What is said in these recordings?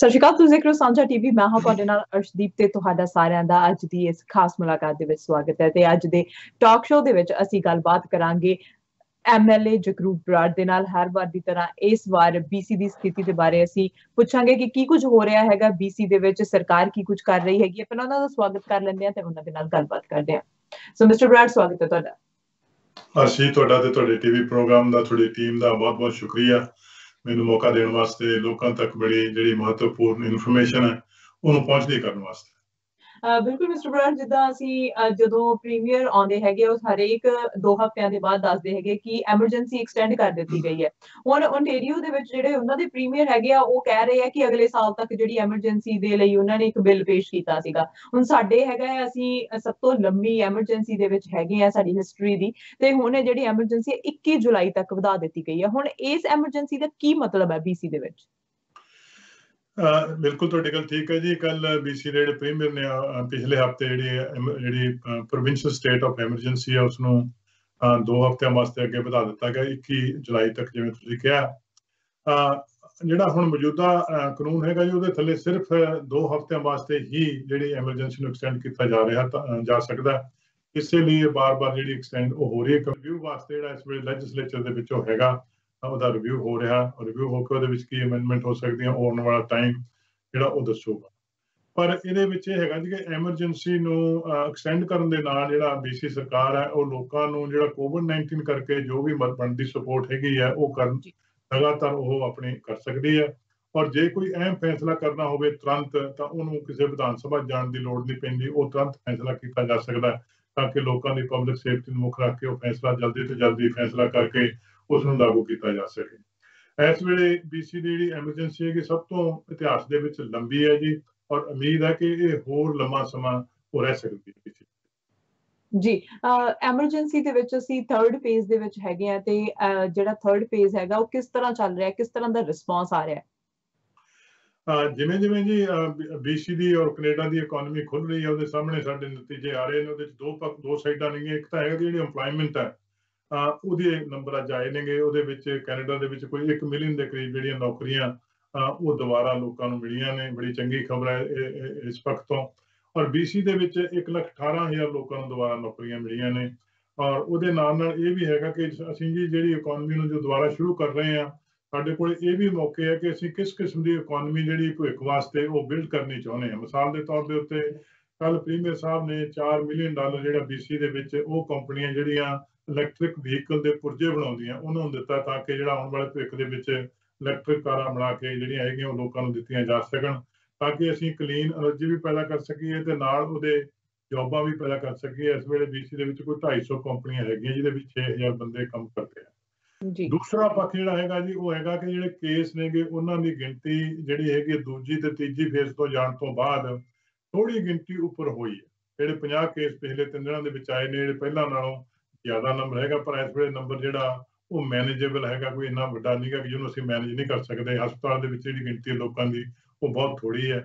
ਸਤਿ ਸ਼੍ਰੀ ਅਕਾਲ, ਤੁਸੀਂ ਦੇਖ ਰਹੇ ਹੋ ਸਾਂਝਾ ਟੀਵੀ। ਮੈਂ ਹਾਂ ਤੁਹਾਡੇ ਨਾਲ ਅਰਸ਼ਦੀਪ ਤੇ ਤੁਹਾਡਾ ਸਾਰਿਆਂ ਦਾ ਅੱਜ ਦੀ ਇਸ ਖਾਸ ਮੁਲਾਕਾਤ ਦੇ ਵਿੱਚ ਸਵਾਗਤ ਹੈ। ਤੇ ਅੱਜ ਦੇ ਟਾਕ ਸ਼ੋਅ ਦੇ ਵਿੱਚ ਅਸੀਂ ਗੱਲਬਾਤ ਕਰਾਂਗੇ ਐਮਐਲਏ ਜਗਰੂਪ ਬਰਾੜ ਦੇ ਨਾਲ। ਹਰ ਵਾਰ ਦੀ ਤਰ੍ਹਾਂ ਇਸ ਵਾਰ ਬੀਸੀ ਦੀ ਸਥਿਤੀ ਦੇ ਬਾਰੇ ਅਸੀਂ ਪੁੱਛਾਂਗੇ ਕਿ ਕੀ ਕੁਝ ਹੋ ਰਿਹਾ ਹੈਗਾ ਬੀਸੀ ਦੇ ਵਿੱਚ, ਸਰਕਾਰ ਕੀ ਕੁਝ ਕਰ ਰਹੀ ਹੈਗੀ ਹੈ। ਪਹਿਲਾਂ ਉਹਨਾਂ ਦਾ ਸਵਾਗਤ ਕਰ ਲੈਂਦੇ ਹਾਂ ਤੇ ਉਹਨਾਂ ਦੇ ਨਾਲ ਗੱਲਬਾਤ ਕਰਦੇ ਹਾਂ। ਸੋ ਮਿਸਟਰ ਬਰਾੜ, ਸਵਾਗਤ ਹੈ ਤੁਹਾਡਾ। ਅਰਸ਼ੀ, ਤੁਹਾਡਾ ਤੇ ਤੁਹਾਡੇ ਟੀਵੀ ਪ੍ਰੋਗਰਾਮ ਦਾ, ਤੁਹਾਡੀ ਟੀਮ ਦਾ ਬਹੁਤ ਬਹੁਤ ਸ਼ੁਕਰੀਆ ਮੈਨੂੰ ਮੌਕਾ ਦੇਣ ਵਾਸਤੇ, ਲੋਕਾਂ ਤੱਕ ਬੜੀ ਜਿਹੜੀ ਮਹੱਤਵਪੂਰਨ ਇਨਫੋਰਮੇਸ਼ਨ ਹੈ ਉਹਨੂੰ ਪਹੁੰਚਦੀ ਕਰਨ ਵਾਸਤੇ। ਬਿਲਕੁਲ ਮਿਸਟਰ ਬਰਾੜ, ਜਿੱਦਾਂ ਅਸੀਂ ਜਦੋਂ ਪ੍ਰੀਮੀਅਰ ਆਉਂਦੇ ਹੈਗੇ ਉਹ ਹਰੇਕ 2 ਹਫ਼ਤਿਆਂ ਦੇ ਬਾਅਦ ਦੱਸਦੇ ਹੈਗੇ ਕਿ ਐਮਰਜੈਂਸੀ ਐਕਸਟੈਂਡ ਕਰ ਦਿੱਤੀ ਗਈ ਹੈ। ਹੁਣ ਓਨਟਾਰੀਓ ਦੇ ਵਿੱਚ ਜਿਹੜੇ ਉਹਨਾਂ ਦੇ ਪ੍ਰੀਮੀਅਰ ਹੈਗੇ ਆ ਉਹ ਕਹਿ ਰਹੇ ਆ ਕਿ ਅਗਲੇ ਸਾਲ ਤੱਕ ਜਿਹੜੀ ਐਮਰਜੈਂਸੀ ਦੇ ਲਈ ਉਹਨਾਂ ਨੇ ਇੱਕ ਬਿੱਲ ਪੇਸ਼ ਕੀਤਾ ਸੀਗਾ। ਹੁਣ ਸਾਡੇ ਹੈਗਾ ਅਸੀਂ ਸਭ ਤੋਂ ਲੰਮੀ ਐਮਰਜੈਂਸੀ ਦੇ ਵਿੱਚ ਹੈਗੇ ਆ ਸਾਡੀ ਹਿਸਟਰੀ ਦੀ, ਤੇ ਹੁਣ ਜਿਹੜੀ ਐਮਰਜੈਂਸੀ 21 ਜੁਲਾਈ ਤੱਕ ਵਧਾ ਦਿੱਤੀ ਗਈ ਹੈ। ਹੁਣ ਇਸ ਐਮਰਜੈਂਸੀ ਦਾ ਕੀ ਮਤਲਬ ਹੈ ਬੀਸੀ ਦੇ ਵਿੱਚ? ਬਿਲਕੁਲ ਤੁਹਾਡੀ ਗੱਲ ਠੀਕ ਹੈ ਜੀ। ਕੱਲ ਬੀਸੀ ਦੇ ਜਿਹੜੇ ਪ੍ਰੀਮੀਅਰ ਨੇ ਪਿਛਲੇ ਹਫ਼ਤੇ ਜਿਹੜੀ ਪ੍ਰੋਵਿੰਸ਼ੀਅਲ ਸਟੇਟ ਆਫ ਐਮਰਜੈਂਸੀ ਹੈ ਉਸਨੂੰ 2 ਹਫ਼ਤਿਆਂ ਵਾਸਤੇ ਅੱਗੇ ਵਧਾ ਦਿੱਤਾ ਗਿਆ 21 ਜੁਲਾਈ ਤੱਕ, ਜਿਵੇਂ ਤੁਸੀਂ ਕਿਹਾ। ਜਿਹੜਾ ਹੁਣ ਮੌਜੂਦਾ ਕਾਨੂੰਨ ਹੈਗਾ ਜੀ ਉਹਦੇ ਥੱਲੇ ਸਿਰਫ 2 ਹਫ਼ਤਿਆਂ ਵਾਸਤੇ ਹੀ ਜਿਹੜੀ ਐਮਰਜੈਂਸੀ ਨੂੰ ਐਕਸਟੈਂਡ ਕੀਤਾ ਜਾ ਸਕਦਾ। ਇਸੇ ਲਈ ਬਾਰ-ਬਾਰ ਜਿਹੜੀ ਐਕਸਟੈਂਡ ਉਹ ਹੋ ਰਹੀ ਹੈ। ਰਿਵਿਊ ਵਾਸਤੇ ਜਿਹੜਾ ਇਸ ਵੇਲੇ ਲੈਜਿਸਲੇਚਰ ਦੇ ਵਿੱਚੋਂ ਹੈਗਾ ਉਹਦਾ ਰਿਵਿਊ ਹੋ ਰਿਹਾ। ਰਿਵਿਊ ਹੋ ਕੇ ਉਹਦੇ ਵਿੱਚ ਕੀ ਅਮੈਂਡਮੈਂਟ ਹੋ ਸਕਦੀਆਂ ਆਉਣ ਵਾਲਾ ਟਾਈਮ ਜਿਹੜਾ ਉਹ ਦੱਸੂਗਾ। ਪਰ ਇਹਦੇ ਵਿੱਚ ਇਹ ਹੈਗਾ ਜੀ ਕਿ ਐਮਰਜੈਂਸੀ ਨੂੰ ਐਕਸਟੈਂਡ ਕਰਨ ਦੇ ਨਾਲ ਜਿਹੜਾ ਬੀਸੀ ਸਰਕਾਰ ਹੈ ਉਹ ਲੋਕਾਂ ਨੂੰ ਜਿਹੜਾ COVID-19 ਕਰਕੇ ਜੋ ਵੀ ਬਣਦੀ ਸਪੋਰਟ ਹੈਗੀ ਹੈ ਉਹ ਕਰਨ ਲਗਾਤਾਰ ਉਹ ਆਪਣੀ ਕਰ ਸਕਦੀ ਹੈ। ਔਰ ਜੇ ਕੋਈ ਅਹਿਮ ਫੈਸਲਾ ਕਰਨਾ ਹੋਵੇ ਤੁਰੰਤ, ਤਾਂ ਉਹਨੂੰ ਕਿਸੇ ਵਿਧਾਨ ਸਭਾ ਜਾਣ ਦੀ ਲੋੜ ਨਹੀਂ ਪੈਂਦੀ। ਉਹ ਤੁਰੰਤ ਫੈਸਲਾ ਕੀਤਾ ਜਾ ਸਕਦਾ ਤਾਂ ਕਿ ਲੋਕਾਂ ਦੀ ਪਬਲਿਕ ਸੇਫਟੀ ਨੂੰ ਮੁੱਖ ਰੱਖ ਕੇ ਉਹ ਫੈਸਲਾ ਜਲਦੀ ਤੋਂ ਜਲਦੀ ਫੈਸਲਾ ਕਰਕੇ ਉਸ ਨੂੰ ਲਾਗੂ ਕੀਤਾ ਜਾ ਸਕੇ। ਇਸ ਵੇਲੇ ਬੀਸੀ ਦੀ ਜਿਹੜੀ ਐਮਰਜੈਂਸੀ ਹੈਗੀ ਸਭ ਤੋਂ ਇਤਿਹਾਸ ਦੇ ਵਿੱਚ ਲੰਬੀ ਹੈ ਜੀ, ਔਰ ਉਮੀਦ ਹੈ ਕਿ ਇਹ ਹੋਰ ਲੰਮਾ ਸਮਾਂ ਉਹ ਰਹਿ ਸਕਦੀ ਹੈ ਜੀ। ਐਮਰਜੈਂਸੀ ਦੇ ਵਿੱਚ ਅਸੀਂ 3rd ਫੇਜ਼ ਦੇ ਵਿੱਚ ਹੈਗੇ ਆ, ਤੇ ਜਿਹੜਾ 3rd ਫੇਜ਼ ਹੈਗਾ ਉਹ ਕਿਸ ਤਰ੍ਹਾਂ ਚੱਲ ਰਿਹਾ, ਕਿਸ ਤਰ੍ਹਾਂ ਦਾ ਰਿਸਪੌਂਸ ਆ ਰਿਹਾ? ਜਿਵੇਂ ਜਿਵੇਂ ਜੀ ਬੀਸੀ ਦੀ ਔਰ ਕੈਨੇਡਾ ਦੀ ਇਕੋਨਮੀ ਖੁੱਲ ਰਹੀ ਹੈ ਉਹਦੇ ਸਾਹਮਣੇ ਸਾਡੇ ਨਤੀਜੇ ਆ ਰਹੇ ਨੇ। ਉਹਦੇ 'ਚ ਦੋ ਸਾਈਡਾਂ ਨਹੀਂ, ਇੱਕ ਤਾਂ ਹੈਗਾ ਜਿਹੜੀ ਇੰਪਲਾਇਮੈਂਟ ਹੈ ਉਹਦੇ ਨੰਬਰ ਅੱਜ ਆਏ ਨੇਗੇ। ਉਹਦੇ ਵਿੱਚ ਕੈਨੇਡਾ ਦੇ ਵਿੱਚ ਕੋਈ 1 ਮਿਲੀਅਨ ਦੇ ਕਰੀਬ ਜਿਹੜੀਆਂ ਨੌਕਰੀਆਂ ਉਹ ਦੁਬਾਰਾ ਲੋਕਾਂ ਨੂੰ ਮਿਲੀਆਂ ਨੇ। ਬੜੀ ਚੰਗੀ ਖਬਰ ਹੈ ਇਸ ਵਕਤ ਤੋਂ। ਔਰ ਬੀਸੀ ਦੇ ਵਿੱਚ 1,18,000 ਲੋਕਾਂ ਨੂੰ ਦੁਬਾਰਾ ਨੌਕਰੀਆਂ ਮਿਲੀਆਂ ਨੇ। ਔਰ ਉਹਦੇ ਨਾਲ ਨਾਲ ਇਹ ਵੀ ਹੈਗਾ ਕਿ ਅਸੀਂ ਜੀ ਜਿਹੜੀ ਇਕੋਨਮੀ ਨੂੰ ਜੋ ਦੁਬਾਰਾ ਸ਼ੁਰੂ ਕਰ ਰਹੇ ਹਾਂ, ਸਾਡੇ ਕੋਲ ਇਹ ਵੀ ਮੌਕੇ ਹੈ ਕਿ ਅਸੀਂ ਕਿਸ ਕਿਸਮ ਦੀ ਇਕੋਨਮੀ ਜਿਹੜੀ ਭਵਿੱਖ ਵਾਸਤੇ ਉਹ ਬਿਲਡ ਕਰਨੀ ਚਾਹੁੰਦੇ ਹਾਂ। ਮਿਸਾਲ ਦੇ ਤੌਰ ਦੇ ਉੱਤੇ ਕੱਲ ਪ੍ਰੀਮੀਅਰ ਸਾਹਿਬ ਨੇ $4 ਮਿਲੀਅਨ ਜਿਹੜਾ ਬੀਸੀ ਦੇ ਵਿੱਚ ਉਹ ਕੰਪਨੀਆਂ ਜਿਹੜੀਆਂ ਇਲੈਕਟ੍ਰਿਕ ਵਹੀਕਲ ਦੇ ਪੁਰਜੇ ਬਣਾਉਂਦੀਆਂ ਉਹਨਾਂ ਨੂੰ ਦਿੱਤਾ, ਤਾਂ ਕਿ ਜਿਹੜਾ ਆਉਣ ਵਾਲੇ ਭਵਿੱਖ ਦੇ ਵਿੱਚ ਇਲੈਕਟ੍ਰਿਕ ਕਾਰਾਂ ਬਣਾ ਕੇ ਜਿਹੜੀਆਂ ਹੈਗੀਆਂ ਉਹ ਲੋਕਾਂ ਨੂੰ ਦਿੱਤੀਆਂ ਜਾ ਸਕਣ, ਤਾਂ ਕਿ ਅਸੀਂ ਕਲੀਨ ਐਨਰਜੀ ਵੀ ਪੈਦਾ ਕਰ ਸਕੀਏ ਤੇ ਨਾਲ ਉਹਦੇ ਜੌਬਾਂ ਵੀ ਪੈਦਾ ਕਰ ਸਕੀਏ। ਇਸ ਵੇਲੇ ਬੀਸੀ ਦੇ ਵਿੱਚ ਕੋਈ 250 ਕੰਪਨੀਆਂ ਹੈਗੀਆਂ ਜਿਹਦੇ ਵਿੱਚ 6,000 ਬੰਦੇ ਕੰਮ ਕਰਦੇ ਆ। ਦੂਸਰਾ ਪੱਖ ਜਿਹੜਾ ਹੈਗਾ ਜੀ ਉਹ ਹੈਗਾ ਕਿ ਜਿਹੜੇ ਕੇਸ ਨੇਗੇ ਉਹਨਾਂ ਦੀ ਗਿਣਤੀ ਜਿਹੜੀ ਹੈਗੀ ਦੂਜੀ ਤੇ ਤੀਜੀ ਫੇਜ਼ ਤੋਂ ਜਾਣ ਤੋਂ ਬਾਅਦ ਥੋੜੀ ਗਿਣਤੀ ਉੱਪਰ ਹੋਈ ਹੈ। ਜਿਹੜੇ 50 ਕੇਸ ਪਿਛਲੇ 3 ਦਿਨਾਂ ਦੇ ਵਿੱਚ ਆਏ ਨੇ, ਜਿਹੜੇ ਪਹਿਲਾਂ ਨਾਲੋਂ ਜ਼ਿਆਦਾ ਨੰਬਰ ਹੈਗਾ, ਪਰ ਇਸ ਵੇਲੇ ਨੰਬਰ ਜਿਹੜਾ ਉਹ ਮੈਨੇਜੇਬਲ ਹੈਗਾ, ਕੋਈ ਇੰਨਾ ਵੱਡਾ ਨਹੀਂ ਹੈਗਾ ਕਿ ਜਿਹਨੂੰ ਅਸੀਂ ਮੈਨੇਜ ਨਹੀਂ ਕਰ ਸਕਦੇ। ਹਸਪਤਾਲ ਦੇ ਵਿੱਚ ਜਿਹੜੀ ਗਿਣਤੀ ਹੈ ਲੋਕਾਂ ਦੀ ਉਹ ਬਹੁਤ ਥੋੜੀ ਹੈ।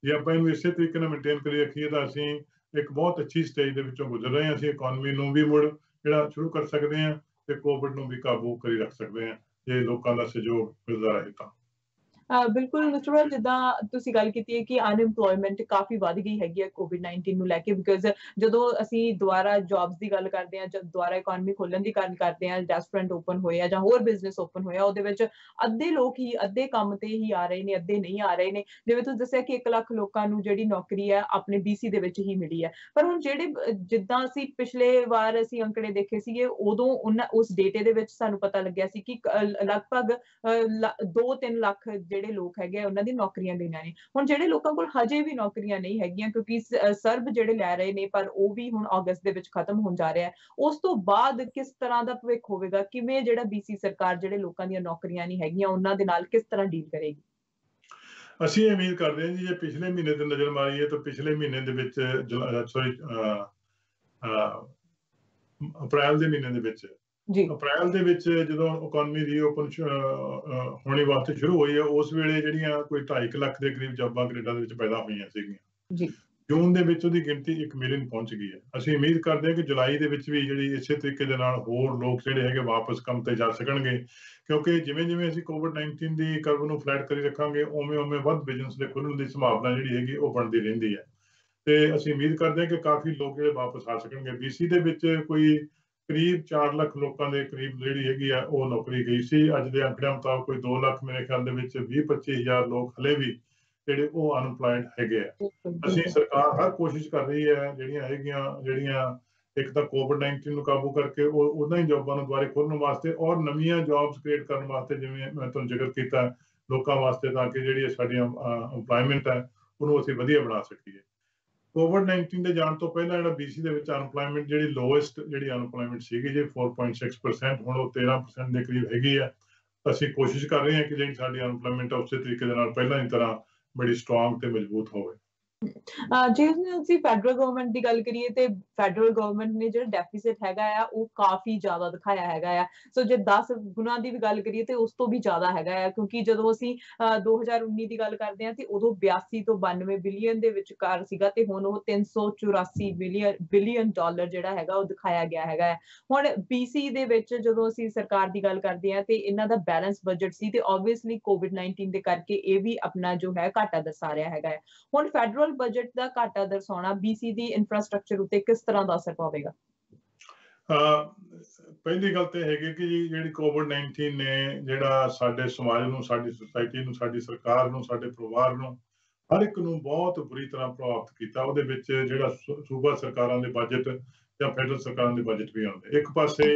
ਜੇ ਆਪਾਂ ਇਹਨੂੰ ਇਸੇ ਤਰੀਕੇ ਨਾਲ ਮੇਨਟੇਨ ਕਰੀ ਰੱਖੀਏ ਤਾਂ ਅਸੀਂ ਇੱਕ ਬਹੁਤ ਅੱਛੀ ਸਟੇਜ ਦੇ ਵਿੱਚੋਂ ਗੁਜ਼ਰ ਰਹੇ ਹਾਂ। ਅਸੀਂ ਇਕੋਨਮੀ ਨੂੰ ਵੀ ਮੁੜ ਜਿਹੜਾ ਸ਼ੁਰੂ ਕਰ ਸਕਦੇ ਹਾਂ ਤੇ ਕੋਵਿਡ ਨੂੰ ਵੀ ਕਾਬੂ ਕਰੀ ਰੱਖ ਸਕਦੇ ਹਾਂ ਜੇ ਲੋਕਾਂ ਦਾ ਸਹਿਯੋਗ ਮਿਲਦਾ ਰਹੇ ਤਾਂ। ਬਿਲਕੁਲ ਮਿਸਟਰ ਬਰਾੜ, ਜਿੱਦਾਂ ਤੁਸੀਂ ਗੱਲ ਕੀਤੀ ਹੈ ਕਿ ਅਨਇੰਪਲੋਇਮੈਂਟ ਕਾਫੀ ਵੱਧ ਗਈ ਹੈਗੀ ਹੈ COVID-19 ਨੂੰ ਲੈ ਕੇ, ਬਿਕਾਜ਼ ਜਦੋਂ ਅਸੀਂ ਦੁਬਾਰਾ ਜੌਬਸ ਦੀ ਗੱਲ ਕਰਦੇ ਹਾਂ, ਜਦ ਦੁਬਾਰਾ ਇਕੋਨਮੀ ਖੋਲਣ ਦੀ ਗੱਲ ਕਰਦੇ ਹਾਂ, ਰੈਸਟੋਰੈਂਟ ਓਪਨ ਹੋਏ ਆ ਜਾਂ ਹੋਰ ਬਿਜ਼ਨਸ ਓਪਨ ਹੋਇਆ, ਉਹਦੇ ਵਿੱਚ ਅੱਧੇ ਲੋਕ ਹੀ ਅੱਧੇ ਕੰਮ ਤੇ ਹੀ ਆ ਰਹੇ ਨੇ, ਅੱਧੇ ਨਹੀਂ ਆ ਰਹੇ ਨੇ। ਜਿਵੇਂ ਤੁਸੀਂ ਦੱਸਿਆ ਕਿ 1 ਲੱਖ ਲੋਕਾਂ ਨੂੰ ਜਿਹੜੀ ਨੌਕਰੀ ਹੈ ਆਪਣੇ ਬੀਸੀ ਦੇ ਵਿੱਚ ਹੀ ਮਿਲੀ ਹੈ। ਪਰ ਹੁਣ ਜਿਹੜੇ ਜਿੱਦਾਂ ਅਸੀਂ ਪਿਛਲੇ ਵਾਰ ਅਸੀਂ ਅੰਕੜੇ ਦੇਖੇ ਸੀਗੇ, ਉਦੋਂ ਉਸ ਡੇਟੇ ਦੇ ਵਿੱਚ ਸਾਨੂੰ ਪਤਾ ਲੱਗਿਆ ਸੀ ਕਿ ਲਗਭਗ 2-3 ਲੱਖ ਜਿਹੜੇ ਲੋਕ ਹੈਗੇ ਆ ਉਹਨਾਂ ਦੀ ਨੌਕਰੀਆਂ ਗਈਆਂ ਨੇ। ਹੁਣ ਜਿਹੜੇ ਲੋਕਾਂ ਕੋਲ ਹਜੇ ਵੀ ਨੌਕਰੀਆਂ ਨਹੀਂ ਹੈਗੀਆਂ, ਕਿਉਂਕਿ ਸਰਬ ਜਿਹੜੇ ਲੈ ਰਹੇ ਨੇ, ਪਰ ਉਹ ਵੀ ਹੁਣ ਅਗਸਤ ਦੇ ਵਿੱਚ ਖਤਮ ਹੋਣ ਜਾ ਰਿਹਾ ਹੈ। ਉਸ ਤੋਂ ਬਾਅਦ ਕਿਸ ਤਰ੍ਹਾਂ ਦਾ ਭਵਿੱਖ ਹੋਵੇਗਾ? ਕਿਵੇਂ ਜਿਹੜਾ ਬੀਸੀ ਸਰਕਾਰ ਜਿਹੜੇ ਲੋਕਾਂ ਦੀਆਂ ਨੌਕਰੀਆਂ ਨਹੀਂ ਹੈਗੀਆਂ ਉਹਨਾਂ ਦੇ ਨਾਲ ਕਿਸ ਤਰ੍ਹਾਂ ਡੀਲ ਕਰੇਗੀ? ਅਸੀਂ ਉਮੀਦ ਕਰਦੇ ਹਾਂ ਜੀ ਜੇ ਪਿਛਲੇ ਮਹੀਨੇ ਤੇ ਨਜ਼ਰ ਮਾਰੀਏ ਤਾਂ ਪਿਛਲੇ ਮਹੀਨੇ ਦੇ ਵਿੱਚ ਅਪ੍ਰੈਲ ਦੇ ਮਹੀਨੇ ਦੇ ਵਿੱਚ ਅਪ੍ਰੈਲ ਦੇ ਵਿੱਚ ਜਦੋਂ ਇਕੋਨਮੀ ਰੀਓਪਨ ਹੋਣੀ ਵਾਸਤੇ ਸ਼ੁਰੂ ਹੋਈ ਹੈ, ਉਸ ਵੇਲੇ ਜਿਹੜੀਆਂ ਕੋਈ 2.5 ਲੱਖ ਦੇ ਕਰੀਬ ਜੌਬਾਂ ਕੈਨੇਡਾ ਦੇ ਵਿੱਚ ਪੈਦਾ ਹੋਈਆਂ ਸੀਗੀਆਂ। ਜੂਨ ਦੇ ਵਿੱਚ ਉਹਦੀ ਗਿਣਤੀ 1 ਮਿਲੀਅਨ ਪਹੁੰਚ ਗਈ ਹੈ। ਅਸੀਂ ਉਮੀਦ ਕਰਦੇ ਹਾਂ ਕਿ ਜੁਲਾਈ ਦੇ ਵਿੱਚ ਵੀ ਜਿਹੜੀ ਇਸੇ ਤਰੀਕੇ ਦੇ ਨਾਲ ਹੋਰ ਲੋਕ ਜਿਹੜੇ ਹੈਗੇ ਵਾਪਸ ਕੰਮ ਤੇ ਜਾ ਸਕਣਗੇ, ਕਿਉਂਕਿ ਜਿਵੇਂ ਜਿਵੇਂ ਅਸੀਂ ਕੋਵਿਡ-19 ਦੀ ਕਰਵ ਨੂੰ ਫਲੈਟ ਕਰੀ ਰੱਖਾਂਗੇ ਉਵੇਂ ਉਵੇਂ ਵੱਧ ਬਿਜ਼ਨਸ ਦੇ ਖੁੱਲ੍ਹਣ ਦੀ ਸੰਭਾਵਨਾ ਜਿਹੜੀ ਹੈਗੀ ਉਹ ਬਣਦੀ ਰਹਿੰਦੀ ਹੈ। ਤੇ ਅਸੀਂ ਉਮੀਦ ਕਰਦੇ ਹਾਂ ਕਿ ਕਾਫੀ ਲੋਕ ਜਿਹੜੇ ਵਾਪਸ ਆ ਸਕਣਗੇ। BC ਦੇ ਵਿੱਚ ਕੋਈ ਕਰੀਬ 4 ਲੱਖ ਲੋਕਾਂ ਦੇ ਕਰੀਬ ਜਿਹੜੀ ਹੈਗੀ ਆ ਉਹ ਨੌਕਰੀ ਗਈ ਸੀ। ਅੱਜ ਦੇ ਅੰਕੜਿਆਂ ਮੁਤਾਬਕ ਕੋਈ 2 ਲੱਖ ਮੇਰੇ ਖਿਆਲ ਦੇ ਵਿੱਚ 20-25 ਹਜ਼ਾਰ ਲੋਕ ਹਲੇ ਵੀ ਜਿਹੜੇ ਉਹ ਅਨਪਲਾਇਡ ਹੈਗੇ ਆ। ਅਸੀਂ ਸਰਕਾਰ ਹਰ ਕੋਸ਼ਿਸ਼ ਕਰ ਰਹੀ ਹੈ ਜਿਹੜੀਆਂ ਇੱਕ ਤਾਂ ਕੋਵਿਡ-19 ਨੂੰ ਕਾਬੂ ਕਰਕੇ ਉਹ ਉਹਨਾਂ ਹੀ ਜੌਬਾਂ ਨੂੰ ਦੁਬਾਰੇ ਖੋਲ੍ਹਣ ਵਾਸਤੇ ਔਰ ਨਵੀਆਂ ਜੌਬਸ ਕ੍ਰੀਏਟ ਕਰਨ ਵਾਸਤੇ, ਜਿਵੇਂ ਮੈਂ ਤੁਹਾਨੂੰ ਜ਼ਿਕਰ ਕੀਤਾ ਲੋਕਾਂ ਵਾਸਤੇ, ਤਾਂ ਕਿ ਜਿਹੜੀ ਸਾਡੀਆਂ ਇੰਪਲਾਇਮੈਂਟ ਹੈ ਉਹਨੂੰ ਅਸੀਂ ਵਧੀਆ ਬਣਾ ਸਕੀਏ। ਕੋਵਿਡ-19 ਦੇ ਜਾਣ ਤੋਂ ਪਹਿਲਾਂ ਜਿਹੜਾ BC ਦੇ ਵਿੱਚ ਅਨਪਲਾਇਮੈਂਟ ਜਿਹੜੀ ਲੋਐਸਟ ਜਿਹੜੀ ਅਨਪਲਾਇਮੈਂਟ ਸੀਗੀ ਜੀ 4.6%, ਹੁਣ ਉਹ 13% ਦੇ ਕਰੀਬ ਹੈਗੀ ਹੈ। ਅਸੀਂ ਕੋਸ਼ਿਸ਼ ਕਰ ਰਹੇ ਹਾਂ ਕਿ ਜਿਹੜੀ ਸਾਡੀ ਅਨਪਲਾਇਮੈਂਟ ਹੈ ਉਸੇ ਤਰੀਕੇ ਦੇ ਨਾਲ ਪਹਿਲਾਂ ਦੀ ਤਰ੍ਹਾਂ ਬੜੀ ਸਟਰੋਂਗ ਤੇ ਮਜ਼ਬੂਤ ਹੋਵੇ। ਜੇ ਅਸੀਂ ਫੈਡਰਲ ਗਵਰਨਮੈਂਟ ਦੀ ਗੱਲ ਕਰੀਏ ਤੇ ਫੈਡਰਲ ਗਵਰਨਮੈਂਟ ਨੇ ਜਿਹੜਾ ਡੈਫਿਸਿਟ ਹੈਗਾ ਆ ਉਹ ਕਾਫੀ ਜ਼ਿਆਦਾ ਦਿਖਾਇਆ ਹੈਗਾ ਆ। ਸੋ ਜੇ 10 ਗੁਣਾ ਦੀ ਵੀ ਗੱਲ ਕਰੀਏ ਤੇ ਉਸ ਤੋਂ ਵੀ ਜ਼ਿਆਦਾ ਹੈਗਾ ਆ, ਕਿਉਂਕਿ ਜਦੋਂ ਅਸੀਂ 2019 ਦੀ ਗੱਲ ਕਰਦੇ ਹਾਂ ਤੇ ਉਦੋਂ 82 ਤੋਂ 92 ਬਿਲੀਅਨ ਦੇ ਵਿਚਕਾਰ ਸੀਗਾ ਤੇ ਹੁਣ ਉਹ 384 ਬਿਲੀਅਨ ਡਾਲਰ ਜਿਹੜਾ ਹੈਗਾ ਉਹ ਦਿਖਾਇਆ ਗਿਆ ਹੈਗਾ ਹੈ। ਹੁਣ BC ਦੇ ਵਿੱਚ ਜਦੋਂ ਅਸੀਂ ਸਰਕਾਰ ਦੀ ਗੱਲ ਕਰਦੇ ਹਾਂ ਤੇ ਇਹਨਾਂ ਦਾ ਬੈਲੈਂਸ ਬਜਟ ਸੀ ਤੇ ਓਬਵੀਅਸਲੀ ਕੋਵਿਡ-19 ਦੇ ਕਰਕੇ ਇਹ ਵੀ ਆਪਣਾ ਜੋ ਹੈ ਘਾਟਾ ਦਰਸਾ ਰਿਹਾ ਹੈਗਾ ਹੈ। ਹੁਣ ਫੈਡਰਲ ਬਜਟ ਦਾ ਘਾਟਾ ਦਰਸਾਉਣਾ BC ਦੀ ਇਨਫਰਾਸਟ੍ਰਕਚਰ ਉੱਤੇ ਕਿਸ ਤਰ੍ਹਾਂ ਦਾ ਅਸਰ ਪਾਵੇਗਾ? ਪਹਿਲੀ ਗੱਲ ਤੇ ਹੈਗੀ ਕਿ ਜਿਹੜੀ ਕੋਵਿਡ-19 ਨੇ ਜਿਹੜਾ ਸਾਡੇ ਸਮਾਜ ਨੂੰ, ਸਾਡੀ ਸੁਸਾਇਟੀ ਨੂੰ, ਸਾਡੀ ਸਰਕਾਰ ਨੂੰ, ਸਾਡੇ ਪਰਿਵਾਰ ਨੂੰ, ਹਰ ਇੱਕ ਨੂੰ ਬਹੁਤ ਬੁਰੀ ਤਰ੍ਹਾਂ ਪ੍ਰਭਾਵਿਤ ਕੀਤਾ। ਉਹਦੇ ਵਿੱਚ ਜਿਹੜਾ ਸੂਬਾ ਸਰਕਾਰਾਂ ਦੇ ਬਜਟ ਜਾਂ ਫੈਡਰਲ ਸਰਕਾਰਾਂ ਦੇ ਬਜਟ ਵੀ ਆਉਂਦੇ। ਇੱਕ ਪਾਸੇ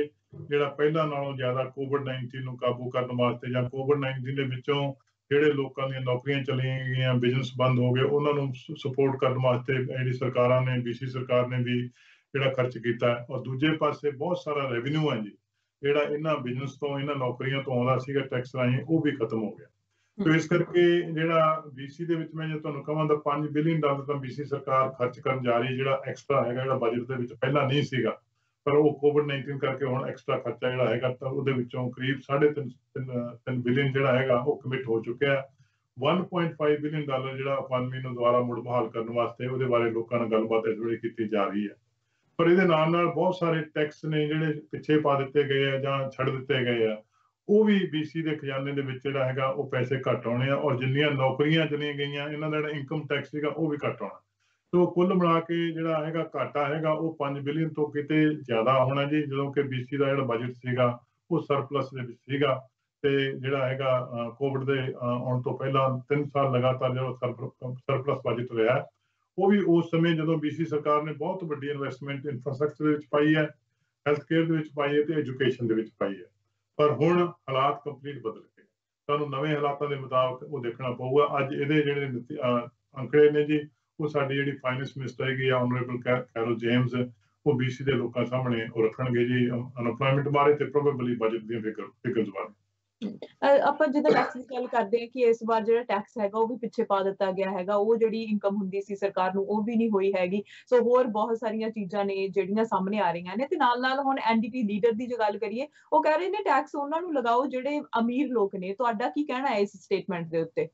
ਜਿਹੜਾ ਪਹਿਲਾਂ ਨਾਲੋਂ ਜ਼ਿਆਦਾ ਕੋਵਿਡ-19 ਨੂੰ ਕਾਬੂ ਕਰਨ ਵਾਸਤੇ ਜਾਂ ਕੋਵਿਡ-19 ਦੇ ਵਿੱਚੋਂ ਜਿਹੜੇ ਲੋਕਾਂ ਦੀਆਂ ਨੌਕਰੀਆਂ ਚਲੀਆਂ ਗਈਆਂ, ਬਿਜ਼ਨਸ ਬੰਦ ਹੋ ਗਏ, ਉਹਨਾਂ ਨੂੰ ਸਪੋਰਟ ਕਰਨ ਵਾਸਤੇ ਜਿਹੜੀ ਸਰਕਾਰਾਂ ਨੇ, BC ਸਰਕਾਰ ਨੇ ਵੀ ਜਿਹੜਾ ਖਰਚ ਕੀਤਾ। ਔਰ ਦੂਜੇ ਪਾਸੇ ਬਹੁਤ ਸਾਰਾ ਰੈਵਨਿਊ ਹੈ ਜੀ ਜਿਹੜਾ ਇਹਨਾਂ ਬਿਜ਼ਨਸ ਤੋਂ, ਇਹਨਾਂ ਨੌਕਰੀਆਂ ਤੋਂ ਆਉਂਦਾ ਸੀਗਾ ਟੈਕਸ ਰਾਹੀਂ, ਉਹ ਵੀ ਖਤਮ ਹੋ ਗਿਆ। ਤੇ ਇਸ ਕਰਕੇ ਜਿਹੜਾ BC ਦੇ ਵਿੱਚ ਮੈਂ ਜੇ ਤੁਹਾਨੂੰ ਕਹਾਂ ਤਾਂ 5 ਬਿਲੀਅਨ ਡਾਲਰ ਤਾਂ BC ਸਰਕਾਰ ਖਰਚ ਕਰਨ ਜਾ ਰਹੀ, ਜਿਹੜਾ ਐਕਸਟਰਾ ਹੈਗਾ, ਜਿਹੜਾ ਬਜਟ ਦੇ ਵਿੱਚ ਪਹਿਲਾਂ ਨਹੀਂ ਸੀਗਾ, ਪਰ ਉਹ ਕੋਵਿਡ-19 ਕਰਕੇ ਹੁਣ ਐਕਸਟਰਾ ਖਰਚਾ ਜਿਹੜਾ ਹੈਗਾ ਤਾਂ ਉਹਦੇ ਵਿੱਚੋਂ ਕਰੀਬ 3.5 ਬਿਲੀਅਨ ਜਿਹੜਾ ਹੈਗਾ ਉਹ ਕਮਿਟ ਹੋ ਚੁੱਕਿਆ। 1.5 ਬਿਲੀਅਨ ਡਾਲਰ ਜਿਹੜਾ ਇਕਨੋਮੀ ਨੂੰ ਦੁਬਾਰਾ ਮੁੜ ਬਹਾਲ ਕਰਨ ਵਾਸਤੇ ਉਹਦੇ ਬਾਰੇ ਲੋਕਾਂ ਨਾਲ ਗੱਲਬਾਤ ਇਸ ਵੇਲੇ ਕੀਤੀ ਜਾ ਰਹੀ ਹੈ। ਪਰ ਇਹਦੇ ਨਾਲ ਨਾਲ ਬਹੁਤ ਸਾਰੇ ਟੈਕਸ ਨੇ ਜਿਹੜੇ ਪਿੱਛੇ ਪਾ ਦਿੱਤੇ ਗਏ ਆ ਜਾਂ ਛੱਡ ਦਿੱਤੇ ਗਏ ਆ, ਉਹ ਵੀ BC ਦੇ ਖਜ਼ਾਨੇ ਦੇ ਵਿੱਚ ਜਿਹੜਾ ਹੈਗਾ ਉਹ ਪੈਸੇ ਘੱਟ ਆਉਣੇ ਆ। ਔਰ ਜਿੰਨੀਆਂ ਨੌਕਰੀਆਂ ਚਲੀਆਂ ਗਈਆਂ, ਇਹਨਾਂ ਦਾ ਜਿਹੜਾ ਇਨਕਮ ਟੈਕਸ ਸੀਗਾ ਉਹ ਵੀ ਘੱਟ ਆਉਣਾ। ਤੋ ਕੁੱਲ ਮਿਲਾ ਕੇ ਜਿਹੜਾ ਹੈਗਾ ਘਾਟਾ ਹੈਗਾ ਉਹ 5 ਬਿਲੀਅਨ ਤੋਂ ਕਿਤੇ ਜ਼ਿਆਦਾ ਹੋਣਾ ਜੀ, ਜਦੋਂ ਕਿ BC ਦਾ ਜਿਹੜਾ ਬਜਟ ਸੀਗਾ ਉਹ ਸਰਪਲਸ ਦੇ ਵਿੱਚ ਸੀਗਾ। ਤੇ ਜਿਹੜਾ ਹੈਗਾ ਕੋਵਿਡ ਦੇ ਆਉਣ ਤੋਂ ਪਹਿਲਾਂ 3 ਸਾਲ ਲਗਾਤਾਰ ਜਿਹੜਾ ਸਰਪਲਸ ਬਜਟ ਰਿਹਾ, ਉਹ ਵੀ ਉਸ ਸਮੇਂ ਜਦੋਂ BC ਸਰਕਾਰ ਨੇ ਬਹੁਤ ਵੱਡੀ ਇਨਵੈਸਟਮੈਂਟ ਇਨਫਰਾਸਟ੍ਰਕਚਰ ਦੇ ਵਿੱਚ ਪਾਈ ਹੈ, ਹੈਲਥ ਕੇਅਰ ਦੇ ਵਿੱਚ ਪਾਈ ਹੈ ਤੇ ਐਜੂਕੇਸ਼ਨ ਦੇ ਵਿੱਚ ਪਾਈ ਹੈ। ਪਰ ਹੁਣ ਹਾਲਾਤ ਕੰਪਲੀਟ ਬਦਲ ਗਏ, ਸਾਨੂੰ ਨਵੇਂ ਹਾਲਾਤਾਂ ਦੇ ਮੁਤਾਬਕ ਉਹ ਦੇਖਣਾ ਪਊਗਾ। ਅੱਜ ਇਹਦੇ ਜਿਹੜੇ ਅੰਕੜੇ ਨੇ ਜੀ, ਉਹ ਸਾਡੀ ਜਿਹੜੀ ਫਾਈਨੈਂਸ ਮਿਨਿਸਟਰ ਹੈਗੀ ਆ ਆਨਰੇਬਲ ਕੈਰਲ ਜੇਮਸ, ਉਹ BC ਦੇ ਲੋਕਾਂ ਸਾਹਮਣੇ ਉਹ ਰੱਖਣਗੇ ਜੀ ਅਨਪਲਾਇਮੈਂਟ ਬਾਰੇ ਤੇ ਪ੍ਰੋਬੇਬਲੀ ਬਜਟ ਦੀਆਂ ਫਿਗਰਸ ਬਾਰੇ। ਆਪਾਂ ਜਦੋਂ ਟੈਕਸ ਦੀ ਗੱਲ ਕਰਦੇ ਹਾਂ ਕਿ ਇਸ ਵਾਰ ਜਿਹੜਾ ਟੈਕਸ ਹੈਗਾ ਉਹ ਵੀ ਪਿੱਛੇ ਪਾ ਦਿੱਤਾ ਗਿਆ ਹੈਗਾ, ਉਹ ਜਿਹੜੀ ਇਨਕਮ ਹੁੰਦੀ ਸੀ ਸਰਕਾਰ ਨੂੰ ਉਹ ਵੀ ਨਹੀਂ ਹੋਈ ਹੈਗੀ। ਸੋ ਹੋਰ ਬਹੁਤ ਸਾਰੀਆਂ ਚੀਜ਼ਾਂ ਨੇ ਜਿਹੜੀਆਂ ਸਾਹਮਣੇ ਆ ਰਹੀਆਂ ਨੇ ਤੇ ਨਾਲ ਨਾਲ ਹੁਣ NDP ਲੀਡਰ ਦੀ ਜੋ ਗੱਲ ਕਰੀਏ, ਉਹ ਕਹਿ ਰਹੇ ਨੇ ਟੈਕਸ ਉਹਨਾਂ ਨੂੰ ਲਗਾਓ ਜਿਹੜੇ ਅਮੀਰ ਲੋਕ ਨੇ। ਤੁਹਾਡਾ ਕੀ ਕਹਿਣਾ ਹੈ ਇਸ ਸਟੇਟਮੈਂਟ ਦੇ ਉੱਤੇ?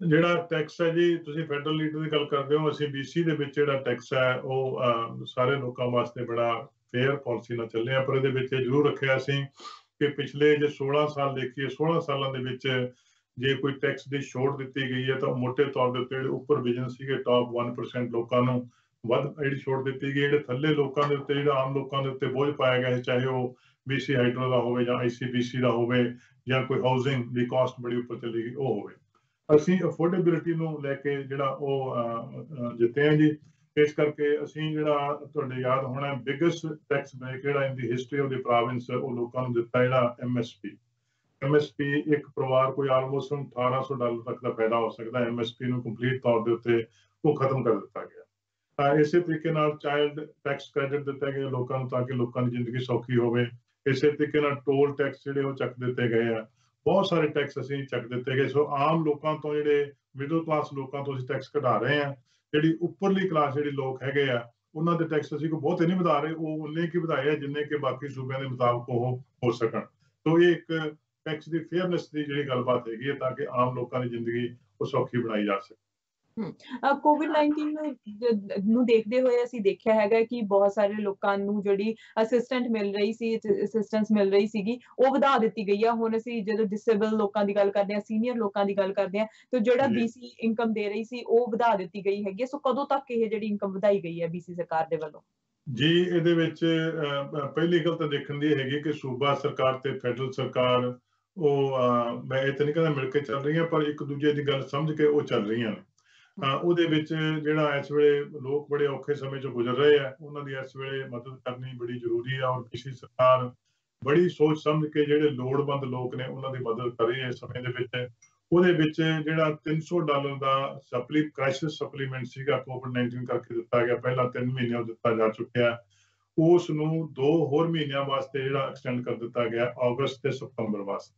ਜਿਹੜਾ ਟੈਕਸ ਹੈ ਜੀ, ਤੁਸੀਂ ਫੈਡਰਲ ਲੀਡਰ ਦੀ ਗੱਲ ਕਰਦੇ ਹੋ, ਅਸੀਂ BC ਦੇ ਵਿੱਚ ਜਿਹੜਾ ਟੈਕਸ ਹੈ ਉਹ ਸਾਰੇ ਲੋਕਾਂ ਵਾਸਤੇ ਬੜਾ ਫੇਅਰ ਪਾਲਿਸੀ ਨਾਲ ਚੱਲੇ ਆ। ਪਰ ਇਹਦੇ ਵਿੱਚ ਇਹ ਜ਼ਰੂਰ ਰੱਖਿਆ ਅਸੀਂ ਕਿ ਪਿਛਲੇ ਜੇ 16 ਸਾਲ ਦੇਖੀਏ, 16 ਸਾਲਾਂ ਦੇ ਵਿੱਚ ਜੇ ਕੋਈ ਟੈਕਸ ਦੀ ਛੋਟ ਦਿੱਤੀ ਗਈ ਹੈ ਤਾਂ ਮੋਟੇ ਤੌਰ ਦੇ ਉੱਤੇ ਜਿਹੜੇ ਉੱਪਰ ਬਿਜ਼ਨਸ ਸੀਗੇ ਟਾਪ 1% ਲੋਕਾਂ ਨੂੰ ਵੱਧ ਜਿਹੜੀ ਛੋਟ ਦਿੱਤੀ ਗਈ। ਜਿਹੜੇ ਥੱਲੇ ਲੋਕਾਂ ਦੇ ਉੱਤੇ, ਜਿਹੜਾ ਆਮ ਲੋਕਾਂ ਦੇ ਉੱਤੇ ਬੋਝ ਪਾਇਆ ਗਿਆ, ਚਾਹੇ ਉਹ BC ਹਾਈਡਰੋ ਦਾ ਹੋਵੇ ਜਾਂ ICBC ਦਾ ਹੋਵੇ ਜਾਂ ਕੋਈ ਹਾਊਸਿੰਗ ਦੀ ਕਾਸਟ ਬੜੀ ਉੱਪਰ ਚਲੀ ਗਈ ਉਹ ਹੋਵੇ। ਅਸੀਂ ਅਫੋਰਡੇਬਿਲਿਟੀ ਨੂੰ ਲੈ ਕੇ ਜਿਹੜਾ ਉਹ ਜਿੱਤੇ ਹਾਂ ਜੀ। ਇਸ ਕਰਕੇ ਅਸੀਂ ਜਿਹੜਾ ਤੁਹਾਡੇ ਯਾਦ ਹੋਣਾ ਬਿਗੇਸਟ ਟੈਕਸ ਬ੍ਰੇਕ ਜਿਹੜਾ ਇਨ ਦੀ ਹਿਸਟਰੀ ਆਫ ਦੀ ਪ੍ਰੋਵਿੰਸ ਉਹ ਲੋਕਾਂ ਨੂੰ ਦਿੱਤਾ, ਜਿਹੜਾ MSP ਇੱਕ ਪਰਿਵਾਰ ਕੋਈ ਆਲਮੋਸਟ $1,800 ਤੱਕ ਦਾ ਪੈਦਾ ਹੋ ਸਕਦਾ। MSP ਨੂੰ ਕੰਪਲੀਟ ਤੌਰ ਦੇ ਉੱਤੇ ਉਹ ਖਤਮ ਕਰ ਦਿੱਤਾ ਗਿਆ। ਤਾਂ ਇਸੇ ਤਰੀਕੇ ਨਾਲ ਚਾਈਲਡ ਟੈਕਸ ਕ੍ਰੈਡਿਟ ਦਿੱਤਾ ਗਿਆ ਲੋਕਾਂ ਨੂੰ ਤਾਂ ਕਿ ਲੋਕਾਂ ਦੀ ਜ਼ਿੰਦਗੀ ਸੌਖੀ ਹੋਵੇ। ਇਸੇ ਤਰੀਕੇ ਨਾਲ ਟੋਲ ਟੈਕਸ ਜਿਹੜੇ ਉਹ ਚੱਕ ਦਿੱਤੇ ਗਏ ਆ। ਬਹੁਤ ਸਾਰੇ ਟੈਕਸ ਅਸੀਂ ਚੱਕ ਦਿੱਤੇ ਗਏ। ਸੋ ਆਮ ਲੋਕਾਂ ਤੋਂ, ਜਿਹੜੇ ਮਿਡਲ ਕਲਾਸ ਲੋਕਾਂ ਤੋਂ ਅਸੀਂ ਟੈਕਸ ਘਟਾ ਰਹੇ ਹਾਂ। ਜਿਹੜੀ ਉੱਪਰਲੀ ਕਲਾਸ ਜਿਹੜੀ ਲੋਕ ਹੈਗੇ ਆ ਉਹਨਾਂ ਦੇ ਟੈਕਸ ਅਸੀਂ ਕੋਈ ਬਹੁਤੇ ਨਹੀਂ ਵਧਾ ਰਹੇ, ਉਹ ਉਨੇ ਕੀ ਵਧਾਏ ਆ ਜਿੰਨੇ ਕਿ ਬਾਕੀ ਸੂਬਿਆਂ ਦੇ ਮੁਤਾਬਕ ਉਹ ਹੋ ਸਕਣ। ਸੋ ਇਹ ਇੱਕ ਟੈਕਸ ਦੀ ਫੇਅਰਨੈਸ ਦੀ ਜਿਹੜੀ ਗੱਲਬਾਤ ਹੈਗੀ ਹੈ ਤਾਂ ਕਿ ਆਮ ਲੋਕਾਂ ਦੀ ਜ਼ਿੰਦਗੀ ਉਹ ਸੌਖੀ ਬਣਾਈ ਜਾ ਸਕੇ। ਕੋਵਿਡ-19 ਨੂੰ ਦੇਖਦੇ ਹੋਏ ਅਸੀਂ ਦੇਖਿਆ ਹੈਗਾ ਕਿ ਬਹੁਤ ਸਾਰੇ ਲੋਕਾਂ ਨੂੰ ਜਿਹੜੀ ਅਸਿਸਟੈਂਸ ਮਿਲ ਰਹੀ ਸੀਗੀ, ਉਹ ਵਧਾ ਦਿੱਤੀ ਗਈ ਆ। ਹੁਣ ਅਸੀਂ ਜਦੋਂ ਡਿਸੇਬਲ ਲੋਕਾਂ ਦੀ ਗੱਲ ਕਰਦੇ ਹਾਂ, ਸੀਨੀਅਰ ਲੋਕਾਂ ਦੀ ਗੱਲ ਕਰਦੇ ਹਾਂ, ਤੇ ਜਿਹੜਾ ਜੀ BC ਇਨਕਮ ਦੇ ਰਹੀ ਸੀ, ਉਹ ਵਧਾ ਦਿੱਤੀ ਗਈ ਹੈਗੀ। ਸੋ ਕਦੋਂ ਤੱਕ ਇਹ ਜਿਹੜੀ ਇਨਕਮ ਵਧਾਈ ਗਈ ਹੈ BC ਸਰਕਾਰ ਦੇ ਵੱਲੋਂ? ਜੀ, ਇਹਦੇ ਵਿੱਚ ਪਹਿਲੀ ਗੱਲ ਤਾਂ ਦੇਖਣ ਦੀ ਹੈਗੀ ਕਿ ਸੂਬਾ ਸਰਕਾਰ ਤੇ ਫੈਡਰਲ ਸਰਕਾਰ ਉਹ ਮੈਂ ਇਹ ਤਾਂ ਨਹੀਂ ਕਹਿੰਦਾ ਮਿਲ ਕੇ ਚੱਲ ਰਹੀਆਂ, ਪਰ ਇੱਕ ਦੂਜੇ ਦੀ ਗੱਲ ਸਮਝ ਕੇ ਉਹ ਚੱਲ ਰਹੀਆਂ ਨੇ। ਉਹਦੇ ਵਿੱਚ ਜਿਹੜਾ ਇਸ ਵੇਲੇ ਲੋਕ ਬੜੇ ਔਖੇ ਸਮੇਂ ਚੋਂ ਗੁਜ਼ਰ ਰਹੇ ਆ, ਉਹਨਾਂ ਦੀ ਇਸ ਵੇਲੇ ਮਦਦ ਕਰਨੀ ਬੜੀ ਜ਼ਰੂਰੀ ਆ। ਔਰ BC ਸਰਕਾਰ ਬੜੀ ਸੋਚ ਸਮਝ ਕੇ ਜਿਹੜੇ ਲੋੜਵੰਦ ਲੋਕ ਨੇ ਉਹਨਾਂ ਦੀ ਮਦਦ ਕਰ ਰਹੀ ਹੈ ਇਸ ਸਮੇਂ ਦੇ ਵਿੱਚ। ਉਹਦੇ ਵਿੱਚ ਜਿਹੜਾ $300 ਦਾ ਕ੍ਰਾਈਸਿਸ ਸਪਲੀਮੈਂਟ ਸੀਗਾ ਕੋਵਿਡ-19 ਕਰਕੇ ਦਿੱਤਾ ਗਿਆ, ਪਹਿਲਾਂ 3 ਮਹੀਨਿਆਂ ਦਿੱਤਾ ਜਾ ਚੁੱਕਿਆ, ਉਸ ਨੂੰ 2 ਹੋਰ ਮਹੀਨਿਆਂ ਵਾਸਤੇ ਜਿਹੜਾ ਐਕਸਟੈਂਡ ਕਰ ਦਿੱਤਾ ਗਿਆ, ਅਗਸਤ ਤੇ ਸਤੰਬਰ ਵਾਸਤੇ।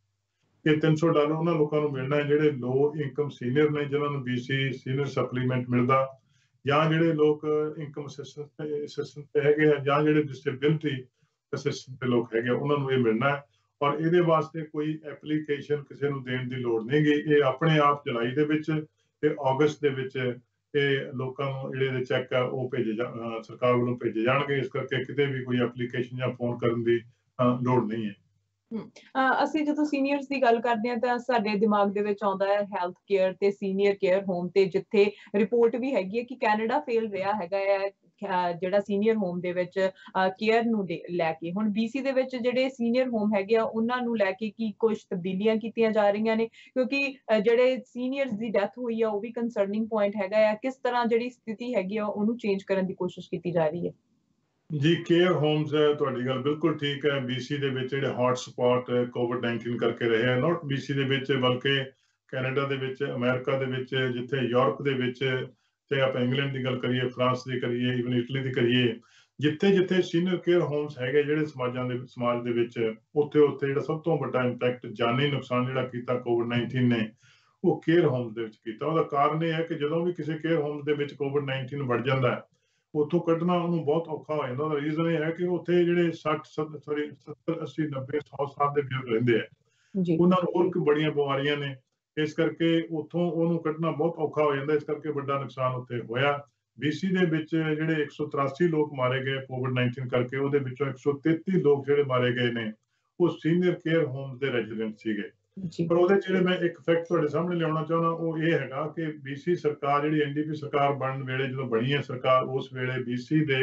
ਇਹ $300 ਉਹਨਾਂ ਲੋਕਾਂ ਨੂੰ ਮਿਲਣਾ ਹੈ ਜਿਹੜੇ ਲੋ ਇਨਕਮ ਸੀਨੀਅਰ ਨੇ, ਜਿਨ੍ਹਾਂ ਨੂੰ BC ਸੀਨੀਅਰ ਸਪਲੀਮੈਂਟ ਮਿਲਦਾ, ਜਾਂ ਜਿਹੜੇ ਲੋਕ ਇਨਕਮ ਅਸਿਸਟੈਂਟ ਤੇ ਹੈਗੇ ਆ, ਜਾਂ ਜਿਹੜੇ ਡਿਸੇਬਿਲਿਟੀ ਅਸਿਸਟੈਂਟ ਦੇ ਲੋਕ ਹੈਗੇ, ਉਹਨਾਂ ਨੂੰ ਇਹ ਮਿਲਣਾ ਹੈ। ਔਰ ਇਹਦੇ ਵਾਸਤੇ ਕੋਈ ਐਪਲੀਕੇਸ਼ਨ ਕਿਸੇ ਨੂੰ ਦੇਣ ਦੀ ਲੋੜ ਨਹੀਂ ਗੀ। ਇਹ ਆਪਣੇ ਆਪ ਜੁਲਾਈ ਦੇ ਵਿੱਚ ਤੇ ਅਗਸਤ ਦੇ ਵਿੱਚ ਇਹ ਲੋਕਾਂ ਨੂੰ ਜਿਹੜੇ ਚੈੱਕ ਆ ਉਹ ਸਰਕਾਰ ਵੱਲੋਂ ਭੇਜੇ ਜਾਣਗੇ। ਇਸ ਕਰਕੇ ਕਿਤੇ ਵੀ ਕੋਈ ਐਪਲੀਕੇਸ਼ਨ ਜਾਂ ਫੋਨ ਕਰਨ ਦੀ ਲੋੜ ਨਹੀਂ ਹੈ। ਅਸੀਂ ਜਦੋਂ ਸੀਨੀਅਰਸ ਦੀ ਗੱਲ ਕਰਦੇ ਹਾਂ ਤਾਂ ਸਾਡੇ ਦਿਮਾਗ ਦੇ ਵਿੱਚ ਆਉਂਦਾ ਹੈ ਹੈਲਥ ਕੇਅਰ ਤੇ ਸੀਨੀਅਰ ਕੇਅਰ ਹੋਮ, ਤੇ ਜਿੱਥੇ ਰਿਪੋਰਟ ਵੀ ਹੈਗੀ ਹੈ ਕਿ ਕੈਨੇਡਾ ਫੇਲ ਰਿਹਾ ਹੈਗਾ ਹੈ ਜਿਹੜਾ ਸੀਨੀਅਰ ਹੋਮ ਦੇ ਵਿੱਚ ਕੇਅਰ ਨੂੰ ਲੈ ਕੇ। ਹੁਣ BC ਦੇ ਵਿੱਚ ਜਿਹੜੇ ਸੀਨੀਅਰ ਹੋਮ ਹੈਗੇ ਆ ਉਹਨਾਂ ਨੂੰ ਲੈ ਕੇ ਕੀ ਕੁਝ ਤਬਦੀਲੀਆਂ ਕੀਤੀਆਂ ਜਾ ਰਹੀਆਂ ਨੇ? ਕਿਉਂਕਿ ਜਿਹੜੇ ਸੀਨੀਅਰਸ ਦੀ ਡੈਥ ਹੋਈ ਆ ਉਹ ਵੀ ਕੰਸਰਨਿੰਗ ਪੁਆਇੰਟ ਹੈਗਾ ਆ। ਕਿਸ ਤਰ੍ਹਾਂ ਜਿਹੜੀ ਸਥਿਤੀ ਹੈਗੀ ਆ ਉਹਨੂੰ ਚੇਂਜ ਕਰਨ ਦੀ ਕੋਸ਼ਿਸ਼ ਕੀਤੀ ਜਾ ਰਹੀ ਹੈ? ਜੀ, ਕੇਅਰ ਹੋਮਸ ਤੁਹਾਡੀ ਗੱਲ ਬਿਲਕੁਲ ਠੀਕ ਹੈ। BC ਦੇ ਵਿੱਚ ਜਿਹੜੇ ਹੌਟ ਸਪੌਟ ਕੋਵਿਡ-19 ਕਰਕੇ ਰਹੇ ਆ, ਨਾਟ BC ਦੇ ਵਿੱਚ ਬਲਕਿ ਕੈਨੇਡਾ ਦੇ ਵਿੱਚ, ਅਮਰੀਕਾ ਦੇ ਵਿੱਚ, ਜਿੱਥੇ ਯੂਰਪ ਦੇ ਵਿੱਚ, ਤੇ ਆਪਾਂ ਇੰਗਲੈਂਡ ਦੀ ਗੱਲ ਕਰੀਏ, ਫਰਾਂਸ ਦੀ ਕਰੀਏ, ਇਵਨ ਇਟਲੀ ਦੀ ਕਰੀਏ, ਜਿੱਥੇ ਸੀਨੀਅਰ ਕੇਅਰ ਹੋਮਸ ਹੈਗੇ ਜਿਹੜੇ ਸਮਾਜ ਦੇ ਵਿੱਚ, ਉੱਥੇ ਜਿਹੜਾ ਸਭ ਤੋਂ ਵੱਡਾ ਇੰਪੈਕਟ, ਜਾਨੀ ਨੁਕਸਾਨ ਜਿਹੜਾ ਕੀਤਾ ਕੋਵਿਡ-19 ਨੇ, ਉਹ ਕੇਅਰ ਹੋਮਸ ਦੇ ਵਿੱਚ ਕੀਤਾ। ਉਹਦਾ ਕਾਰਨ ਇਹ ਹੈ ਕਿ ਜਦੋਂ ਵੀ ਕਿਸੇ ਕੇਅਰ ਹੋਮਸ ਦੇ ਵਿੱਚ ਕੋਵਿਡ-19 ਵੜ ਜਾਂਦਾ ਹੈ, ਉੱਥੋਂ ਕੱਢਣਾ ਉਹਨੂੰ ਬਹੁਤ ਔਖਾ ਹੋ ਜਾਂਦਾ। ਉਹਦਾ ਰੀਜ਼ਨ ਇਹ ਹੈ ਕਿ ਉੱਥੇ ਜਿਹੜੇ 70, 80, 90, 100 ਸਾਲ ਦੇ ਬਜ਼ੁਰਗ ਰਹਿੰਦੇ ਆ, ਉਹਨਾਂ ਨੂੰ ਹੋਰ ਬੜੀਆਂ ਬਿਮਾਰੀਆਂ ਨੇ। ਇਸ ਕਰਕੇ ਉੱਥੋਂ ਉਹਨੂੰ ਕੱਢਣਾ ਬਹੁਤ ਔਖਾ ਹੋ ਜਾਂਦਾ। ਇਸ ਕਰਕੇ ਵੱਡਾ ਨੁਕਸਾਨ ਉੱਥੇ ਹੋਇਆ। BC ਦੇ ਵਿੱਚ ਜਿਹੜੇ 183 ਲੋਕ ਮਾਰੇ ਗਏ ਕੋਵਿਡ-19 ਕਰਕੇ, ਉਹਦੇ ਵਿੱਚੋਂ 133 ਲੋਕ ਜਿਹੜੇ ਮਾਰੇ ਗਏ ਨੇ ਉਹ ਸੀਨੀਅਰ ਕੇਅਰ ਹੋਮਸ ਦੇ ਰੈਜ਼ੀਡੈਂਟ ਸੀਗੇ। ਪਰ ਉਹਦੇ ਜਿਹੜੇ ਮੈਂ ਇੱਕ ਫੈਕਟ ਤੁਹਾਡੇ ਸਾਹਮਣੇ ਲਿਆਉਣਾ ਚਾਹੁੰਦਾ, ਉਹ ਇਹ ਹੈਗਾ ਕਿ BC ਸਰਕਾਰ ਜਿਹੜੀ NDP ਸਰਕਾਰ ਬਣਨ ਵੇਲੇ ਜਦੋਂ ਬਣੀ ਹੈ ਸਰਕਾਰ, ਉਸ ਵੇਲੇ BC ਦੇ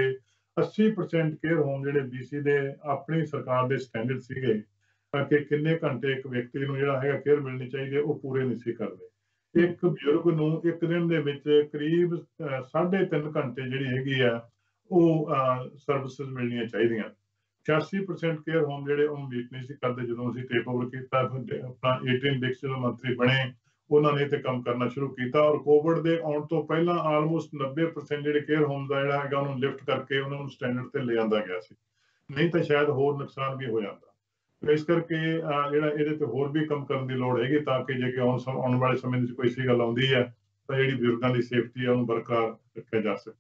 80% ਕੇਅਰ ਹੋਮ ਜਿਹੜੇ BC ਦੇ ਆਪਣੀ ਸਰਕਾਰ ਦੇ ਸਟੈਂਡਰਡ ਸੀਗੇ ਕਿ ਕਿੰਨੇ ਘੰਟੇ ਇੱਕ ਵਿਅਕਤੀ ਨੂੰ ਜਿਹੜਾ ਹੈਗਾ ਕੇਅਰ ਮਿਲਣੀ ਚਾਹੀਦੀ ਹੈ, ਉਹ ਪੂਰੇ ਨਹੀਂ ਸੀ ਕਰਦੇ। ਇੱਕ ਬਜ਼ੁਰਗ ਨੂੰ ਇੱਕ ਦਿਨ ਦੇ ਵਿੱਚ ਕਰੀਬ 3.5 ਘੰਟੇ ਜਿਹੜੀ ਹੈਗੀ ਆ ਉਹ ਸਰਵਿਸਿਜ਼ ਮਿਲਣੀਆਂ ਚਾਹੀਦੀਆਂ। 86% ਕੇਅਰ ਹੋਮ ਜਿਹੜੇ ਉਹ ਮੀਟ ਨਹੀਂ ਸੀ ਕਰਦੇ। ਜਦੋਂ ਅਸੀਂ ਟੇਕ ਓਵਰ ਕੀਤਾ, ਆਪਣਾ ਏਡਰੀਅਨ ਡਿਕਸ ਜਦੋਂ ਮੰਤਰੀ ਬਣੇ, ਉਹਨਾਂ ਨੇ ਤੇ ਕੰਮ ਕਰਨਾ ਸ਼ੁਰੂ ਕੀਤਾ। ਔਰ ਕੋਵਿਡ ਦੇ ਆਉਣ ਤੋਂ ਪਹਿਲਾਂ ਆਲਮੋਸਟ 90% ਜਿਹੜੇ ਕੇਅਰ ਹੋਮ ਦਾ ਜਿਹੜਾ ਹੈਗਾ ਉਹਨੂੰ ਲਿਫਟ ਕਰਕੇ ਉਹਨਾਂ ਨੂੰ ਸਟੈਂਡਰਡ ਤੇ ਲਿਆਂਦਾ ਗਿਆ ਸੀ, ਨਹੀਂ ਤਾਂ ਸ਼ਾਇਦ ਹੋਰ ਨੁਕਸਾਨ ਵੀ ਹੋ ਜਾਂਦਾ। ਇਸ ਕਰਕੇ ਜਿਹੜਾ ਇਹਦੇ ਤੇ ਹੋਰ ਵੀ ਕੰਮ ਕਰਨ ਦੀ ਲੋੜ ਹੈਗੀ, ਤਾਂ ਕਿ ਜੇ ਕਿ ਆਉਣ ਵਾਲੇ ਸਮੇਂ ਵਿੱਚ ਕੋਈ ਗੱਲ ਆਉਂਦੀ ਹੈ ਤਾਂ ਜਿਹੜੀ ਬਜ਼ੁਰਗਾਂ ਦੀ ਸੇਫਟੀ ਹੈ ਉਹਨੂੰ ਬਰਕਰਾਰ ਰੱਖਿਆ ਜਾ ਸਕੇ।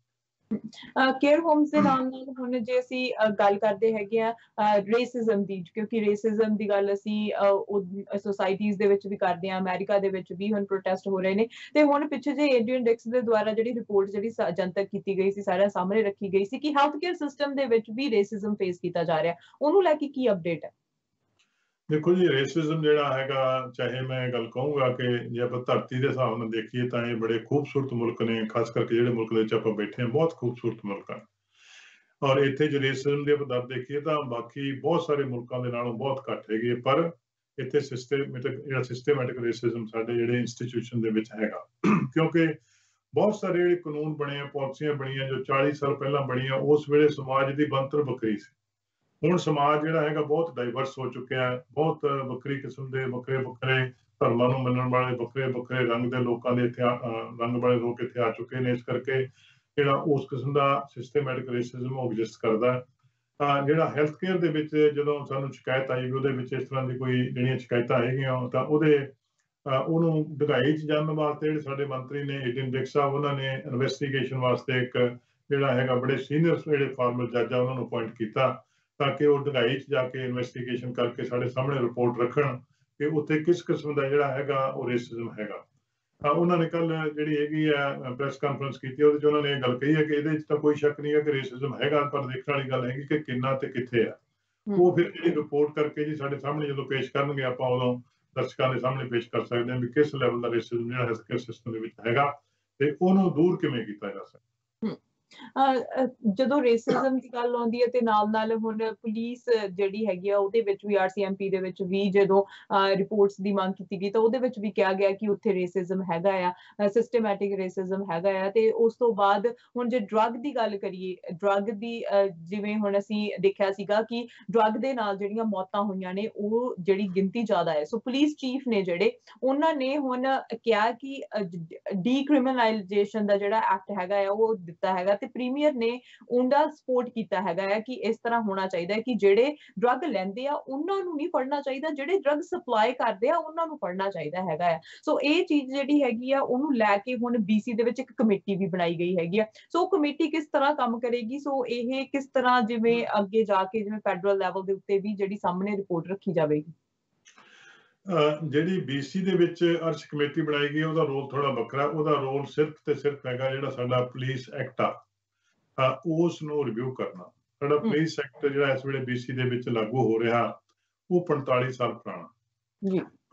ਕੇਅਰ ਹੋਮਸ ਦੇ ਨਾਲ ਨਾਲ ਹੁਣ ਜੇ ਅਸੀਂ ਗੱਲ ਕਰਦੇ ਹੈਗੇ ਆ ਰੇਸਿਜ਼ਮ ਦੀ, ਕਿਉਂਕਿ ਰੇਸਿਜ਼ਮ ਦੀ ਗੱਲ ਅਸੀਂ ਸੋਸਾਇਟੀਜ਼ ਦੇ ਵਿੱਚ ਵੀ ਕਰਦੇ ਹਾਂ, ਅਮਰੀਕਾ ਦੇ ਵਿੱਚ ਵੀ ਹੁਣ ਪ੍ਰੋਟੈਸਟ ਹੋ ਰਹੇ ਨੇ। ਤੇ ਹੁਣ ਪਿੱਛੇ ਜੇ ਏਡਰੀਅਨ ਡਿਕਸ ਦੇ ਦੁਆਰਾ ਜਿਹੜੀ ਰਿਪੋਰਟ ਜਿਹੜੀ ਜਨਤਕ ਕੀਤੀ ਗਈ ਸੀ, ਸਾਰਿਆਂ ਸਾਹਮਣੇ ਰੱਖੀ ਗਈ ਸੀ ਕਿ ਹੈਲਥ ਕੇਅਰ ਸਿਸਟਮ ਦੇ ਵਿੱਚ ਵੀ ਰੇਸਿਜ਼ਮ ਫੇਸ ਕੀਤਾ ਜਾ ਰਿਹਾ, ਉਹਨੂੰ ਲੈ ਕੇ ਕੀ ਅਪਡੇਟ ਹੈ? ਦੇਖੋ ਜੀ, ਰੇਸਿਜ਼ਮ ਜਿਹੜਾ ਹੈਗਾ, ਚਾਹੇ ਮੈਂ ਗੱਲ ਕਹੂੰਗਾ ਕਿ ਜੇ ਆਪਾਂ ਧਰਤੀ ਦੇ ਹਿਸਾਬ ਨਾਲ ਦੇਖੀਏ ਤਾਂ ਇਹ ਬੜੇ ਖੂਬਸੂਰਤ ਮੁਲਕ ਨੇ, ਖਾਸ ਕਰਕੇ ਜਿਹੜੇ ਮੁਲਕ ਦੇ ਵਿੱਚ ਆਪਾਂ ਬੈਠੇ ਹਾਂ, ਬਹੁਤ ਖੂਬਸੂਰਤ ਮੁਲਕ ਹਨ। ਔਰ ਇੱਥੇ ਜੇ ਰੇਸਿਜ਼ਮ ਦੀ ਆਪਾਂ ਦੇਖੀਏ ਤਾਂ ਬਾਕੀ ਬਹੁਤ ਸਾਰੇ ਮੁਲਕਾਂ ਦੇ ਨਾਲੋਂ ਬਹੁਤ ਘੱਟ ਹੈਗੀ ਹੈ। ਪਰ ਇੱਥੇ ਸਿਸਟੇਮੈਟਿਕ ਰੇਸਿਜ਼ਮ ਸਾਡੇ ਜਿਹੜੇ ਇੰਸਟੀਟਿਊਸ਼ਨ ਦੇ ਵਿੱਚ ਹੈਗਾ, ਕਿਉਂਕਿ ਬਹੁਤ ਸਾਰੇ ਜਿਹੜੇ ਕਾਨੂੰਨ ਬਣੇ ਆ, ਪਾਲਿਸੀਆਂ ਬਣੀਆਂ ਜੋ 40 ਸਾਲ ਪਹਿਲਾਂ ਬਣੀਆਂ, ਉਸ ਵੇਲੇ ਸਮਾਜ ਦੀ ਬਣਤਰ ਵੱਖਰੀ ਸੀ। ਹੁਣ ਸਮਾਜ ਜਿਹੜਾ ਹੈਗਾ ਬਹੁਤ ਡਾਈਵਰਸ ਹੋ ਚੁੱਕਿਆ ਹੈ। ਬਹੁਤ ਵੱਖਰੀ ਕਿਸਮ ਦੇ ਵੱਖਰੇ ਧਰਮਾਂ ਨੂੰ ਮੰਨਣ ਵਾਲੇ ਵੱਖਰੇ ਰੰਗ ਦੇ ਲੋਕਾਂ ਦੇ ਇੱਥੇ ਰੰਗ ਵਾਲੇ ਲੋਕ ਇੱਥੇ ਆ ਚੁੱਕੇ ਨੇ। ਇਸ ਕਰਕੇ ਜਿਹੜਾ ਉਸ ਕਿਸਮ ਦਾ ਸਿਸਟੇਮੈਟਿਕ ਰੇਸਿਜ਼ਮ ਉਹ ਐਗਜ਼ਿਸਟ ਕਰਦਾ ਹੈ। ਜਿਹੜਾ ਹੈਲਥ ਕੇਅਰ ਦੇ ਵਿੱਚ ਜਦੋਂ ਸਾਨੂੰ ਸ਼ਿਕਾਇਤ ਆਈ ਵੀ ਉਹਦੇ ਵਿੱਚ ਇਸ ਤਰ੍ਹਾਂ ਦੀ ਕੋਈ ਜਿਹੜੀਆਂ ਸ਼ਿਕਾਇਤਾਂ ਹੈਗੀਆਂ, ਤਾਂ ਉਹਨੂੰ ਡੂੰਘਾਈ 'ਚ ਜਾਣਨ ਵਾਸਤੇ ਜਿਹੜੇ ਸਾਡੇ ਮੰਤਰੀ ਨੇ ਏਡਰੀਅਨ ਡਿਕਸ ਸਾਹਿਬ, ਉਹਨਾਂ ਨੇ ਇਨਵੈਸਟੀਗੇਸ਼ਨ ਵਾਸਤੇ ਇੱਕ ਜਿਹੜਾ ਹੈਗਾ ਬੜੇ ਸੀਨੀਅਰ ਜਿਹੜੇ ਫਾਰਮਲ ਜੱਜ ਆ ਉਹਨਾਂ ਨੂੰ ਅਪੁਆਇੰਟ ਕੀਤਾ, ਤਾਂ ਕਿ ਉਹ ਡੂੰਘਾਈ 'ਚ ਜਾ ਕੇ ਇਨਵੈਸਟੀਗੇਸ਼ਨ ਕਰਕੇ ਸਾਡੇ ਸਾਹਮਣੇ ਰਿਪੋਰਟ ਰੱਖਣ ਕਿ ਉੱਥੇ ਕਿਸ ਕਿਸਮ ਦਾ ਜਿਹੜਾ ਹੈਗਾ ਉਹ ਰੇਸਿਜ਼ਮ ਹੈਗਾ। ਉਹਨਾਂ ਨੇ ਕੱਲ ਜਿਹੜੀ ਹੈਗੀ ਆ ਪ੍ਰੈਸ ਕਾਨਫਰੰਸ ਕੀਤੀ, ਉਹਦੇ 'ਚ ਉਹਨਾਂ ਨੇ ਇਹ ਗੱਲ ਕਹੀ ਹੈ ਕਿ ਇਹਦੇ 'ਚ ਤਾਂ ਕੋਈ ਸ਼ੱਕ ਨਹੀਂ ਹੈ ਕਿ ਰੇਸਿਜ਼ਮ ਹੈਗਾ, ਪਰ ਦੇਖਣ ਵਾਲੀ ਗੱਲ ਹੈਗੀ ਕਿ ਕਿੰਨਾ ਤੇ ਕਿੱਥੇ ਆ। ਉਹ ਫਿਰ ਜਿਹੜੀ ਰਿਪੋਰਟ ਕਰਕੇ ਜੀ ਸਾਡੇ ਸਾਹਮਣੇ ਜਦੋਂ ਪੇਸ਼ ਕਰਨਗੇ, ਆਪਾਂ ਉਦੋਂ ਦਰਸ਼ਕਾਂ ਦੇ ਸਾਹਮਣੇ ਪੇਸ਼ ਕਰ ਸਕਦੇ ਹਾਂ ਵੀ ਕਿਸ ਲੈਵਲ ਦਾ ਰੇਸਿਜ਼ਮ ਜਿਹੜਾ ਹੈਲਥ ਕੇਅਰ ਸਿਸਟਮ ਦੇ ਵਿੱਚ ਹੈਗਾ ਤੇ ਉਹਨੂੰ ਦੂਰ ਕਿਵੇਂ ਕੀਤਾ ਜਾ ਸਕਦਾ। ਜਦੋਂ ਰੇਸਿਜ਼ਮ ਦੀ ਗੱਲ ਆਉਂਦੀ ਹੈ ਤੇ ਨਾਲ ਹੁਣ ਪੁਲਿਸ ਜਿਹੜੀ ਹੈਗੀ ਆ ਉਹਦੇ ਵਿੱਚ ਵੀ RCMP ਦੇ ਵਿੱਚ ਵੀ ਜਦੋਂ ਰਿਪੋਰਟਸ ਦੀ ਮੰਗ ਕੀਤੀ ਗਈ ਤਾਂ ਉਹਦੇ ਵਿੱਚ ਵੀ ਕਿਹਾ ਗਿਆ ਕਿ ਉੱਥੇ ਰੇਸਿਜ਼ਮ ਹੈਗਾ ਆ, ਸਿਸਟਮੈਟਿਕ ਰੇਸਿਜ਼ਮ ਹੈਗਾ ਆ। ਤੇ ਉਸ ਤੋਂ ਬਾਅਦ ਹੁਣ ਜੇ ਡਰੱਗ ਦੀ ਗੱਲ ਕਰੀਏ, ਡਰੱਗ ਦੀ ਜਿਵੇਂ ਹੁਣ ਅਸੀਂ ਦੇਖਿਆ ਸੀਗਾ ਕਿ ਡਰੱਗ ਦੇ ਨਾਲ ਜਿਹੜੀਆਂ ਮੌਤਾਂ ਹੋਈਆਂ ਨੇ ਉਹ ਜਿਹੜੀ ਗਿਣਤੀ ਜ਼ਿਆਦਾ ਹੈ। ਸੋ ਪੁਲਿਸ ਚੀਫ ਨੇ ਜਿਹੜੇ ਉਹਨਾਂ ਨੇ ਹੁਣ ਕਿਹਾ ਕਿ ਡੀਕ੍ਰਿਮੀਨਲਾਈਜੇਸ਼ਨ ਦਾ ਜਿਹੜਾ ਐਕਟ ਹੈਗਾ ਆ ਉਹ ਦਿੱਤਾ ਹੈਗਾ ਤੇ ਪ੍ਰੀਮੀਅਰ ਨੇ ਉਹਦਾ ਸਪੋਰਟ ਕੀਤਾ ਹੈਗਾ ਹੈ ਕਿ ਇਸ ਤਰ੍ਹਾਂ ਹੋਣਾ ਚਾਹੀਦਾ ਹੈ ਕਿ ਜਿਹੜੇ ਡਰੱਗ ਲੈਂਦੇ ਆ ਉਹਨਾਂ ਨੂੰ ਨਹੀਂ ਫੜਨਾ ਚਾਹੀਦਾ, ਜਿਹੜੇ ਡਰੱਗ ਸਪਲਾਈ ਕਰਦੇ ਆ ਉਹਨਾਂ ਨੂੰ ਫੜਨਾ ਚਾਹੀਦਾ ਹੈਗਾ ਹੈ। ਸੋ ਇਹ ਚੀਜ਼ ਜਿਹੜੀ ਹੈਗੀ ਆ ਉਹਨੂੰ ਲੈ ਕੇ ਹੁਣ BC ਦੇ ਵਿੱਚ ਇੱਕ ਕਮੇਟੀ ਵੀ ਬਣਾਈ ਗਈ ਹੈਗੀ ਆ। ਸੋ ਕਮੇਟੀ ਕਿਸ ਤਰ੍ਹਾਂ ਕੰਮ ਕਰੇਗੀ, ਸੋ ਇਹ ਕਿਸ ਤਰ੍ਹਾਂ ਜਿਵੇਂ ਅੱਗੇ ਜਾ ਕੇ ਜਿਵੇਂ ਫੈਡਰਲ ਲੈਵਲ ਦੇ ਉੱਤੇ ਵੀ ਜਿਹੜੀ ਸਾਹਮਣੇ ਰਿਪੋਰਟ ਰੱਖੀ ਜਾਵੇਗੀ। ਜਿਹੜੀ BC ਦੇ ਵਿੱਚ ਅਰਸ਼ ਕਮੇਟੀ ਬਣਾਈ ਗਈ ਉਹਦਾ ਰੋਲ ਥੋੜਾ ਵੱਖਰਾ। ਉਹਦਾ ਰੋਲ ਸਿਰਫ ਤੇ ਸਿਰਫ ਹੈਗਾ ਜਿਹੜਾ ਸਾਡਾ ਪੁਲਿਸ ਐਕਟ ਆ ਉਸ ਨੂੰ ਰਿਵਿਊ ਕਰਨਾ। ਸਾਡਾ ਪੁਲਿਸ ਐਕਟ ਜਿਹੜਾ ਇਸ ਵੇਲੇ BC ਦੇ ਵਿੱਚ ਲਾਗੂ ਹੋ ਰਿਹਾ ਉਹ 45 ਸਾਲ ਪੁਰਾਣਾ।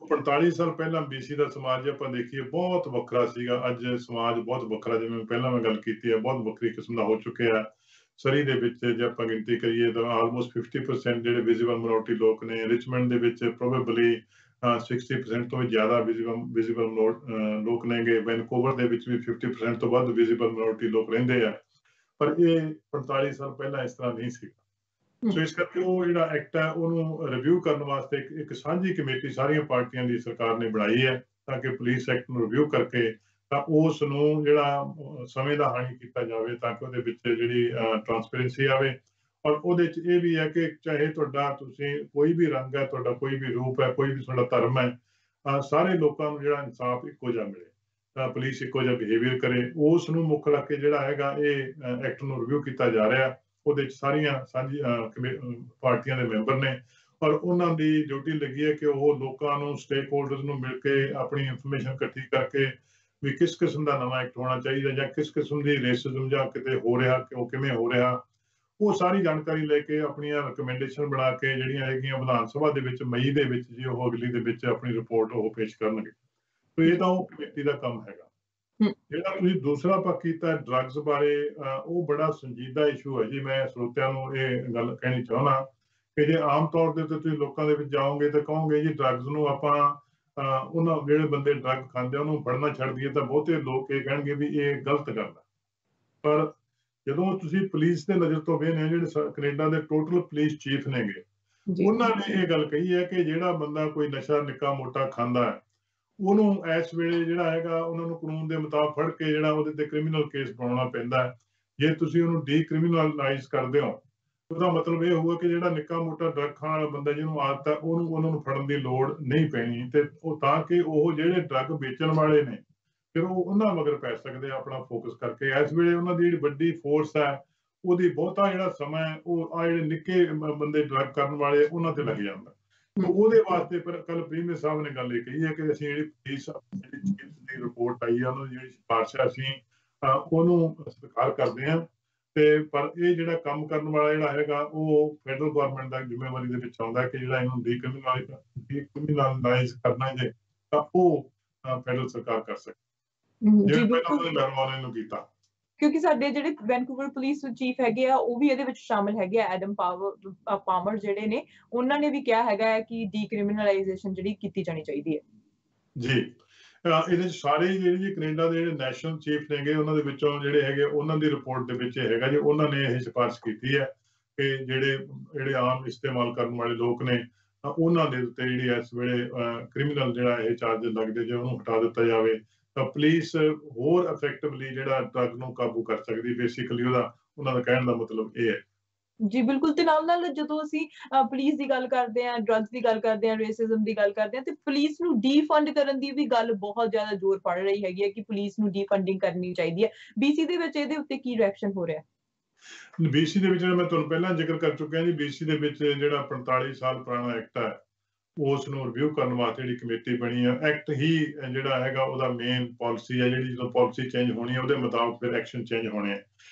45 ਸਾਲ ਪਹਿਲਾਂ BC ਦਾ ਸਮਾਜ ਜੇ ਆਪਾਂ ਦੇਖੀਏ ਬਹੁਤ ਵੱਖਰਾ ਸੀਗਾ। ਅੱਜ ਸਮਾਜ ਬਹੁਤ ਵੱਖਰਾ, ਜਿਵੇਂ ਪਹਿਲਾਂ ਮੈਂ ਗੱਲ ਕੀਤੀ ਹੈ, ਬਹੁਤ ਵੱਖਰੀ ਕਿਸਮ ਦਾ ਹੋ ਚੁੱਕਿਆ। ਸਰੀ ਦੇ ਵਿੱਚ ਜੇ ਆਪਾਂ ਗਿਣਤੀ ਕਰੀਏ ਤਾਂ ਆਲਮੋਸਟ 50% ਜਿਹੜੇ ਵਿਜ਼ੀਬਲ ਮਿਨੋਰਟੀ ਲੋਕ ਨੇ। ਰਿਚਮੰਡ ਦੇ ਵਿੱਚ ਪ੍ਰੋਬੇਬਲੀ 60% ਤੋਂ ਵੀ ਜ਼ਿਆਦਾ ਵਿਜ਼ੀਬਲ ਲੋਕ ਨੇਗੇ। ਵੈਨਕੂਵਰ ਦੇ ਵਿੱਚ ਵੀ 50% ਤੋਂ ਵੱਧ ਵਿਜ਼ੀਬਲ ਮਿਨੋਰਟੀ ਲੋਕ ਰਹਿੰਦੇ ਆ। ਪਰ ਇਹ 45 ਸਾਲ ਪਹਿਲਾਂ ਇਸ ਤਰ੍ਹਾਂ ਨਹੀਂ ਸੀਗਾ। ਸੋ ਇਸ ਕਰਕੇ ਉਹ ਜਿਹੜਾ ਐਕਟ ਹੈ ਉਹਨੂੰ ਰਿਵਿਊ ਕਰਨ ਵਾਸਤੇ ਇੱਕ ਸਾਂਝੀ ਕਮੇਟੀ ਸਾਰੀਆਂ ਪਾਰਟੀਆਂ ਦੀ ਸਰਕਾਰ ਨੇ ਬਣਾਈ ਹੈ ਤਾਂ ਕਿ ਪੁਲਿਸ ਐਕਟ ਨੂੰ ਰਿਵਿਊ ਕਰਕੇ ਤਾਂ ਉਸ ਨੂੰ ਜਿਹੜਾ ਸਮੇਂ ਦਾ ਹਾਨੀ ਕੀਤਾ ਜਾਵੇ ਤਾਂ ਕਿ ਉਹਦੇ ਵਿੱਚ ਜਿਹੜੀ ਟਰਾਂਸਪੇਰੈਂਸੀ ਆਵੇ। ਔਰ ਉਹਦੇ 'ਚ ਇਹ ਵੀ ਹੈ ਕਿ ਚਾਹੇ ਤੁਹਾਡਾ ਤੁਸੀਂ ਕੋਈ ਵੀ ਰੰਗ ਹੈ, ਤੁਹਾਡਾ ਕੋਈ ਵੀ ਰੂਪ ਹੈ, ਕੋਈ ਵੀ ਤੁਹਾਡਾ ਧਰਮ ਹੈ, ਸਾਰੇ ਲੋਕਾਂ ਨੂੰ ਜਿਹੜਾ ਇਨਸਾਫ ਇੱਕੋ ਜਿਹਾ ਮਿਲੇ, ਤਾਂ ਪੁਲਿਸ ਇੱਕੋ ਜਿਹਾ ਬਿਹੇਵੀਅਰ ਕਰੇ। ਉਸ ਨੂੰ ਮੁੱਖ ਰੱਖ ਕੇ ਜਿਹੜਾ ਹੈਗਾ ਇਹ ਐਕਟ ਨੂੰ ਰਿਵਿਊ ਕੀਤਾ ਜਾ ਰਿਹਾ। ਉਹਦੇ 'ਚ ਸਾਰੀਆਂ ਸਾਂਝੀਆਂ ਪਾਰਟੀਆਂ ਦੇ ਮੈਂਬਰ ਨੇ ਔਰ ਉਹਨਾਂ ਦੀ ਡਿਊਟੀ ਲੱਗੀ ਹੈ ਕਿ ਉਹ ਲੋਕਾਂ ਨੂੰ, ਸਟੇਕ ਹੋਲਡਰਸ ਨੂੰ ਮਿਲ ਕੇ ਆਪਣੀ ਇਨਫੋਰਮੇਸ਼ਨ ਇਕੱਠੀ ਕਰਕੇ ਵੀ ਕਿਸ ਕਿਸਮ ਦਾ ਨਵਾਂ ਐਕਟ ਹੋਣਾ ਚਾਹੀਦਾ ਜਾਂ ਕਿਸ ਕਿਸਮ ਦੀ ਰੇਸਿਜ਼ਮ ਜਾਂ ਕਿਤੇ ਹੋ ਰਿਹਾ ਕਿ ਉਹ ਕਿਵੇਂ ਹੋ ਰਿਹਾ, ਉਹ ਸਾਰੀ ਜਾਣਕਾਰੀ ਲੈ ਕੇ ਆਪਣੀਆਂ ਰਿਕਮੈਂਡੇਸ਼ਨ ਬਣਾ ਕੇ ਜਿਹੜੀਆਂ ਹੈਗੀਆਂ ਵਿਧਾਨ ਸਭਾ ਦੇ ਵਿੱਚ ਮਈ ਦੇ ਵਿੱਚ ਜੀ ਉਹ ਅਗਲੀ ਦੇ ਵਿੱਚ ਆਪਣੀ ਰਿਪੋਰਟ ਉਹ ਪੇਸ਼ ਕਰਨਗੇ। ਸੋ ਇਹ ਤਾਂ ਉਹ ਕਮੇਟੀ ਦਾ ਕੰਮ ਹੈਗਾ। ਜਿਹੜਾ ਤੁਸੀਂ ਦੂਸਰਾ ਪੱਖ ਕੀਤਾ ਡਰੱਗਸ ਬਾਰੇ, ਉਹ ਬੜਾ ਸੰਜੀਦਾ ਇਸ਼ੂ ਹੈ ਜੀ। ਮੈਂ ਸਰੋਤਿਆਂ ਨੂੰ ਇਹ ਗੱਲ ਕਹਿਣੀ ਚਾਹੁੰਦਾ ਕਿ ਜੇ ਆਮ ਤੌਰ ਦੇ ਉੱਤੇ ਤੁਸੀਂ ਲੋਕਾਂ ਦੇ ਵਿੱਚ ਜਾਓਗੇ ਤਾਂ ਕਹੋਗੇ ਜੀ ਡਰੱਗਸ ਨੂੰ ਆਪਾਂ ਉਹਨਾਂ ਜਿਹੜੇ ਬੰਦੇ ਡਰੱਗ ਖਾਂਦੇ ਉਹਨੂੰ ਫੜਨਾ ਛੱਡ ਦਈਏ, ਤਾਂ ਬਹੁਤੇ ਲੋਕ ਇਹ ਕਹਿਣਗੇ ਵੀ ਇਹ ਗਲਤ ਗੱਲ ਹੈ। ਪਰ ਜਦੋਂ ਤੁਸੀਂ ਪੁਲਿਸ ਦੇ ਨਜ਼ਰ ਤੋਂ ਵੇਖਦੇ ਜਿਹੜੇ ਕੈਨੇਡਾ ਦੇ ਟੋਟਲ ਪੁਲਿਸ ਚੀਫ ਨੇਗੇ, ਉਹਨਾਂ ਨੇ ਇਹ ਗੱਲ ਕਹੀ ਹੈ ਕਿ ਜਿਹੜਾ ਬੰਦਾ ਕੋਈ ਨਸ਼ਾ ਨਿੱਕਾ ਮੋਟਾ ਖਾਂਦਾ ਹੈ ਉਹਨੂੰ ਇਸ ਵੇਲੇ ਜਿਹੜਾ ਹੈਗਾ ਉਹਨਾਂ ਨੂੰ ਕਾਨੂੰਨ ਦੇ ਮੁਤਾਬਕ ਫੜ ਕੇ ਜਿਹੜਾ ਉਹਦੇ ਤੇ ਕ੍ਰਿਮੀਨਲ ਕੇਸ ਬਣਾਉਣਾ ਪੈਂਦਾ ਹੈ। ਜੇ ਤੁਸੀਂ ਉਹਨੂੰ ਡੀਕ੍ਰਿਮੀਨਲਾਈਜ਼ ਕਰਦੇ ਹੋ ਉਹਦਾ ਮਤਲਬ ਇਹ ਹੋਊਗਾ ਕਿ ਜਿਹੜਾ ਨਿੱਕਾ ਮੋਟਾ ਡਰੱਗ ਖਾਣ ਵਾਲਾ ਬੰਦਾ ਜਿਹਨੂੰ ਆਦਤ ਹੈ ਉਹਨਾਂ ਨੂੰ ਫੜਨ ਦੀ ਲੋੜ ਨਹੀਂ ਪੈਣੀ। ਤੇ ਉਹ ਤਾਂ ਕਿ ਉਹ ਜਿਹੜੇ ਡਰੱਗ ਵੇਚਣ ਵਾਲੇ ਨੇ ਫਿਰ ਉਹ ਉਹਨਾਂ ਮਗਰ ਪੈ ਸਕਦੇ ਆ ਆਪਣਾ ਫੋਕਸ ਕਰਕੇ। ਇਸ ਵੇਲੇ ਉਹਨਾਂ ਦੀ ਜਿਹੜੀ ਵੱਡੀ ਫੋਰਸ ਹੈ ਉਹਦੀ ਬਹੁਤਾ ਜਿਹੜਾ ਸਮਾਂ ਉਹ ਆ ਜਿਹੜੇ ਨਿੱਕੇ ਬੰਦੇ ਡਰੱਗ ਕਰਨ ਵਾਲੇ ਉਹਨਾਂ ਤੇ ਲੱਗ ਜਾਂਦਾ। ਉਹਦੇ ਵਾਸਤੇ ਪਰ ਕੱਲ ਪ੍ਰੀਮੀਅਰ ਸਾਹਿਬ ਨੇ ਗੱਲ ਇਹ ਕਹੀ ਹੈ ਕਿ ਅਸੀਂ ਜਿਹੜੀ ਪੁਲਿਸ ਦੀ ਰਿਪੋਰਟ ਆਈ ਹੈ ਉਹਨੂੰ ਜਿਹੜੀ ਸਿਫਾਰਿਸ਼ ਅਸੀਂ ਉਹਨੂੰ ਸਵੀਕਾਰ ਕਰਦੇ ਹਾਂ। ਤੇ ਪਰ ਇਹ ਜਿਹੜਾ ਕੰਮ ਕਰਨ ਵਾਲਾ ਜਿਹੜਾ ਹੈਗਾ ਉਹ ਫੈਡਰਲ ਗਵਰਨਮੈਂਟ ਦਾ ਜ਼ਿੰਮੇਵਾਰੀ ਦੇ ਵਿੱਚ ਆਉਂਦਾ ਕਿ ਜਿਹੜਾ ਇਹਨੂੰ ਡੀਕ੍ਰਿਮੀਨਲਾਈਜ਼ ਕਰਨਾ ਜੇ ਤਾਂ ਉਹ ਫੈਡਰਲ ਸਰਕਾਰ ਕਰ ਸਕਦੀ ਜਿਵੇਂ ਪਹਿਲਾਂ ਉਹਨੇ ਮੈਰਵਾਨੇ ਨੂੰ ਕੀਤਾ। ਕਿਉਂਕਿ ਸਾਡੇ ਜਿਹੜੇ ਵੈਨਕੂਵਰ ਪੁਲਿਸ ਚੀਫ ਹੈਗੇ ਆ ਉਹ ਵੀ ਇਹਦੇ ਵਿੱਚ ਸ਼ਾਮਿਲ ਹੈਗੇ ਆ। ਐਡਮ ਪਾਮਰ ਜਿਹੜੇ ਨੇ ਉਹਨਾਂ ਨੇ ਵੀ ਕਿਹਾ ਹੈਗਾ ਹੈ ਕਿ ਡੀਕ੍ਰਿਮੀਨਲਾਈਜੇਸ਼ਨ ਜਿਹੜੀ ਕੀਤੀ ਜਾਣੀ ਚਾਹੀਦੀ ਹੈ ਜੀ। ਇਹਦੇ ਸਾਰੇ ਜਿਹੜੇ ਕੈਨੇਡਾ ਦੇ ਜਿਹੜੇ ਨੈਸ਼ਨਲ ਚੀਫ ਨੇਗੇ ਉਹਨਾਂ ਦੇ ਵਿੱਚੋਂ ਜਿਹੜੇ ਹੈਗੇ ਉਹਨਾਂ ਦੀ ਰਿਪੋਰਟ ਦੇ ਵਿੱਚ ਹੈਗਾ ਜੀ ਉਹਨਾਂ ਨੇ ਇਹ ਸਿਫਾਰਿਸ਼ ਕੀਤੀ ਹੈ ਕਿ ਜਿਹੜੇ ਆਮ ਇਸਤੇਮਾਲ ਕਰਨ ਵਾਲੇ ਲੋਕ ਨੇ ਉਹਨਾਂ ਦੇ ਉੱਤੇ ਜਿਹੜੀ ਇਸ ਵੇਲੇ ਕ੍ਰਿਮੀਨਲ ਜਿਹੜਾ ਇਹ ਚਾਰਜ ਲੱਗਦੇ ਜੇ ਉਹਨੂੰ ਹਟਾ ਦਿੱਤਾ ਜਾਵੇ ਤਾਂ ਪੁਲਿਸ ਹੋਰ ਇਫੈਕਟਿਵਲੀ ਜਿਹੜਾ ਡਰੱਗ ਨੂੰ ਕਾਬੂ ਕਰ ਸਕਦੀ। ਬੇਸਿਕਲੀ ਉਹਨਾਂ ਦਾ ਕਹਿਣ ਦਾ ਮਤਲਬ ਇਹ ਹੈ। ਜੀ ਬਿਲਕੁਲ। ਤੇ ਨਾਲ ਜਦੋਂ ਅਸੀਂ ਪੁਲਿਸ ਦੀ ਗੱਲ ਕਰਦੇ ਹਾਂ, ਡਰੱਗਸ ਦੀ ਗੱਲ ਕਰਦੇ ਹਾਂ, ਰੇਸਿਜ਼ਮ ਦੀ ਗੱਲ ਕਰਦੇ ਹਾਂ ਤੇ ਪੁਲਿਸ ਨੂੰ ਡੀਫੰਡ ਕਰਨ ਦੀ ਵੀ ਗੱਲ ਬਹੁਤ ਜ਼ਿਆਦਾ ਜ਼ੋਰ ਪੜ ਰਹੀ ਹੈਗੀ ਹੈ ਕਿ ਪੁਲਿਸ ਨੂੰ ਡੀਫੰਡਿੰਗ ਕਰਨੀ ਚਾਹੀਦੀ ਹੈ। BC ਦੇ ਵਿੱਚ ਇਹਦੇ ਉੱਤੇ ਕੀ ਰਿਐਕਸ਼ਨ ਹੋ ਰਿਹਾ? BC ਦੇ ਵਿੱਚ ਮੈਂ ਤੁਹਾਨੂੰ ਪਹਿਲਾਂ ਜ਼ਿਕਰ ਕਰ ਚੁੱਕਿਆ ਜੀ। BC ਦੇ ਵਿੱਚ ਜਿਹੜਾ 45 ਸਾਲ ਪੁਰਾਣਾ ਐਕਟ ਹੈ ਉਸ ਨੂੰ ਰਿਵਿਊ ਕਰਨ ਵਾਸਤੇ ਜਿਹੜੀ ਕਮੇਟੀ ਬਣੀ ਆ। ਐਕਟ ਹੀ ਜਿਹੜਾ ਹੈਗਾ ਉਹਦਾ ਮੇਨ ਪਾਲਿਸੀ ਹੈ, ਜਿਹੜੀ ਜਦੋਂ ਪਾਲਿਸੀ ਚੇਂਜ ਹੋਣੀ ਹੈ ਉਹਦੇ ਮੁਤਾਬਕ ਫਿਰ ਐਕਸ਼ਨ ਚੇਂਜ ਹੋਣੇ ਆ।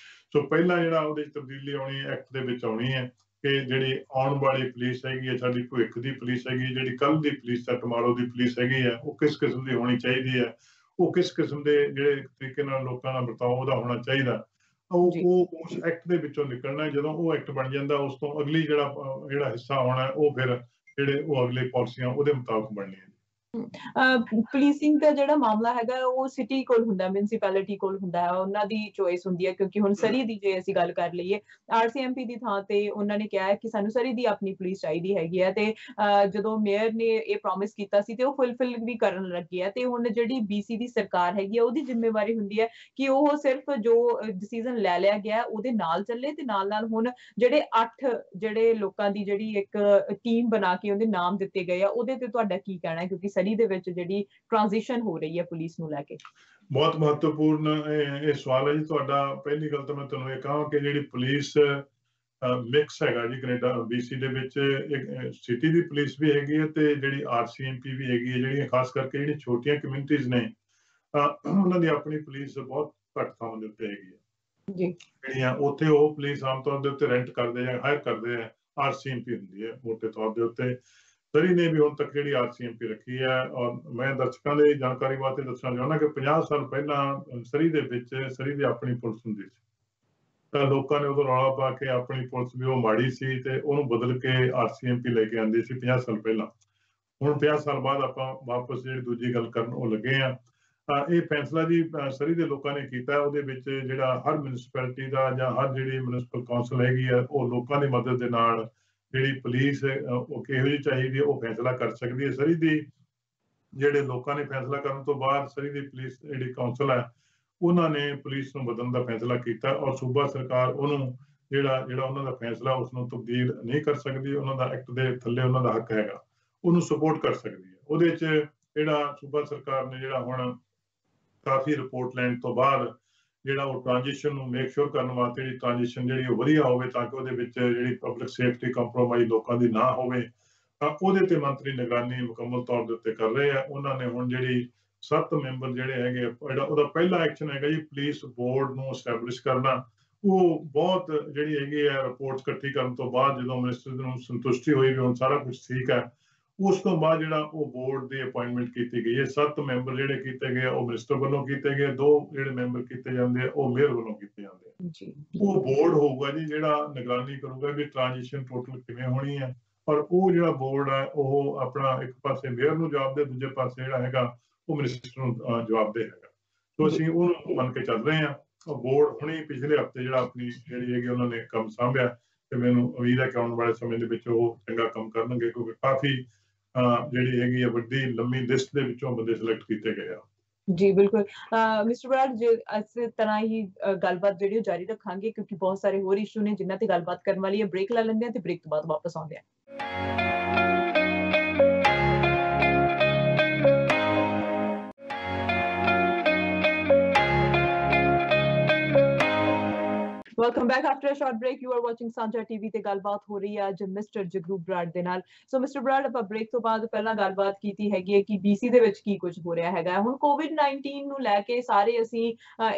ਸੋ ਪਹਿਲਾਂ ਜਿਹੜਾ ਉਹਦੇ 'ਚ ਤਬਦੀਲੀ ਆਉਣੀ ਹੈ, ਐਕਟ ਦੇ ਵਿੱਚ ਆਉਣੀ ਹੈ ਕਿ ਜਿਹੜੀ ਆਉਣ ਵਾਲੀ ਪੁਲਿਸ ਹੈਗੀ ਹੈ, ਸਾਡੀ ਭਵਿੱਖ ਦੀ ਪੁਲਿਸ ਹੈਗੀ, ਜਿਹੜੀ ਕੱਲ੍ਹ ਦੀ ਪੁਲਿਸ ਹੈ, ਟੁਮਾਰੋ ਦੀ ਪੁਲਿਸ ਹੈਗੀ ਹੈ, ਉਹ ਕਿਸ ਕਿਸਮ ਦੀ ਹੋਣੀ ਚਾਹੀਦੀ ਹੈ, ਉਹ ਕਿਸ ਕਿਸਮ ਦੇ ਜਿਹੜੇ ਤਰੀਕੇ ਨਾਲ ਲੋਕਾਂ ਦਾ ਵਰਤਾਓ ਉਹਦਾ ਹੋਣਾ ਚਾਹੀਦਾ। ਉਹ ਉਸ ਐਕਟ ਦੇ ਵਿੱਚੋਂ ਨਿਕਲਣਾ। ਜਦੋਂ ਉਹ ਐਕਟ ਬਣ ਜਾਂਦਾ ਉਸ ਤੋਂ ਅਗਲੀ ਜਿਹੜਾ ਹਿੱਸਾ ਆਉਣਾ ਉਹ ਫਿਰ ਜਿਹੜੇ ਉਹ ਅਗਲੇ ਪਾਲਿਸੀਆਂ ਉਹਦੇ ਮੁਤਾਬਕ ਬਣਨੀਆਂ। ਪੁਲਿਸਿੰਗ ਦਾ ਜਿਹੜਾ ਮਾਮਲਾ ਹੈਗਾ ਉਹ ਸਿਟੀ ਕੋਲ ਹੁੰਦਾ, ਮਿਊਨਿਸਪੈਲਿਟੀ ਕੋਲ ਹੁੰਦਾ ਹੈ, ਉਹਨਾਂ ਦੀ ਚੋਇਸ ਹੁੰਦੀ ਹੈ। ਕਿਉਂਕਿ ਹੁਣ ਸਰੀ ਦੀ ਜੇ ਅਸੀਂ ਗੱਲ ਕਰ ਲਈਏ, RCMP ਦੀ ਥਾਂ ਤੇ ਉਹਨਾਂ ਨੇ ਕਿਹਾ ਹੈ ਕਿ ਸਾਨੂੰ ਸਰੀ ਦੀ ਆਪਣੀ ਪੁਲਿਸ ਚਾਹੀਦੀ ਹੈਗੀ ਹੈ, ਤੇ ਜਦੋਂ ਮੇਅਰ ਨੇ ਇਹ ਪ੍ਰੋਮਿਸ ਕੀਤਾ ਸੀ ਤੇ ਉਹ ਫੁਲਫਿਲ ਵੀ ਕਰਨ ਲੱਗੇ ਆ। ਤੇ ਹੁਣ ਜਿਹੜੀ BC ਦੀ ਸਰਕਾਰ ਹੈਗੀ ਹੈ ਉਹਦੀ ਜ਼ਿੰਮੇਵਾਰੀ ਹੁੰਦੀ ਹੈ ਕਿ ਉਹ ਸਿਰਫ ਜੋ ਡਿਸੀਜਨ ਲੈ ਲਿਆ ਗਿਆ ਉਹਦੇ ਨਾਲ ਚੱਲੇ, ਤੇ ਨਾਲ ਨਾਲ ਹੁਣ ਜਿਹੜੇ 8 ਜਿਹੜੇ ਲੋਕਾਂ ਦੀ ਜਿਹੜੀ ਇੱਕ ਟੀਮ ਬਣਾ ਕੇ ਉਹਦੇ ਨਾਮ ਦਿੱਤੇ ਗਏ ਆ, ਉਹਦੇ ਤੇ ਤੁਹਾਡਾ ਕੀ ਕਹਿਣਾ ਹੈ? ਕਿਉਂਕਿ ਦੇ ਵਿੱਚ ਜਿਹੜੀ ਟ੍ਰਾਂਜੀਸ਼ਨ ਹੋ ਰਹੀ ਹੈ ਪੁਲਿਸ ਨੂੰ ਲੈ ਕੇ। ਬਹੁਤ ਮਹੱਤਵਪੂਰਨ ਇਹ ਸਵਾਲ ਹੈ ਜੀ ਤੁਹਾਡਾ। ਪਹਿਲੀ ਗੱਲ ਤਾਂ ਮੈਂ ਤੁਹਾਨੂੰ ਇਹ ਕਹਾਂ ਕਿ ਜਿਹੜੀ ਪੁਲਿਸ ਮਿਕਸ ਹੈਗਾ ਜੀ ਕੈਨੇਡਾ BC ਦੇ ਵਿੱਚ, ਇੱਕ ਸਿਟੀ ਦੀ ਪੁਲਿਸ ਵੀ ਹੈਗੀ ਹੈ ਤੇ ਜਿਹੜੀ RCMP ਵੀ ਹੈਗੀ ਹੈ। ਜਿਹੜੀਆਂ ਖਾਸ ਕਰਕੇ ਜਿਹੜੀਆਂ ਛੋਟੀਆਂ ਕਮਿਊਨਿਟੀਜ਼ ਨੇ ਉਹਨਾਂ ਦੀ ਆਪਣੀ ਪੁਲਿਸ ਬਹੁਤ ਘੱਟ ਥਾਂ ਦੇ ਉੱਤੇ ਹੈਗੀ ਹੈ ਜੀ। ਜਿਹੜੀਆਂ ਉੱਥੇ ਉਹ ਪੁਲਿਸ ਆਮ ਤੌਰ ਦੇ ਉੱਤੇ ਰੈਂਟ ਕਰਦੇ ਜਾਂ ਹਾਇਰ ਕਰਦੇ ਆ, RCMP ਹੁੰਦੀ ਹੈ ਮੋਟੇ ਤੌਰ ਦੇ ਉੱਤੇ। ਸਰੀ ਨੇ ਵੀ ਹੁਣ ਤੱਕ ਜਿਹੜੀ RCMP ਰੱਖੀ ਹੈ। ਔਰ ਮੈਂ ਦਰਸ਼ਕਾਂ ਦੀ ਜਾਣਕਾਰੀ ਵਾਸਤੇ ਦੱਸਣਾ ਚਾਹੁੰਦਾ ਕਿ 50 ਸਾਲ ਪਹਿਲਾਂ ਸਰੀ ਦੇ ਵਿੱਚ ਸਰੀ ਦੀ ਆਪਣੀ ਪੁਲਿਸ ਹੁੰਦੀ ਸੀ, ਤਾਂ ਲੋਕਾਂ ਨੇ ਉਦੋਂ ਰੌਲਾ ਪਾ ਕੇ ਆਪਣੀ ਪੁਲਿਸ ਵੀ ਉਹ ਮਾੜੀ ਸੀ ਤੇ ਉਹਨੂੰ ਬਦਲ ਕੇ RCMP ਲੈ ਕੇ ਆਂਦੀ ਸੀ 50 ਸਾਲ ਪਹਿਲਾਂ। ਹੁਣ 50 ਸਾਲ ਬਾਅਦ ਆਪਾਂ ਵਾਪਸ ਜਿਹੜੀ ਦੂਜੀ ਗੱਲ ਕਰਨ ਉਹ ਲੱਗੇ ਆ। ਇਹ ਫੈਸਲਾ ਜੀ ਸਰੀ ਦੇ ਲੋਕਾਂ ਨੇ ਕੀਤਾ। ਉਹਦੇ ਵਿੱਚ ਜਿਹੜਾ ਹਰ ਮਿਊਨਿਸਪੈਲਿਟੀ ਦਾ ਜਾਂ ਹਰ ਜਿਹੜੀ ਮਿਊਨਿਸਪਲ ਕੌਂਸਲ ਹੈਗੀ ਆ, ਉਹ ਲੋਕਾਂ ਦੀ ਮਦਦ ਦੇ ਨਾਲ ਜਿਹੜੀ ਪੁਲਿਸ ਉਹ ਕਿਹੋ ਜਿਹੀ ਚਾਹੀਦੀ ਹੈ ਉਹ ਫੈਸਲਾ ਕਰ ਸਕਦੀ ਹੈ। ਸਰੀ ਦੀ ਜਿਹੜੇ ਲੋਕਾਂ ਨੇ ਫੈਸਲਾ ਕਰਨ ਤੋਂ ਬਾਅਦ ਸਰੀ ਦੀ ਪੁਲਿਸ ਜਿਹੜੀ ਕੌਂਸਲ ਹੈ ਉਹਨਾਂ ਨੇ ਪੁਲਿਸ ਨੂੰ ਬਦਲਣ ਦਾ ਫੈਸਲਾ ਕੀਤਾ, ਔਰ ਸੂਬਾ ਸਰਕਾਰ ਉਹਨੂੰ ਜਿਹੜਾ ਉਹਨਾਂ ਦਾ ਫੈਸਲਾ ਉਸ ਨੂੰ ਤਬਦੀਲ ਨਹੀਂ ਕਰ ਸਕਦੀ। ਉਹਨਾਂ ਦਾ ਐਕਟ ਦੇ ਥੱਲੇ ਉਹਨਾਂ ਦਾ ਹੱਕ ਹੈਗਾ, ਉਹਨੂੰ ਸਪੋਰਟ ਕਰ ਸਕਦੀ ਹੈ। ਉਹਦੇ 'ਚ ਜਿਹੜਾ ਸੂਬਾ ਸਰਕਾਰ ਨੇ ਜਿਹੜਾ ਹੁਣ ਕਾਫੀ ਰਿਪੋਰਟ ਲੈਣ ਤੋਂ ਬਾਅਦ ਜਿਹੜਾ ਉਹ ਟ੍ਰਾਂਜੀਸ਼ਨ ਨੂੰ ਮੇਕ ਸ਼ੋਰ ਕਰਨ ਵਾਸਤੇ ਜਿਹੜੀ ਟ੍ਰਾਂਜੀਸ਼ਨ ਜਿਹੜੀ ਉਹ ਵਧੀਆ ਹੋਵੇ ਤਾਂ ਕਿ ਉਹਦੇ ਵਿੱਚ ਜਿਹੜੀ ਪਬਲਿਕ ਸੇਫਟੀ ਕੰਪਰੋਮਾਈਜ਼ ਲੋਕਾਂ ਦੀ ਨਾ ਹੋਵੇ, ਤਾਂ ਉਹਦੇ ਤੇ ਮੰਤਰੀ ਨਿਗਰਾਨੀ ਮੁਕੰਮਲ ਤੌਰ ਦੇ ਉੱਤੇ ਕਰ ਰਹੇ ਆ। ਉਹਨਾਂ ਨੇ ਹੁਣ ਜਿਹੜੀ 7 ਮੈਂਬਰ ਜਿਹੜੇ ਹੈਗੇ ਜਿਹੜਾ ਉਹਦਾ ਪਹਿਲਾ ਐਕਸ਼ਨ ਹੈਗਾ ਜੀ ਪੁਲਿਸ ਬੋਰਡ ਨੂੰ ਐਸਟੈਬਲਿਸ਼ ਕਰਨਾ। ਉਹ ਬਹੁਤ ਜਿਹੜੀ ਹੈਗੀ ਹੈ ਰਿਪੋਰਟ ਇਕੱਠੀ ਕਰਨ ਤੋਂ ਬਾਅਦ ਜਦੋਂ ਮਿਨਿਸਟਰ ਨੂੰ ਸੰਤੁਸ਼ਟੀ ਹੋਈ ਵੀ ਹੁਣ ਸਾਰਾ ਕੁਝ ਠੀਕ ਹੈ, ਉਸ ਤੋਂ ਬਾਅਦ ਜਿਹੜਾ ਉਹ ਬੋਰਡ ਦੀ ਅਪਾਇੰਟਮੈਂਟ ਕੀਤੀ ਗਈ ਹੈ। 7 ਮੈਂਬਰ ਜਿਹੜੇ ਕੀਤੇ ਗਏ ਉਹ ਮਿਨਿਸਟਰ ਵੱਲੋਂ ਕੀਤੇ ਗਏ, 2 ਜਿਹੜੇ ਮੈਂਬਰ ਕੀਤੇ ਜਾਂਦੇ ਆ ਉਹ ਮੇਅਰ ਵੱਲੋਂ ਕੀਤੇ ਜਾਂਦੇ ਆ। ਉਹ ਬੋਰਡ ਹੋਊਗਾ ਜੀ ਜਿਹੜਾ ਨਿਗਰਾਨੀ ਕਰੂਗਾ ਵੀ ਟ੍ਰਾਂਜੀਸ਼ਨ ਟੋਟਲ ਕਿਵੇਂ ਹੋਣੀ ਹੈ। ਔਰ ਉਹ ਜਿਹੜਾ ਬੋਰਡ ਹੈ ਉਹ ਆਪਣਾ ਇੱਕ ਪਾਸੇ ਮੇਅਰ ਨੂੰ ਜਵਾਬ ਦੇ, ਦੂਜੇ ਪਾਸੇ ਜਿਹੜਾ ਹੈਗਾ ਉਹ ਮਿਨਿਸਟਰ ਨੂੰ ਜਵਾਬ ਦੇ ਹੈਗਾ। ਸੋ ਅਸੀਂ ਉਹਨੂੰ ਮੰਨ ਕੇ ਚੱਲ ਰਹੇ ਹਾਂ। ਉਹ ਬੋਰਡ ਹੁਣੇ ਪਿਛਲੇ ਹਫ਼ਤੇ ਜਿਹੜਾ ਆਪਣੀ ਜਿਹੜੀ ਹੈਗੀ ਉਹਨਾਂ ਨੇ ਕੰਮ ਸਾਂਭਿਆ ਤੇ ਮੈਨੂੰ ਉਮੀਦ ਹੈ ਕਿ ਆਉਣ ਵਾਲੇ ਸਮੇਂ ਦੇ ਵਿੱਚ ਉਹ ਚੰਗਾ ਕੰਮ ਕਰਨਗੇ, ਕਿਉਂਕਿ ਕਾਫੀ ਜਿਹੜੀ ਹੈਗੀ ਹੈ ਵੱਡੀ ਲੰਮੀ ਲਿਸਟ ਦੇ ਵਿੱਚੋਂ ਬੰਦੇ ਸਿਲੈਕਟ ਕੀਤੇ ਗਏ ਆ। ਜੀ ਬਿਲਕੁਲ। ਮਿਸਟਰ ਬਰਾੜ, ਇਸੇ ਤਰ੍ਹਾਂ ਹੀ ਗੱਲਬਾਤ ਜਿਹੜੀ ਜਾਰੀ ਰੱਖਾਂਗੇ ਕਿਉਂਕਿ ਬਹੁਤ ਸਾਰੇ ਹੋਰ ਇਸ਼ੂ ਨੇ ਜਿਨ੍ਹਾਂ ਤੇ ਗੱਲਬਾਤ ਕਰਨ ਵਾਲੀ ਹੈ। ਬ੍ਰੇਕ ਲੈ ਲੈਂਦੇ ਹਾਂ ਤੇ ਬ੍ਰੇਕ ਤੋਂ ਬਾਅਦ ਵਾਪਸ ਆਉਂਦੇ ਹਾਂ। Welcome back after a short break. You are watching Saਂਝਾ TV ਤੇ ਗੱਲਬਾਤ ਹੋ ਰਹੀ ਹੈ ਅੱਜ ਮਿਸਟਰ ਜਗਰੂਪ ਬਰਾੜ ਦੇ ਨਾਲ। ਸੋ ਮਿਸਟਰ ਬਰਾੜ, ਆਪਾਂ ਬ੍ਰੇਕ ਤੋਂ ਬਾਅਦ ਪਹਿਲਾਂ ਗੱਲਬਾਤ ਕੀਤੀ ਹੈਗੀ ਹੈ ਕਿ BC ਦੇ ਵਿੱਚ ਕੀ ਕੁਝ ਹੋ ਰਿਹਾ ਹੈਗਾ। ਹੁਣ COVID-19 ਨੂੰ ਲੈ ਕੇ ਸਾਰੇ ਅਸੀਂ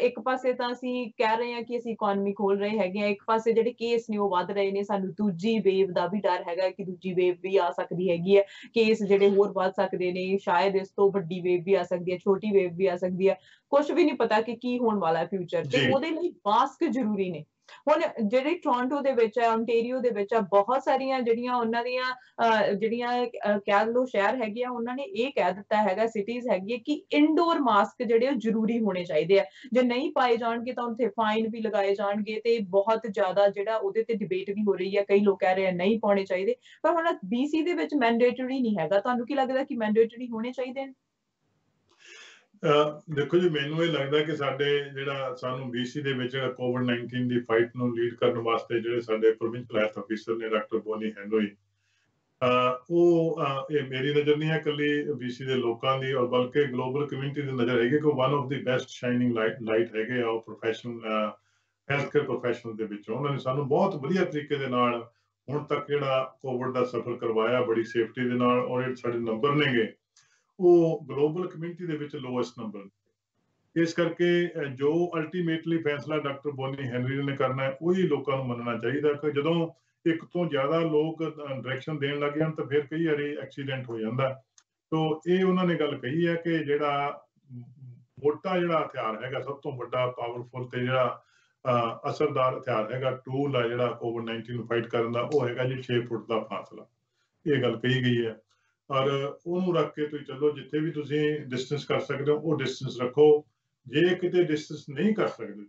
ਇੱਕ ਪਾਸੇ ਤਾਂ ਅਸੀਂ ਕਹਿ ਰਹੇ ਹਾਂ ਕਿ ਅਸੀਂ ਇਕਨੋਮੀ ਖੋਲ ਰਹੇ ਹੈਗੇ ਆ, ਇੱਕ ਪਾਸੇ ਜਿਹੜੇ ਕੇਸ ਨੇ ਉਹ ਵੱਧ ਰਹੇ ਨੇ। ਸਾਨੂੰ ਦੂਜੀ ਵੇਵ ਦਾ ਵੀ ਡਰ ਹੈਗਾ ਕਿ ਦੂਜੀ ਵੇਵ ਵੀ ਆ ਸਕਦੀ ਹੈਗੀ ਹੈ, ਕੇਸ ਜਿਹੜੇ ਹੋਰ ਵੱਧ ਸਕਦੇ ਨੇ, ਸ਼ਾਇਦ ਇਸ ਤੋਂ ਵੱਡੀ ਵੇਵ ਵੀ ਆ ਸਕਦੀ ਹੈ, ਛੋਟੀ ਵੇਵ ਵੀ ਆ ਸਕਦੀ ਹੈ। ਕੁਝ ਵੀ ਨਹੀਂ ਪਤਾ ਕਿ ਕੀ ਹੋਣ ਵਾਲਾ ਹੈ ਫਿਊਚਰ, ਤੇ ਉਹਦੇ ਲਈ ਮਾਸਕ ਜ਼ਰੂਰੀ ਨੇ। ਹੁਣ ਜਿਹੜੇ ਟੋਰਾਂਟੋ ਦੇ ਵਿੱਚ ਹੈ, ਓਨਟੇਰੀਓ ਦੇ ਵਿੱਚ ਆ, ਬਹੁਤ ਸਾਰੀਆਂ ਜਿਹੜੀਆਂ ਉਹਨਾਂ ਦੀਆਂ ਜਿਹੜੀਆਂ ਕਹਿ ਲਓ ਸ਼ਹਿਰ ਹੈਗੇ ਆ, ਉਹਨਾਂ ਨੇ ਇਹ ਕਹਿ ਦਿੱਤਾ ਹੈਗਾ, ਸਿਟੀਜ਼ ਹੈਗੀ ਹੈ ਕਿ ਇਨਡੋਰ ਮਾਸਕ ਜਿਹੜੇ ਉਹ ਜ਼ਰੂਰੀ ਹੋਣੇ ਚਾਹੀਦੇ ਆ। ਜੇ ਨਹੀਂ ਪਾਏ ਜਾਣਗੇ ਤਾਂ ਉੱਥੇ ਫਾਈਨ ਵੀ ਲਗਾਏ ਜਾਣਗੇ, ਤੇ ਬਹੁਤ ਜ਼ਿਆਦਾ ਜਿਹੜਾ ਉਹਦੇ ਤੇ ਡਿਬੇਟ ਵੀ ਹੋ ਰਹੀ ਹੈ। ਕਈ ਲੋਕ ਕਹਿ ਰਹੇ ਆ ਨਹੀਂ ਪਾਉਣੇ ਚਾਹੀਦੇ, ਪਰ ਹੁਣ BC ਦੇ ਵਿੱਚ ਮੈਂਡੇਟਰੀ ਨਹੀਂ ਹੈਗਾ। ਤੁਹਾਨੂੰ ਕੀ ਲੱਗਦਾ ਕਿ ਮੈਂਡੇਟਰੀ ਹੋਣੇ ਚਾਹੀਦੇ ਨੇ? ਦੇਖੋ ਜੀ, ਮੈਨੂੰ ਇਹ ਲੱਗਦਾ ਕਿ ਸਾਨੂੰ BC ਦੇ ਵਿੱਚ ਜਿਹੜਾ COVID-19 ਦੀ ਫਾਈਟ ਨੂੰ ਲੀਡ ਕਰਨ ਵਾਸਤੇ ਜਿਹੜੇ ਸਾਡੇ ਪ੍ਰੋਵਿੰਸ਼ਲ ਹੈਲਥ ਅਫੀਸਰ ਨੇ ਡਾਕਟਰ ਬੋਨੀ ਹੈਨੋਈ, ਉਹ ਇਹ ਮੇਰੀ ਨਜ਼ਰ ਨਹੀਂ ਹੈ ਇਕੱਲੀ BC ਦੇ ਲੋਕਾਂ ਦੀ, ਔਰ ਬਲਕਿ ਗਲੋਬਲ ਕਮਿਊਨਿਟੀ ਦੀ ਨਜ਼ਰ ਹੈਗੀ ਕਿ one of the best shining light ਹੈਗੇ ਆ ਉਹ ਪ੍ਰੋਫੈਸ਼ਨਲ ਹੈਲਥ ਕੇਅਰ ਪ੍ਰੋਫੈਸ਼ਨਲ ਦੇ ਵਿੱਚੋਂ। ਉਹਨਾਂ ਨੇ ਸਾਨੂੰ ਬਹੁਤ ਵਧੀਆ ਤਰੀਕੇ ਦੇ ਨਾਲ ਹੁਣ ਤੱਕ ਜਿਹੜਾ ਕੋਵਿਡ ਦਾ ਸਫ਼ਰ ਕਰਵਾਇਆ ਬੜੀ ਸੇਫਟੀ ਦੇ ਨਾਲ, ਔਰ ਇਹ ਸਾਡੇ ਨੰਬਰ ਨੇਗੇ ਉਹ ਗਲੋਬਲ ਕਮਿਊਨਿਟੀ ਦੇ ਵਿੱਚ ਲੋਐਸਟ ਨੰਬਰ। ਇਸ ਕਰਕੇ ਜੋ ਅਲਟੀਮੇਟਲੀ ਫੈਸਲਾ ਡਾਕਟਰ ਬੋਨੀ ਹੈਨਰੀ ਨੇ ਕਰਨਾ ਹੈ ਉਹੀ ਲੋਕਾਂ ਨੂੰ ਮੰਨਣਾ ਚਾਹੀਦਾ ਕਿ ਜਦੋਂ ਇੱਕ ਤੋਂ ਜ਼ਿਆਦਾ ਲੋਕ ਡਾਇਰੈਕਸ਼ਨ ਦੇਣ ਲੱਗ ਜਾਣ ਤਾਂ ਫਿਰ ਕਈ ਵਾਰੀ ਐਕਸੀਡੈਂਟ ਹੋ ਜਾਂਦਾ। ਤੋ ਇਹ ਉਹਨਾਂ ਨੇ ਗੱਲ ਕਹੀ ਹੈ ਕਿ ਜਿਹੜਾ ਮੋਟਾ ਜਿਹੜਾ ਹਥਿਆਰ ਹੈਗਾ, ਸਭ ਤੋਂ ਵੱਡਾ ਪਾਵਰਫੁਲ ਤੇ ਜਿਹੜਾ ਅਸਰਦਾਰ ਹਥਿਆਰ ਹੈਗਾ, ਟੂਲ ਹੈ ਜਿਹੜਾ ਕੋਵਿਡ-19 ਨੂੰ ਫਾਈਟ ਕਰਨ ਦਾ, ਉਹ ਹੈਗਾ ਜੀ 6 ਫੁੱਟ ਦਾ ਫਾਸਲਾ। ਇਹ ਗੱਲ ਕਹੀ ਗਈ ਹੈ ਔਰ ਉਹਨੂੰ ਰੱਖ ਕੇ ਤੁਸੀਂ ਚੱਲੋ, ਜਿੱਥੇ ਵੀ ਤੁਸੀਂ ਡਿਸਟੈਂਸ ਕਰ ਸਕਦੇ ਹੋ ਉਹ ਡਿਸਟੈਂਸ ਰੱਖੋ। ਜੇ ਕਿਤੇ ਡਿਸਟੈਂਸ ਨਹੀਂ ਕਰ ਸਕਦੇ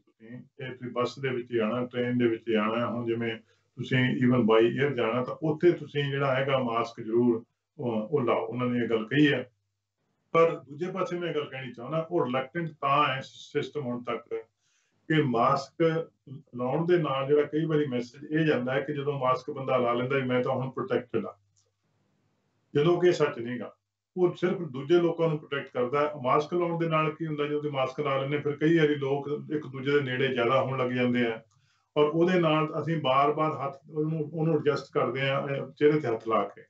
ਤੁਸੀਂ ਬੱਸ ਦੇ ਵਿੱਚ ਜਾਣਾ, ਟ੍ਰੇਨ ਦੇ ਵਿੱਚ ਜਾਣਾ, ਹੁਣ ਜਿਵੇਂ ਤੁਸੀਂ ਈਵਨ ਬਾਈ 에ਅਰ ਜਾਣਾ, ਤਾਂ ਉੱਥੇ ਤੁਸੀਂ ਜਿਹੜਾ ਹੈਗਾ ਮਾਸਕ ਜ਼ਰੂਰ ਉਹ ਲਾਓ। ਉਹਨਾਂ ਨੇ ਇਹ ਗੱਲ ਕਹੀ ਹੈ। ਪਰ ਦੂਜੇ ਪਾਸੇ ਮੈਂ ਗੱਲ ਕਹਿਣੀ ਚਾਹੁੰਦਾ, ਉਹ ਰਿਲੈਕਟੈਂਟ ਤਾਂ ਹੈ ਸਿਸਟਮ ਹੁਣ ਤੱਕ ਕਿ ਮਾਸਕ ਲਾਉਣ ਦੇ ਨਾਲ ਜਿਹੜਾ ਕਈ ਵਾਰੀ ਮੈਸੇਜ ਇਹ ਜਾਂਦਾ ਹੈ ਕਿ ਜਦੋਂ ਮਾਸਕ ਬੰਦਾ ਲਾ ਲੈਂਦਾ ਵੀ ਮੈਂ ਤਾਂ ਹੁਣ ਪ੍ਰੋਟੈਕਟਡ ਆ, ਜਦੋਂ ਕਿ ਸੱਚ ਨਹੀਂਗਾ। ਉਹ ਸਿਰਫ ਦੂਜੇ ਲੋਕਾਂ ਨੂੰ ਪ੍ਰੋਟੈਕਟ ਕਰਦਾ ਹੈ। ਮਾਸਕ ਲਾਉਣ ਦੇ ਨਾਲ ਕੀ ਹੁੰਦਾ, ਜਦੋਂ ਤੁਸੀਂ ਮਾਸਕ ਲਾ ਲੈਂਦੇ ਫਿਰ ਕਈ ਵਾਰੀ ਲੋਕ ਇੱਕ ਦੂਜੇ ਦੇ ਨੇੜੇ ਜ਼ਿਆਦਾ ਹੋਣ ਲੱਗ ਜਾਂਦੇ ਆ ਔਰ ਉਹਦੇ ਨਾਲ ਅਸੀਂ ਬਾਰ-ਬਾਰ ਹੱਥ ਉਹਨੂੰ ਐਡਜਸਟ ਕਰਦੇ ਆ ਚਿਹਰੇ ਤੇ ਹੱਥ ਲਾ ਕੇ,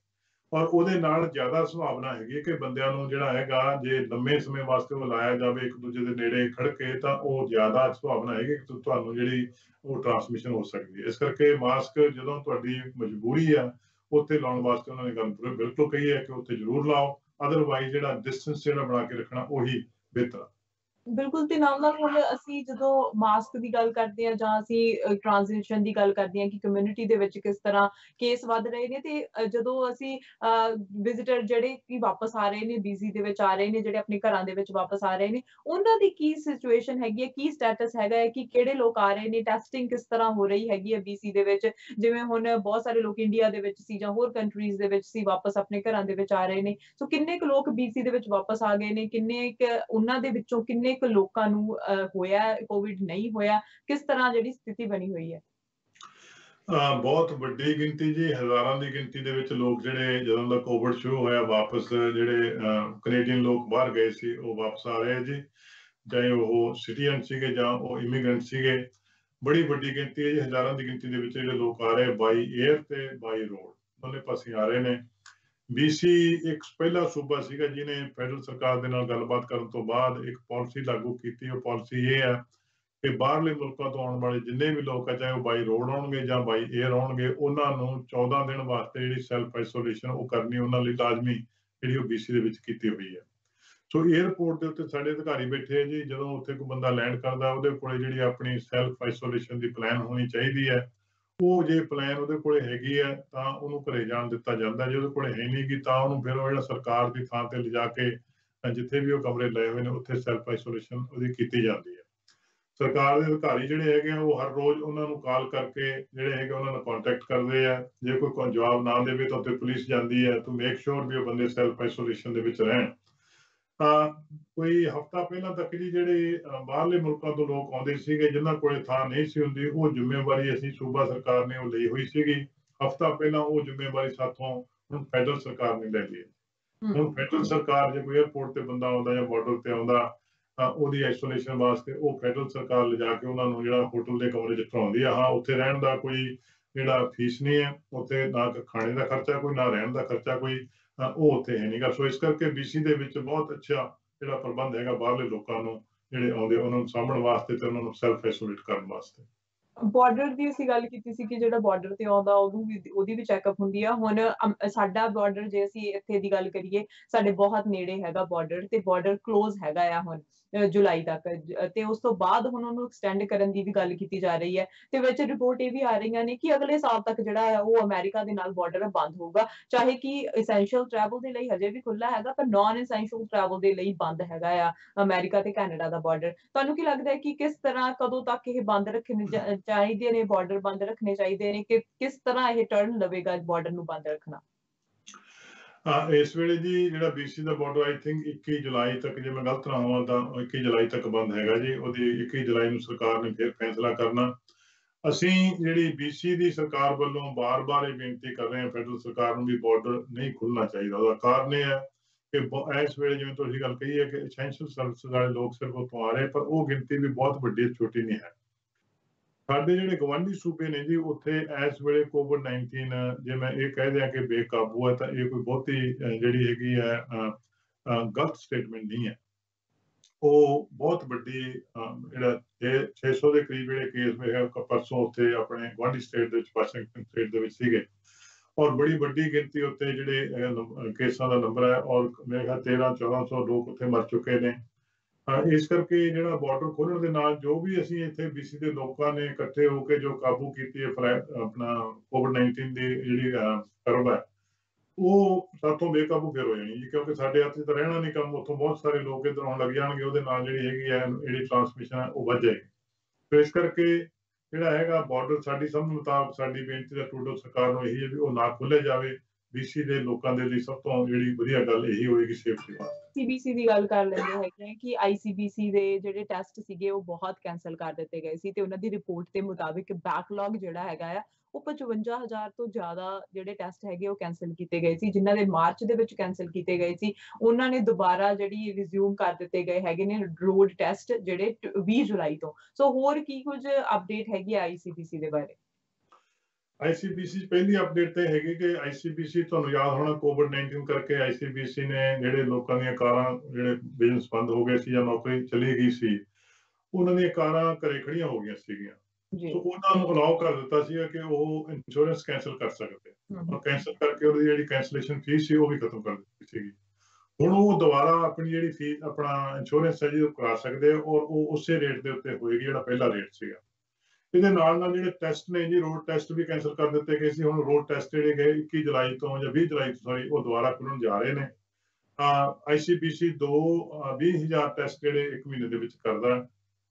ਔਰ ਉਹਦੇ ਨਾਲ ਜ਼ਿਆਦਾ ਸੰਭਾਵਨਾ ਹੈਗੀ ਕਿ ਬੰਦਿਆਂ ਨੂੰ ਜਿਹੜਾ ਹੈਗਾ ਜੇ ਲੰਮੇ ਸਮੇਂ ਵਾਸਤੇ ਉਹ ਲਾਇਆ ਜਾਵੇ ਇੱਕ ਦੂਜੇ ਦੇ ਨੇੜੇ ਖੜ ਕੇ, ਤਾਂ ਉਹ ਜ਼ਿਆਦਾ ਸੰਭਾਵਨਾ ਹੈਗੀ ਕਿ ਤੁਹਾਨੂੰ ਜਿਹੜੀ ਉਹ ਟ੍ਰਾਂਸਮਿਸ਼ਨ ਹੋ ਸਕਦੀ ਹੈ। ਇਸ ਕਰਕੇ ਮਾਸਕ ਜਦੋਂ ਤੁਹਾਡੀ ਮਜਬੂਰੀ ਆ ਉੱਥੇ ਲਾਉਣ ਵਾਸਤੇ ਉਹਨਾਂ ਨੇ ਗੱਲ ਬਿਲਕੁਲ ਕਹੀ ਹੈ ਕਿ ਉੱਥੇ ਜ਼ਰੂਰ ਲਾਓ, ਅਦਰਵਾਈਜ਼ ਜਿਹੜਾ ਡਿਸਟੈਂਸ ਜਿਹੜਾ ਬਣਾ ਕੇ ਰੱਖਣਾ ਉਹੀ ਬਿਹਤਰ ਆ। ਬਿਲਕੁਲ, ਤੇ ਨਾਲ ਹੁਣ ਅਸੀਂ ਜਦੋਂ ਮਾਸਕ ਦੀ ਗੱਲ ਕਰਦੇ ਹਾਂ ਜਾਂ ਅਸੀਂ ਟ੍ਰਾਂਜ਼ਿਸ਼ਨ ਦੀ ਗੱਲ ਕਰਦੇ ਹਾਂ ਕਿ ਕਮਿਊਨਿਟੀ ਦੇ ਵਿੱਚ ਕਿਸ ਤਰ੍ਹਾਂ ਕੇਸ ਵੱਧ ਰਹੇ ਨੇ, ਤੇ ਜਦੋਂ ਅਸੀਂ ਵਿਜ਼ਿਟਰ ਜਿਹੜੇ ਕਿ ਵਾਪਸ ਆ ਰਹੇ ਨੇ, BC ਦੇ ਵਿੱਚ ਆ ਰਹੇ ਨੇ, ਜਿਹੜੇ ਆਪਣੇ ਘਰਾਂ ਦੇ ਵਿੱਚ ਵਾਪਸ ਆ ਰਹੇ ਨੇ, ਉਹਨਾਂ ਦੀ ਕੀ ਸਿਚੁਏਸ਼ਨ ਹੈਗੀ ਹੈ, ਕੀ ਸਟੇਟਸ ਹੈਗਾ ਹੈ, ਕਿ ਕਿਹੜੇ ਲੋਕ ਆ ਰਹੇ ਨੇ, ਟੈਸਟਿੰਗ ਕਿਸ ਤਰ੍ਹਾਂ ਹੋ ਰਹੀ ਹੈਗੀ ਹੈ BC ਦੇ ਵਿੱਚ। ਜਿਵੇਂ ਹੁਣ ਬਹੁਤ ਸਾਰੇ ਲੋਕ ਇੰਡੀਆ ਦੇ ਵਿੱਚ ਸੀ ਜਾਂ ਹੋਰ ਕੰਟਰੀਜ਼ ਦੇ ਵਿੱਚ ਸੀ, ਵਾਪਸ ਆਪਣੇ ਘਰਾਂ ਦੇ ਵਿੱਚ ਆ ਰਹੇ ਨੇ, ਸੋ ਕਿੰਨੇ ਕੁ ਲੋਕ BC ਦੇ ਵਿੱਚ ਵਾਪਸ ਆ ਗਏ ਨੇ, ਕਿੰਨੇ ਕੁ ਉਹਨਾਂ ਦੇ ਵਿੱਚੋਂ ਕਿੰਨੇ ਕੁ ਲੋਕਾਂ ਨੂੰ ਹੋਇਆ ਕੋਵਿਡ ਨਹੀਂ ਹੋਇਆ, ਕਿਸ ਤਰ੍ਹਾਂ ਜਿਹੜੀ ਸਥਿਤੀ ਬਣੀ ਹੋਈ ਹੈ? ਬਹੁਤ ਵੱਡੀ ਗਿਣਤੀ ਜੀ, ਹਜ਼ਾਰਾਂ ਦੀ ਗਿਣਤੀ ਦੇ ਵਿੱਚ ਲੋਕ ਜਿਹੜੇ ਜਦੋਂ ਦਾ ਕੋਵਿਡ ਸ਼ੁਰੂ ਹੋਇਆ ਵਾਪਸ ਜਿਹੜੇ ਕੈਨੇਡੀਅਨ ਲੋਕ ਬਾਹਰ ਗਏ ਸੀ ਉਹ ਵਾਪਸ ਆ ਰਹੇ ਜੀ, ਚਾਹੇ ਉਹ ਸਿਟੀਜ਼ਨ ਸੀਗੇ ਜਾਂ ਉਹ ਇਮੀਗ੍ਰੈਂਟ ਸੀਗੇ। ਬੜੀ ਵੱਡੀ ਗਿਣਤੀ ਹੈ ਜੀ, ਹਜ਼ਾਰਾਂ ਦੀ ਗਿਣਤੀ ਦੇ ਵਿੱਚ ਜਿਹੜੇ ਲੋਕ ਆ ਰਹੇ ਬਾਈ 에ਅਰ ਤੇ ਬਾਈ ਰੋਡ, ਦੋਨੇ ਪਾਸੇ ਆ ਰਹੇ ਨੇ। BC ਇੱਕ ਪਹਿਲਾ ਸੂਬਾ ਸੀਗਾ ਜਿਹਨੇ ਫੈਡਰਲ ਸਰਕਾਰ ਦੇ ਨਾਲ ਗੱਲਬਾਤ ਕਰਨ ਤੋਂ ਬਾਅਦ ਇੱਕ ਪਾਲਿਸੀ ਲਾਗੂ ਕੀਤੀ। ਉਹ ਪਾਲਿਸੀ ਇਹ ਹੈ ਕਿ ਬਾਹਰਲੇ ਮੁਲਕਾਂ ਤੋਂ ਆਉਣ ਵਾਲੇ ਜਿੰਨੇ ਵੀ ਲੋਕ ਆ, ਚਾਹੇ ਉਹ ਬਾਈ ਰੋਡ ਆਉਣਗੇ ਜਾਂ ਬਾਈ 에ਅਰ ਆਉਣਗੇ, ਉਹਨਾਂ ਨੂੰ 14 ਦਿਨ ਵਾਸਤੇ ਜਿਹੜੀ ਸੈਲਫ ਆਈਸੋਲੇਸ਼ਨ ਉਹ ਕਰਨੀ ਉਹਨਾਂ ਲਈ ਲਾਜ਼ਮੀ ਜਿਹੜੀ ਉਹ BC ਦੇ ਵਿੱਚ ਕੀਤੀ ਹੋਈ ਹੈ। ਸੋ 에ਅਰਪੋਰਟ ਦੇ ਉੱਤੇ ਸਾਡੇ ਅਧਿਕਾਰੀ ਬੈਠੇ ਆ ਜੀ, ਜਦੋਂ ਉੱਥੇ ਕੋਈ ਬੰਦਾ ਲੈਂਡ ਕਰਦਾ ਉਹਦੇ ਕੋਲੇ ਜਿਹੜੀ ਆਪਣੀ ਸੈਲਫ ਆਈਸੋਲੇਸ਼ਨ ਦੀ ਪਲਾਨ ਹੋਣੀ ਚਾਹੀਦੀ ਹੈ। ਉਹ ਜੇ ਪਲਾਨ ਉਹਦੇ ਕੋਲੇ ਹੈਗੀ ਹੈ ਤਾਂ ਉਹਨੂੰ ਘਰੇ ਜਾਣ ਦਿੱਤਾ ਜਾਂਦਾ, ਜੇ ਉਹਦੇ ਕੋਲੇ ਹੈ ਨਹੀਂ ਗੀ ਤਾਂ ਉਹਨੂੰ ਫਿਰ ਉਹ ਜਿਹੜਾ ਸਰਕਾਰ ਦੀ ਥਾਂ ਤੇ ਲਿਜਾ ਕੇ ਜਿੱਥੇ ਵੀ ਉਹ ਕਮਰੇ ਲਏ ਹੋਏ ਨੇ ਉੱਥੇ ਸੈਲਫ ਆਈਸੋਲੇਸ਼ਨ ਉਹਦੀ ਕੀਤੀ ਜਾਂਦੀ ਹੈ। ਸਰਕਾਰ ਦੇ ਅਧਿਕਾਰੀ ਜਿਹੜੇ ਹੈਗੇ ਆ ਉਹ ਹਰ ਰੋਜ਼ ਉਹਨਾਂ ਨੂੰ ਕਾਲ ਕਰਕੇ ਜਿਹੜੇ ਹੈਗੇ ਉਹਨਾਂ ਨੂੰ ਕੰਟੈਕਟ ਕਰਦੇ ਆ। ਜੇ ਕੋਈ ਜਵਾਬ ਨਾ ਦੇਵੇ ਤਾਂ ਉੱਥੇ ਪੁਲਿਸ ਜਾਂਦੀ ਹੈ ਟੂ ਮੇਕ ਸ਼ੋਰ ਵੀ ਉਹ ਬੰਦੇ ਸੈਲਫ ਆਈਸੋਲੇਸ਼ਨ ਦੇ ਵਿੱਚ ਰਹਿਣ। ਤਾਂ ਕੋਈ ਹਫ਼ਤਾ ਪਹਿਲਾਂ ਤੱਕ ਜੀ ਜਿਹੜੇ ਬਾਹਰਲੇ ਮੁਲਕਾਂ ਤੋਂ ਲੋਕ ਆਉਂਦੇ ਸੀਗੇ ਜਿਨ੍ਹਾਂ ਕੋਲੇ ਥਾਂ ਨਹੀਂ ਸੀ ਹੁੰਦੀ, ਉਹ ਜ਼ਿੰਮੇਵਾਰੀ ਅਸੀਂ ਸੂਬਾ ਸਰਕਾਰ ਨੇ ਉਹ ਲਈ ਹੋਈ ਸੀਗੀ। ਹਫ਼ਤਾ ਪਹਿਲਾਂ ਉਹ ਜ਼ਿੰਮੇਵਾਰੀ ਸਾਥੋਂ ਹੁਣ ਫੈਡਰਲ ਸਰਕਾਰ ਨੇ ਲੈ ਲਈ। ਹੁਣ ਫੈਡਰਲ ਸਰਕਾਰ ਜੇ ਕੋਈ 에ਅਰਪੋਰਟ ਤੇ ਬੰਦਾ ਆਉਂਦਾ ਜਾਂ ਬਾਰਡਰ ਤੇ ਆਉਂਦਾ ਤਾਂ ਉਹਦੀ ਆਈਸੋਲੇਸ਼ਨ ਵਾਸਤੇ ਉਹ ਫੈਡਰਲ ਸਰਕਾਰ ਲਿਜਾ ਕੇ ਉਹਨਾਂ ਨੂੰ ਜਿਹੜਾ ਹੋਟਲ ਦੇ ਕਮਰੇ 'ਚ ਠਹਿਰਾਉਂਦੀ ਆ। ਹਾਂ, ਉੱਥੇ ਰਹਿਣ ਦਾ ਕੋਈ ਜਿਹੜਾ ਫੀਸ ਨਹੀਂ ਹੈ, ਉੱਥੇ ਨਾ ਖਾਣੇ ਦਾ ਖਰਚਾ ਕੋਈ, ਨਾ ਰਹਿਣ ਦਾ ਖਰਚਾ ਕੋਈ, ਉਹ ਉੱਥੇ ਹੈ ਨਹੀਂਗਾ। ਸੋ ਇਸ ਕਰਕੇ BC ਦੇ ਵਿੱਚ ਬਹੁਤ ਅੱਛਾ ਜਿਹੜਾ ਪ੍ਰਬੰਧ ਹੈਗਾ ਬਾਹਰਲੇ ਲੋਕਾਂ ਨੂੰ ਜਿਹੜੇ ਆਉਂਦੇ ਉਹਨਾਂ ਨੂੰ ਸਾਂਭਣ ਵਾਸਤੇ ਤੇ ਉਹਨਾਂ ਨੂੰ ਸੈਲਫ ਆਈਸੋਲੇਟ ਕਰਨ ਵਾਸਤੇ। ਬਾਰਡਰ ਦੀ ਅਸੀਂ ਗੱਲ ਕੀਤੀ ਸੀ ਕਿ ਜਿਹੜਾ ਬਾਰਡਰ ਤੇ ਆਉਂਦਾ ਉਹਦੀ ਵੀ ਚੈੱਕਅਪ ਹੁੰਦੀ ਆ। ਹੁਣ ਸਾਡਾ ਬਾਰਡਰ ਜੇ ਅਸੀਂ ਇੱਥੇ ਦੀ ਗੱਲ ਕਰੀਏ, ਸਾਡੇ ਬਹੁਤ ਨੇੜੇ ਹੈਗਾ ਬਾਰਡਰ, ਤੇ ਬਾਰਡਰ ਕਲੋਜ਼ ਹੈਗਾ ਆ ਹੁਣ ਜੁਲਾਈ ਤੱਕ, ਤੇ ਉਸ ਤੋਂ ਬਾਅਦ ਹੁਣ ਉਹਨੂੰ ਐਕਸਟੈਂਡ ਕਰਨ ਦੀ ਵੀ ਗੱਲ ਕੀਤੀ ਜਾ ਰਹੀ ਹੈ। ਤੇ ਵਿੱਚ ਰਿਪੋਰਟ ਇਹ ਵੀ ਆ ਰਹੀਆਂ ਨੇ ਕਿ ਅਗਲੇ ਸਾਲ ਤੱਕ ਜਿਹੜਾ ਹੈ ਉਹ ਅਮਰੀਕਾ ਦੇ ਨਾਲ ਬਾਰਡਰ ਬੰਦ ਹੋਊਗਾ, ਚਾਹੇ ਕਿ ਐਸੈਂਸ਼ੀਅਲ ਟਰੈਵਲ ਦੇ ਲਈ ਹਜੇ ਵੀ ਖੁੱਲਾ ਹੈਗਾ, ਪਰ ਨਾਨ ਐਸੈਂਸ਼ੀਅਲ ਟਰੈਵਲ ਦੇ ਲਈ ਬੰਦ ਹੈਗਾ ਆ ਅਮਰੀਕਾ ਤੇ ਕੈਨੇਡਾ ਦਾ ਬਾਰਡਰ। ਤੁਹਾਨੂੰ ਕੀ ਲੱਗਦਾ ਹੈ ਕਿ ਕਿਸ ਤਰ੍ਹਾਂ, ਕਦੋਂ ਤੱਕ ਇਹ ਬੰਦ ਰੱਖਣੇ ਚਾਹੀਦੇ ਨੇ, ਬਾਰਡਰ ਬੰਦ ਰੱਖਣੇ ਚਾਹੀਦੇ ਨੇ, ਕਿ ਕਿਸ ਤਰ੍ਹਾਂ ਇਹ ਟਰਨ ਲਵੇਗਾ ਬਾਰਡਰ ਨੂੰ ਬੰਦ ਰੱਖਣਾ? ਇਸ ਵੇਲੇ ਜੀ ਜਿਹੜਾ BC the border I think 21 ਜੁਲਾਈ ਤੱਕ, ਜੇ ਮੈਂ ਗਲਤ ਨਾ ਹੋਵਾਂ ਤਾਂ 21 ਜੁਲਾਈ ਤੱਕ ਬੰਦ ਹੈਗਾ ਜੀ। ਉਹਦੀ 21 ਜੁਲਾਈ ਨੂੰ ਸਰਕਾਰ ਨੇ ਫਿਰ ਫੈਸਲਾ ਕਰਨਾ। ਅਸੀਂ ਜਿਹੜੀ BC ਦੀ ਸਰਕਾਰ ਵੱਲੋਂ ਬਾਰ-ਬਾਰ ਇਹ ਬੇਨਤੀ ਕਰ ਰਹੇ ਹਾਂ ਫੈਡਰਲ ਸਰਕਾਰ ਨੂੰ ਵੀ ਬਾਰਡਰ ਨਹੀਂ ਖੁੱਲਣਾ ਚਾਹੀਦਾ। ਉਹਦਾ ਕਾਰਨ ਇਹ ਹੈ ਕਿ ਇਸ ਵੇਲੇ ਜਿਵੇਂ ਤੁਸੀਂ ਗੱਲ ਕਹੀ ਹੈ ਕਿ ਐਸੈਂਸ਼ੀਅਲ ਸਰਵਿਸ ਵਾਲੇ ਲੋਕ ਸਿਰਫ ਉੱਥੋਂ ਆ ਰਹੇ, ਪਰ ਉਹ ਗਿਣਤੀ ਵੀ ਬਹੁਤ ਵੱਡੀ ਛੋਟੀ ਨਹੀਂ ਹੈ। ਸਾਡੇ ਜਿਹੜੇ ਗਵਾਂਢੀ ਸੂਬੇ ਨੇ ਜੀ, ਉੱਥੇ ਇਸ ਵੇਲੇ COVID-19 ਜੇ ਮੈਂ ਇਹ ਕਹਿ ਦਿਆਂ ਕਿ ਬੇਕਾਬੂ ਹੈ ਤਾਂ ਇਹ ਕੋਈ ਬਹੁਤੀ ਜਿਹੜੀ ਹੈਗੀ ਹੈ ਗਲਤ ਸਟੇਟਮੈਂਟ ਨਹੀਂ ਹੈ। ਉਹ ਬਹੁਤ ਵੱਡੀ ਜਿਹੜਾ 600 ਦੇ ਕਰੀਬ ਜਿਹੜੇ ਕੇਸ ਮੇਰੇ ਪਰਸੋਂ ਉੱਥੇ ਆਪਣੇ ਗੁਆਂਢੀ ਸਟੇਟ ਦੇ ਵਿੱਚ, ਵਾਸ਼ਿੰਗਟਨ ਸਟੇਟ ਦੇ ਵਿੱਚ ਸੀਗੇ, ਔਰ ਬੜੀ ਵੱਡੀ ਗਿਣਤੀ ਉੱਤੇ ਜਿਹੜੇ ਕੇਸਾਂ ਦਾ ਨੰਬਰ ਹੈ, ਔਰ ਮੇਰੇ ਖਿਆਲ 1300-1400 ਲੋਕ ਉੱਥੇ ਮਰ ਚੁੱਕੇ ਨੇ। ਇਸ ਕਰਕੇ ਜਿਹੜਾ ਬਾਰਡਰ ਖੋਲ੍ਹਣ ਦੇ ਨਾਲ ਜੋ ਵੀ ਅਸੀਂ ਇੱਥੇ BC ਦੇ ਲੋਕਾਂ ਨੇ ਇਕੱਠੇ ਹੋ ਕੇ ਜੋ ਕਾਬੂ ਕੀਤੀ ਹੈ ਆਪਣਾ COVID-19 ਦੀ ਜਿਹੜੀ ਕਰਵ ਹੈ, ਉਹ ਸਾਥੋਂ ਬੇਕਾਬੂ ਫਿਰ ਹੋ ਜਾਣੀ ਜੀ, ਕਿਉਂਕਿ ਸਾਡੇ ਹੱਥ 'ਚ ਤਾਂ ਰਹਿਣਾ ਨਹੀਂ ਕੰਮ। ਉੱਥੋਂ ਬਹੁਤ ਸਾਰੇ ਲੋਕ ਇੱਧਰ ਆਉਣ ਲੱਗ ਜਾਣਗੇ, ਉਹਦੇ ਨਾਲ ਜਿਹੜੀ ਹੈਗੀ ਹੈ ਜਿਹੜੀ ਟਰਾਂਸਮਿਸ਼ਨ ਹੈ ਉਹ ਵੱਧ ਜਾਏਗੀ। ਫਿਰ ਇਸ ਕਰਕੇ ਜਿਹੜਾ ਹੈਗਾ ਬਾਰਡਰ, ਸਾਡੀ ਸਮਝ ਮੁਤਾਬਕ ਸਾਡੀ ਬੇਨਤੀ ਦਾ ਟਰੂਡੋ ਸਰਕਾਰ ਨੂੰ ਇਹੀ ਹੈ ਵੀ ਉਹ ਨਾ ਖੋਲ੍ਹਿਆ ਜਾਵੇ। BC ਦੇ ਲੋਕਾਂ ਦੇ ਲਈ ਸਭ ਤੋਂ ਜਿਹੜੀ ਵਧੀਆ ਗੱਲ ਇਹੀ ਹੋਏਗੀ ਸੇਫਟੀ ਵਾਸਤੇ। CBC ਦੀ ਗੱਲ ਕਰ ਲੈਂਦੇ ਹੈਗੇ ਕਿ ICBC ਦੇ ਜਿਹੜੇ ਟੈਸਟ ਸੀਗੇ ਉਹ ਬਹੁਤ ਕੈਂਸਲ ਕਰ ਦਿੱਤੇ ਗਏ ਸੀ, ਤੇ ਉਹਨਾਂ ਦੀ ਰਿਪੋਰਟ ਦੇ ਮੁਤਾਬਿਕ ਬੈਕਲੌਗ ਜਿਹੜਾ ਹੈਗਾ ਆ ਉਹ 55,000 ਤੋਂ ਜ਼ਿਆਦਾ ਜਿਹੜੇ ਟੈਸਟ ਹੈਗੇ ਉਹ ਕੈਂਸਲ ਕੀਤੇ ਗਏ ਸੀ, ਜਿਨ੍ਹਾਂ ਦੇ ਮਾਰਚ ਦੇ ਵਿੱਚ ਕੈਂਸਲ ਕੀਤੇ ਗਏ ਸੀ। ਉਹਨਾਂ ਨੇ ਦੁਬਾਰਾ ਜਿਹੜੀ ਰਿਜ਼ਿਊਮ ਕਰ ਦਿੱਤੇ ਗਏ ਹੈਗੇ ਨੇ ਰੋਡ ਟੈਸਟ ਜਿਹੜੇ 20 ਜੁਲਾਈ ਤੋਂ। ਸੋ ਹੋਰ ਕੀ ਕੁਝ ਅਪਡੇਟ ਹੈਗੀ ਆ ICBC ਦੇ ਬਾਰੇ? ICBC ਪਹਿਲੀ ਅਪਡੇਟ ਤੇ ਹੈਗੀ ਕਿ ICBC, ਤੁਹਾਨੂੰ ਯਾਦ ਹੋਣਾ, COVID-19 ਕਰਕੇ ICBC ਨੇ ਜਿਹੜੇ ਲੋਕਾਂ ਦੀਆਂ ਕਾਰਾਂ, ਜਿਹੜੇ ਬਿਜ਼ਨਸ ਬੰਦ ਹੋ ਗਏ ਸੀ ਜਾਂ ਨੌਕਰੀ ਚਲੀ ਗਈ ਸੀ, ਉਹਨਾਂ ਦੀਆਂ ਕਾਰਾਂ ਘਰੇ ਖੜੀਆਂ ਹੋ ਗਈਆਂ ਸੀਗੀਆਂ। ਸੋ ਉਹਨਾਂ ਨੂੰ ਅਲਾਉ ਕਰ ਦਿੱਤਾ ਸੀਗਾ ਕਿ ਉਹ ਇੰਸ਼ੋਰੈਂਸ ਕੈਂਸਲ ਕਰ ਸਕਦੇ, ਔਰ ਕੈਂਸਲ ਕਰਕੇ ਉਹਦੀ ਜਿਹੜੀ ਕੈਂਸਲੇਸ਼ਨ ਫੀਸ ਸੀ ਉਹ ਵੀ ਖਤਮ ਕਰ ਦਿੱਤੀ ਸੀਗੀ। ਹੁਣ ਉਹ ਦੁਬਾਰਾ ਆਪਣੀ ਜਿਹੜੀ ਫੀਸ, ਆਪਣਾ ਇੰਸ਼ੋਰੈਂਸ ਹੈ ਜੀ, ਉਹ ਕਰਾ ਸਕਦੇ ਆ, ਔਰ ਉਹ ਉਸੇ ਰੇਟ ਦੇ ਉੱਤੇ ਹੋਏਗੀ ਜਿਹੜਾ ਪਹਿਲਾ ਰੇਟ ਸੀਗਾ। ਇਹਦੇ ਨਾਲ ਨਾਲ ਜਿਹੜੇ ਟੈਸਟ ਨੇ ਜੀ, ਰੋਡ ਟੈਸਟ ਵੀ ਕੈਂਸਲ ਕਰ ਦਿੱਤੇ ਗਏ ਸੀ। ਹੁਣ ਰੋਡ ਟੈਸਟ ਜਿਹੜੇ ਗਏ 21 ਜੁਲਾਈ ਤੋਂ ਜਾਂ 20 ਜੁਲਾਈ ਤੋਂ ਸੌਰੀ, ਉਹ ਦੁਬਾਰਾ ਖੁੱਲ੍ਹਣ ਜਾ ਰਹੇ ਨੇ। ICBC 20,000 ਟੈਸਟ ਜਿਹੜੇ 1 ਮਹੀਨੇ ਦੇ ਵਿੱਚ ਕਰਦਾ,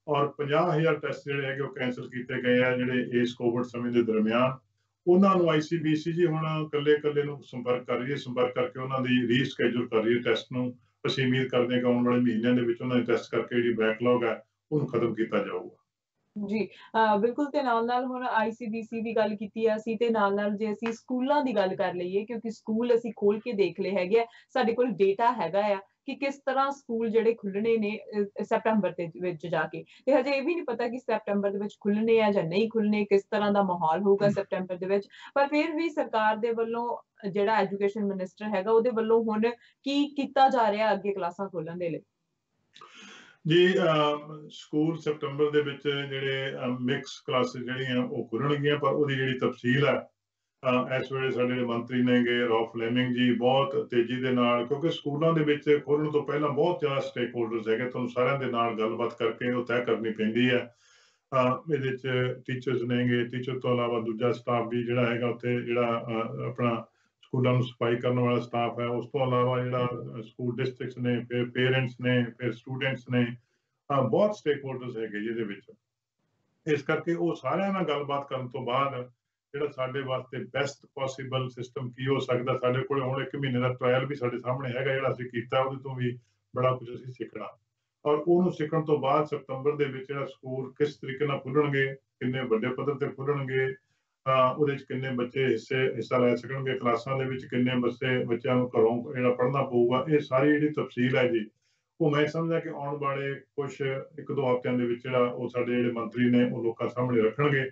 ਔਰ 50,000 ਟੈਸਟ ਜਿਹੜੇ ਹੈਗੇ ਉਹ ਕੈਂਸਲ ਕੀਤੇ ਗਏ ਆ ਜਿਹੜੇ ਇਸ ਕੋਵਿਡ ਸਮੇਂ ਦੇ ਦਰਮਿਆਨ। ਉਹਨਾਂ ਨੂੰ ICBC ਜੀ ਹੁਣ ਇਕੱਲੇ ਨੂੰ ਸੰਪਰਕ ਕਰ ਰਹੀ ਹੈ, ਸੰਪਰਕ ਕਰਕੇ ਉਹਨਾਂ ਦੀ ਰੀਸਕੇਜੂਲ ਕਰ ਰਹੀ ਹੈ ਟੈਸਟ ਨੂੰ। ਅਸੀਂ ਉਮੀਦ ਕਰਦੇ ਹਾਂ ਕਿ ਆਉਣ ਵਾਲੇ ਮਹੀਨਿਆਂ ਦੇ ਵਿੱਚ ਉਹਨਾਂ ਦੇ ਟੈਸਟ ਕਰਕੇ ਜਿਹੜੀ ਬੈਕਲੌਗ ਹੈ ਉਹਨੂੰ ਖਤਮ ਕੀਤਾ ਜਾਊਗਾ। ਜੀ ਬਿਲਕੁਲ, ਤੇ ਨਾਲ ਹੁਣ ICBC ਦੀ ਗੱਲ ਕੀਤੀ ਆ ਅਸੀਂ, ਤੇ ਨਾਲ ਜੇ ਅਸੀਂ ਸਕੂਲਾਂ ਦੀ ਗੱਲ ਕਰ ਲਈਏ, ਕਿਉਂਕਿ ਸਕੂਲ ਅਸੀਂ ਖੋਲ ਕੇ ਦੇਖ ਲਏ ਹੈਗੇ ਆ, ਸਾਡੇ ਕੋਲ ਡੇਟਾ ਹੈਗਾ ਆ ਕਿ ਕਿਸ ਤਰ੍ਹਾਂ ਸਕੂਲ ਜਿਹੜੇ ਖੁੱਲਣੇ ਨੇ ਸੈਪਟੈਂਬਰ ਦੇ ਵਿੱਚ ਜਾ ਕੇ, ਤੇ ਹਜੇ ਇਹ ਵੀ ਨਹੀਂ ਪਤਾ ਕਿ ਸੈਪਟੈਂਬਰ ਦੇ ਵਿੱਚ ਖੁੱਲਣੇ ਆ ਜਾਂ ਨਹੀਂ ਖੁੱਲਣੇ, ਕਿਸ ਤਰ੍ਹਾਂ ਦਾ ਮਾਹੌਲ ਹੋਊਗਾ ਸੈਪਟੈਂਬਰ ਦੇ ਵਿੱਚ। ਪਰ ਫਿਰ ਵੀ ਸਰਕਾਰ ਦੇ ਵੱਲੋਂ, ਜਿਹੜਾ ਐਜੂਕੇਸ਼ਨ ਮਿਨਿਸਟਰ ਹੈਗਾ ਉਹਦੇ ਵੱਲੋਂ ਹੁਣ ਕੀ ਕੀਤਾ ਜਾ ਰਿਹਾ ਅੱਗੇ ਕਲਾਸਾਂ ਖੋਲਣ ਦੇ ਲਈ? ਜੀ ਸਕੂਲ ਸੈਪਟੈਂਬਰ ਦੇ ਵਿੱਚ ਜਿਹੜੇ ਮਿਕਸ ਕਲਾਸਿਸ ਜਿਹੜੀਆਂ ਉਹ ਖੁੱਲਣਗੀਆਂ, ਪਰ ਉਹਦੀ ਜਿਹੜੀ ਤਫਸੀਲ ਹੈ ਇਸ ਵੇਲੇ ਸਾਡੇ ਜਿਹੜੇ ਮੰਤਰੀ ਨੇਗੇ ਰੌਲਫ ਫਲੇਮਿੰਗ ਜੀ, ਬਹੁਤ ਤੇਜ਼ੀ ਦੇ ਨਾਲ, ਕਿਉਂਕਿ ਸਕੂਲਾਂ ਦੇ ਵਿੱਚ ਖੋਲ੍ਹਣ ਤੋਂ ਪਹਿਲਾਂ ਬਹੁਤ ਜ਼ਿਆਦਾ ਸਟੇਕ ਹੋਲਡਰਸ ਹੈਗੇ, ਤੁਹਾਨੂੰ ਸਾਰਿਆਂ ਦੇ ਨਾਲ ਗੱਲਬਾਤ ਕਰਕੇ ਉਹ ਤੈਅ ਕਰਨੀ ਪੈਂਦੀ ਹੈ। ਇਹਦੇ 'ਚ ਟੀਚਰਸ ਨੇਗੇ, ਟੀਚਰ ਤੋਂ ਇਲਾਵਾ ਦੂਜਾ ਸਟਾਫ ਵੀ ਜਿਹੜਾ ਹੈਗਾ ਉੱਥੇ, ਜਿਹੜਾ ਆਪਣਾ ਸਕੂਲਾਂ ਨੂੰ ਸਫਾਈ ਕਰਨ ਵਾਲਾ ਸਟਾਫ ਹੈ, ਉਸ ਤੋਂ ਇਲਾਵਾ ਜਿਹੜਾ ਸਕੂਲ ਡਿਸਟ੍ਰਿਕਟਸ ਨੇ, ਫਿਰ ਪੇਰੈਂਟਸ ਨੇ, ਫਿਰ ਸਟੂਡੈਂਟਸ ਨੇ, ਬਹੁਤ ਸਟੇਕ ਹੋਲਡਰਸ ਹੈਗੇ ਜਿਹਦੇ ਵਿੱਚ। ਇਸ ਕਰਕੇ ਉਹ ਸਾਰਿਆਂ ਨਾਲ ਗੱਲਬਾਤ ਕਰਨ ਤੋਂ ਬਾਅਦ ਜਿਹੜਾ ਸਾਡੇ ਵਾਸਤੇ ਬੈਸਟ ਪੋਸੀਬਲ ਸਿਸਟਮ ਕੀ ਹੋ ਸਕਦਾ, ਸਾਡੇ ਕੋਲ ਹੁਣ 1 ਮਹੀਨੇ ਦਾ ਟ੍ਰਾਇਲ ਵੀ ਸਾਡੇ ਸਾਹਮਣੇ ਹੈਗਾ ਜਿਹੜਾ ਅਸੀਂ ਕੀਤਾ, ਉਹਦੇ ਤੋਂ ਵੀ ਬੜਾ ਕੁਝ ਅਸੀਂ ਸਿੱਖਣਾ, ਔਰ ਉਹਨੂੰ ਸਿੱਖਣ ਤੋਂ ਬਾਅਦ ਸਤੰਬਰ ਦੇ ਵਿੱਚ ਜਿਹੜਾ ਸਕੂਲ ਕਿਸ ਤਰੀਕੇ ਨਾਲ ਖੁੱਲਣਗੇ, ਕਿੰਨੇ ਵੱਡੇ ਪੱਧਰ ਤੇ ਖੁੱਲਣਗੇ, ਉਹਦੇ 'ਚ ਕਿੰਨੇ ਬੱਚੇ ਹਿੱਸਾ ਲੈ ਸਕਣਗੇ ਕਲਾਸਾਂ ਦੇ ਵਿੱਚ, ਕਿੰਨੇ ਬੱਚਿਆਂ ਨੂੰ ਘਰੋਂ ਜਿਹੜਾ ਪੜ੍ਹਨਾ ਪਊਗਾ, ਇਹ ਸਾਰੀ ਜਿਹੜੀ ਤਫਸੀਲ ਹੈ ਜੀ, ਉਹ ਮੈਂ ਸਮਝਦਾ ਕਿ ਆਉਣ ਵਾਲੇ ਕੁਛ 1-2 ਹਫ਼ਤਿਆਂ ਦੇ ਵਿੱਚ ਜਿਹੜਾ ਉਹ ਸਾਡੇ ਜਿਹੜੇ ਮੰਤਰੀ ਨੇ ਉਹ ਲੋਕਾਂ ਸਾਹਮਣੇ ਰੱਖਣਗੇ,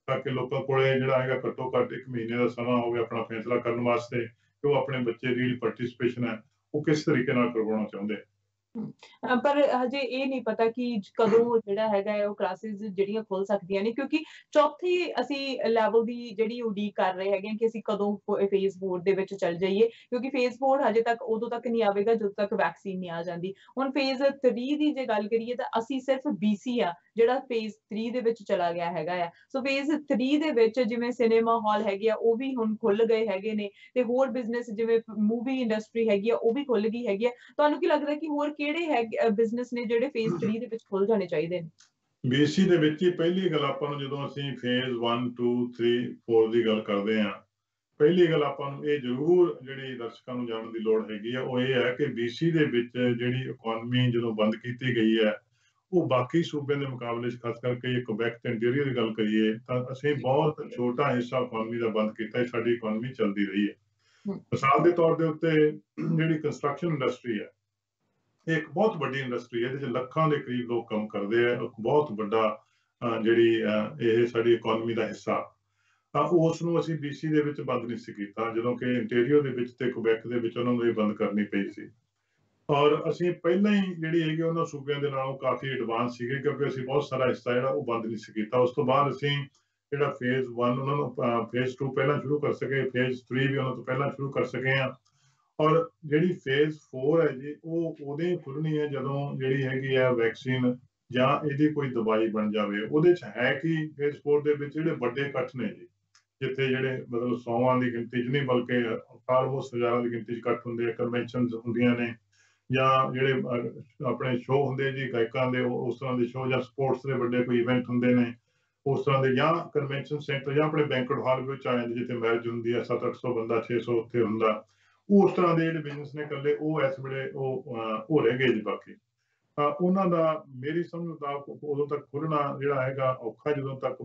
ਤਾਂ ਕਿ ਲੋਕਾਂ ਕੋਲੇ ਜਿਹੜਾ ਹੈਗਾ ਘੱਟੋ ਘੱਟ 1 ਮਹੀਨੇ ਦਾ ਸਮਾਂ ਹੋਵੇ ਆਪਣਾ ਫੈਸਲਾ ਕਰਨ ਵਾਸਤੇ ਕਿ ਉਹ ਆਪਣੇ ਬੱਚੇ ਦੀ ਜਿਹੜੀ ਪਾਰਟਿਸਿਪੇਸ਼ਨ ਹੈ ਉਹ ਕਿਸ ਤਰੀਕੇ ਨਾਲ ਕਰਵਾਉਣਾ ਚਾਹੁੰਦੇ। ਪਰ ਹਜੇ ਇਹ ਨਹੀਂ ਪਤਾ ਕਿ ਕਦੋਂ ਜਿਹੜਾ ਹੈਗਾ ਉਹ ਕਲਾਸਿਸ ਜਿਹੜੀਆਂ ਖੁੱਲ ਸਕਦੀਆਂ ਨੇ, ਕਿਉਂਕਿ ਚੌਥੀ ਅਸੀਂ ਲੈਵਲ ਦੀ ਜਿਹੜੀ ਉਡੀਕ ਕਰ ਰਹੇ ਹੈਗੇ ਕਿ ਅਸੀਂ ਕਦੋਂ ਫੇਜ਼ 4 ਦੇ ਵਿੱਚ ਚੱਲ ਜਾਈਏ, ਕਿਉਂਕਿ ਫੇਜ਼ 4 ਹਜੇ ਤੱਕ ਉਦੋਂ ਤੱਕ ਨਹੀਂ ਆਵੇਗਾ ਜਦੋਂ ਤੱਕ ਵੈਕਸੀਨ ਨਹੀਂ ਆ ਜਾਂਦੀ। ਹੁਣ ਫੇਜ਼ 3 ਦੀ ਜੇ ਗੱਲ ਕਰੀਏ ਤਾਂ ਅਸੀਂ ਸਿਰਫ BC ਆ ਜਿਹੜਾ ਫੇਜ਼ 3 ਦੇ ਵਿੱਚ ਚਲਾ ਗਿਆ ਹੈਗਾ ਆ। ਸੋ ਫੇਜ਼ 3 ਦੇ ਵਿੱਚ ਜਿਵੇਂ ਸਿਨੇਮਾ ਹਾਲ ਹੈਗੇ ਆ ਉਹ ਵੀ ਹੁਣ ਖੁੱਲ ਗਏ ਹੈਗੇ ਨੇ, ਤੇ ਹੋਰ ਬਿਜ਼ਨਸ ਜਿਵੇਂ ਮੂਵੀ ਇੰਡਸਟਰੀ ਹੈਗੀ ਆ ਉਹ ਵੀ ਖੁੱਲ ਗਈ ਹੈਗੀ ਆ। ਤੁਹਾਨੂੰ ਕੀ ਲੱਗਦਾ ਕਿ ਹੋਰ ਕਿਹੜੇ ਹੈਗੇ ਬਿਜ਼ਨਸ ਨੇ ਜਿਹੜੇ ਫੇਜ਼ 3 ਦੇ ਵਿੱਚ ਖੁੱਲ ਜਾਣੇ ਚਾਹੀਦੇ ਨੇ? BC ਦੇ ਵਿੱਚ ਹੀ ਪਹਿਲੀ ਗੱਲ ਆਪਾਂ ਨੂੰ, ਜਦੋਂ ਅਸੀਂ ਫੇਜ਼ 1, 2, 3, 4 ਦੀ ਗੱਲ ਕਰਦੇ ਹਾਂ, ਪਹਿਲੀ ਗੱਲ ਆਪਾਂ ਨੂੰ ਇਹ ਜ਼ਰੂਰ ਜਿਹੜੀ ਦਰਸ਼ਕਾਂ ਨੂੰ ਜਾਣਨ ਦੀ ਲੋੜ ਹੈਗੀ ਆ, ਉਹ ਇਹ ਹੈ ਕਿ BC ਦੇ ਵਿੱਚ ਜਿਹੜੀ ਇਕੋਨਮੀ ਜਦੋਂ ਬੰਦ ਕੀਤੀ ਗਈ ਹੈ, ਉਹ ਬਾਕੀ ਸੂਬਿਆਂ ਦੇ ਮੁਕਾਬਲੇ 'ਚ ਖਾਸ ਕਰਕੇ ਕੁਬੈਕ ਤੇ ਇੰਟੀਰੀਅਰ ਦੀ ਗੱਲ ਕਰੀਏ ਤਾਂ ਅਸੀਂ ਬਹੁਤ ਛੋਟਾ ਹਿੱਸਾ ਇਕੋਨਮੀ ਦਾ ਬੰਦ ਕੀਤਾ, ਸਾਡੀ ਇਕੋਨਮੀ ਚੱਲਦੀ ਰਹੀ ਹੈ। ਮਿਸਾਲ ਦੇ ਤੌਰ ਦੇ ਉੱਤੇ ਜਿਹੜੀ ਕੰਸਟਰਕਸ਼ਨ ਇੰਡਸਟਰੀ ਹੈ, ਇਹ ਇੱਕ ਬਹੁਤ ਵੱਡੀ ਇੰਡਸਟਰੀ ਹੈ, ਇਹਦੇ 'ਚ ਲੱਖਾਂ ਦੇ ਕਰੀਬ ਲੋਕ ਕੰਮ ਕਰਦੇ ਆ, ਇੱਕ ਬਹੁਤ ਵੱਡਾ ਜਿਹੜੀ ਇਹ ਸਾਡੀ ਇਕੋਨਮੀ ਦਾ ਹਿੱਸਾ, ਤਾਂ ਉਸ ਨੂੰ ਅਸੀਂ BC ਦੇ ਵਿੱਚ ਬੰਦ ਨਹੀਂ ਸੀ ਕੀਤਾ, ਜਦੋਂ ਕਿ ਇੰਟੀਰੀਅਰ ਦੇ ਵਿੱਚ ਤੇ ਕੁਬੈਕ ਦੇ ਵਿੱਚ ਉਹਨਾਂ ਨੂੰ ਇਹ ਬੰਦ ਕਰਨੀ ਪਈ ਸੀ। ਔਰ ਅਸੀਂ ਪਹਿਲਾਂ ਹੀ ਜਿਹੜੀ ਹੈਗੀ ਉਹਨਾਂ ਸੂਬਿਆਂ ਦੇ ਨਾਲੋਂ ਕਾਫੀ ਐਡਵਾਂਸ ਸੀਗੇ, ਕਿਉਂਕਿ ਅਸੀਂ ਬਹੁਤ ਸਾਰਾ ਹਿੱਸਾ ਜਿਹੜਾ ਉਹ ਬੰਦ ਨਹੀਂ ਸੀ ਕੀਤਾ। ਉਸ ਤੋਂ ਬਾਅਦ ਅਸੀਂ ਜਿਹੜਾ ਫੇਜ਼ 1 ਉਹਨਾਂ ਨੂੰ ਫੇਜ਼ 2 ਪਹਿਲਾਂ ਸ਼ੁਰੂ ਕਰ ਸਕੇ, ਫੇਜ਼ 3 ਵੀ ਉਹਨਾਂ ਤੋਂ ਪਹਿਲਾਂ ਸ਼ੁਰੂ ਕਰ ਸਕੇ ਹਾਂ। ਔਰ ਜਿਹੜੀ ਫੇਜ਼ 4 ਹੈ ਜੀ, ਉਹ ਉਦੋਂ ਹੀ ਖੁੱਲਣੀ ਹੈ ਜਦੋਂ ਜਿਹੜੀ ਹੈਗੀ ਆ ਵੈਕਸੀਨ ਜਾਂ ਇਹਦੀ ਕੋਈ ਦਵਾਈ ਬਣ ਜਾਵੇ। ਉਹਦੇ 'ਚ ਹੈ ਕਿ ਫੇਜ਼ 4 ਦੇ ਵਿੱਚ ਜਿਹੜੇ ਵੱਡੇ ਇਕੱਠ ਨੇ ਜੀ, ਜਿੱਥੇ ਜਿਹੜੇ ਮਤਲਬ 100 ਦੀ ਗਿਣਤੀ 'ਚ ਨਹੀਂ ਬਲਕਿ ਆਲਮੋਸਟ ਹਜ਼ਾਰਾਂ ਦੀ ਗਿਣਤੀ 'ਚ ਇਕੱਠ ਹੁੰਦੇ ਆ, ਕਨਵੈਨਸ਼ਨਸ ਹੁੰਦੀਆਂ ਨੇ, ਜਾਂ ਜਿਹੜੇ ਆਪਣੇ ਸ਼ੋਅ ਹੁੰਦੇ ਜੀ ਗਾਇਕਾਂ ਦੇ, ਉਸ ਤਰ੍ਹਾਂ ਦੇ ਸ਼ੋਅ, ਜਾਂ ਸਪੋਰਟਸ ਦੇ ਵੱਡੇ ਕੋਈ ਇਵੈਂਟ ਹੁੰਦੇ ਨੇ ਉਸ ਤਰ੍ਹਾਂ ਦੇ, ਜਾਂ ਕਨਵੈਨਸ਼ਨ ਸੈਂਟਰ ਜਾਂ ਆਪਣੇ ਬੈਂਕਟ ਹਾਲ ਵਿੱਚ ਆ ਜਾਂਦੇ ਜਿੱਥੇ ਮੈਰਿਜ ਹੁੰਦੀ ਹੈ, 700-800 ਬੰਦਾ, 600 ਉੱਥੇ ਹੁੰਦਾ। ਉਸ ਤਰ੍ਹਾਂ ਦੇ ਜਿਹੜੇ ਬਿਜ਼ਨਸ ਨੇ ਇਕੱਲੇ, ਉਹ ਇਸ ਵੇਲੇ ਉਹ ਰਹਿ ਗਏ ਜੀ। ਬਾਕੀ ਉਹਨਾਂ ਦਾ ਮੇਰੀ ਸਮਝ ਮੁਤਾਬਕ ਉਦੋਂ ਤੱਕ ਖੁੱਲਣਾ ਜਿਹੜਾ ਹੈਗਾ ਔਖਾ, ਜਦੋਂ ਤੱਕ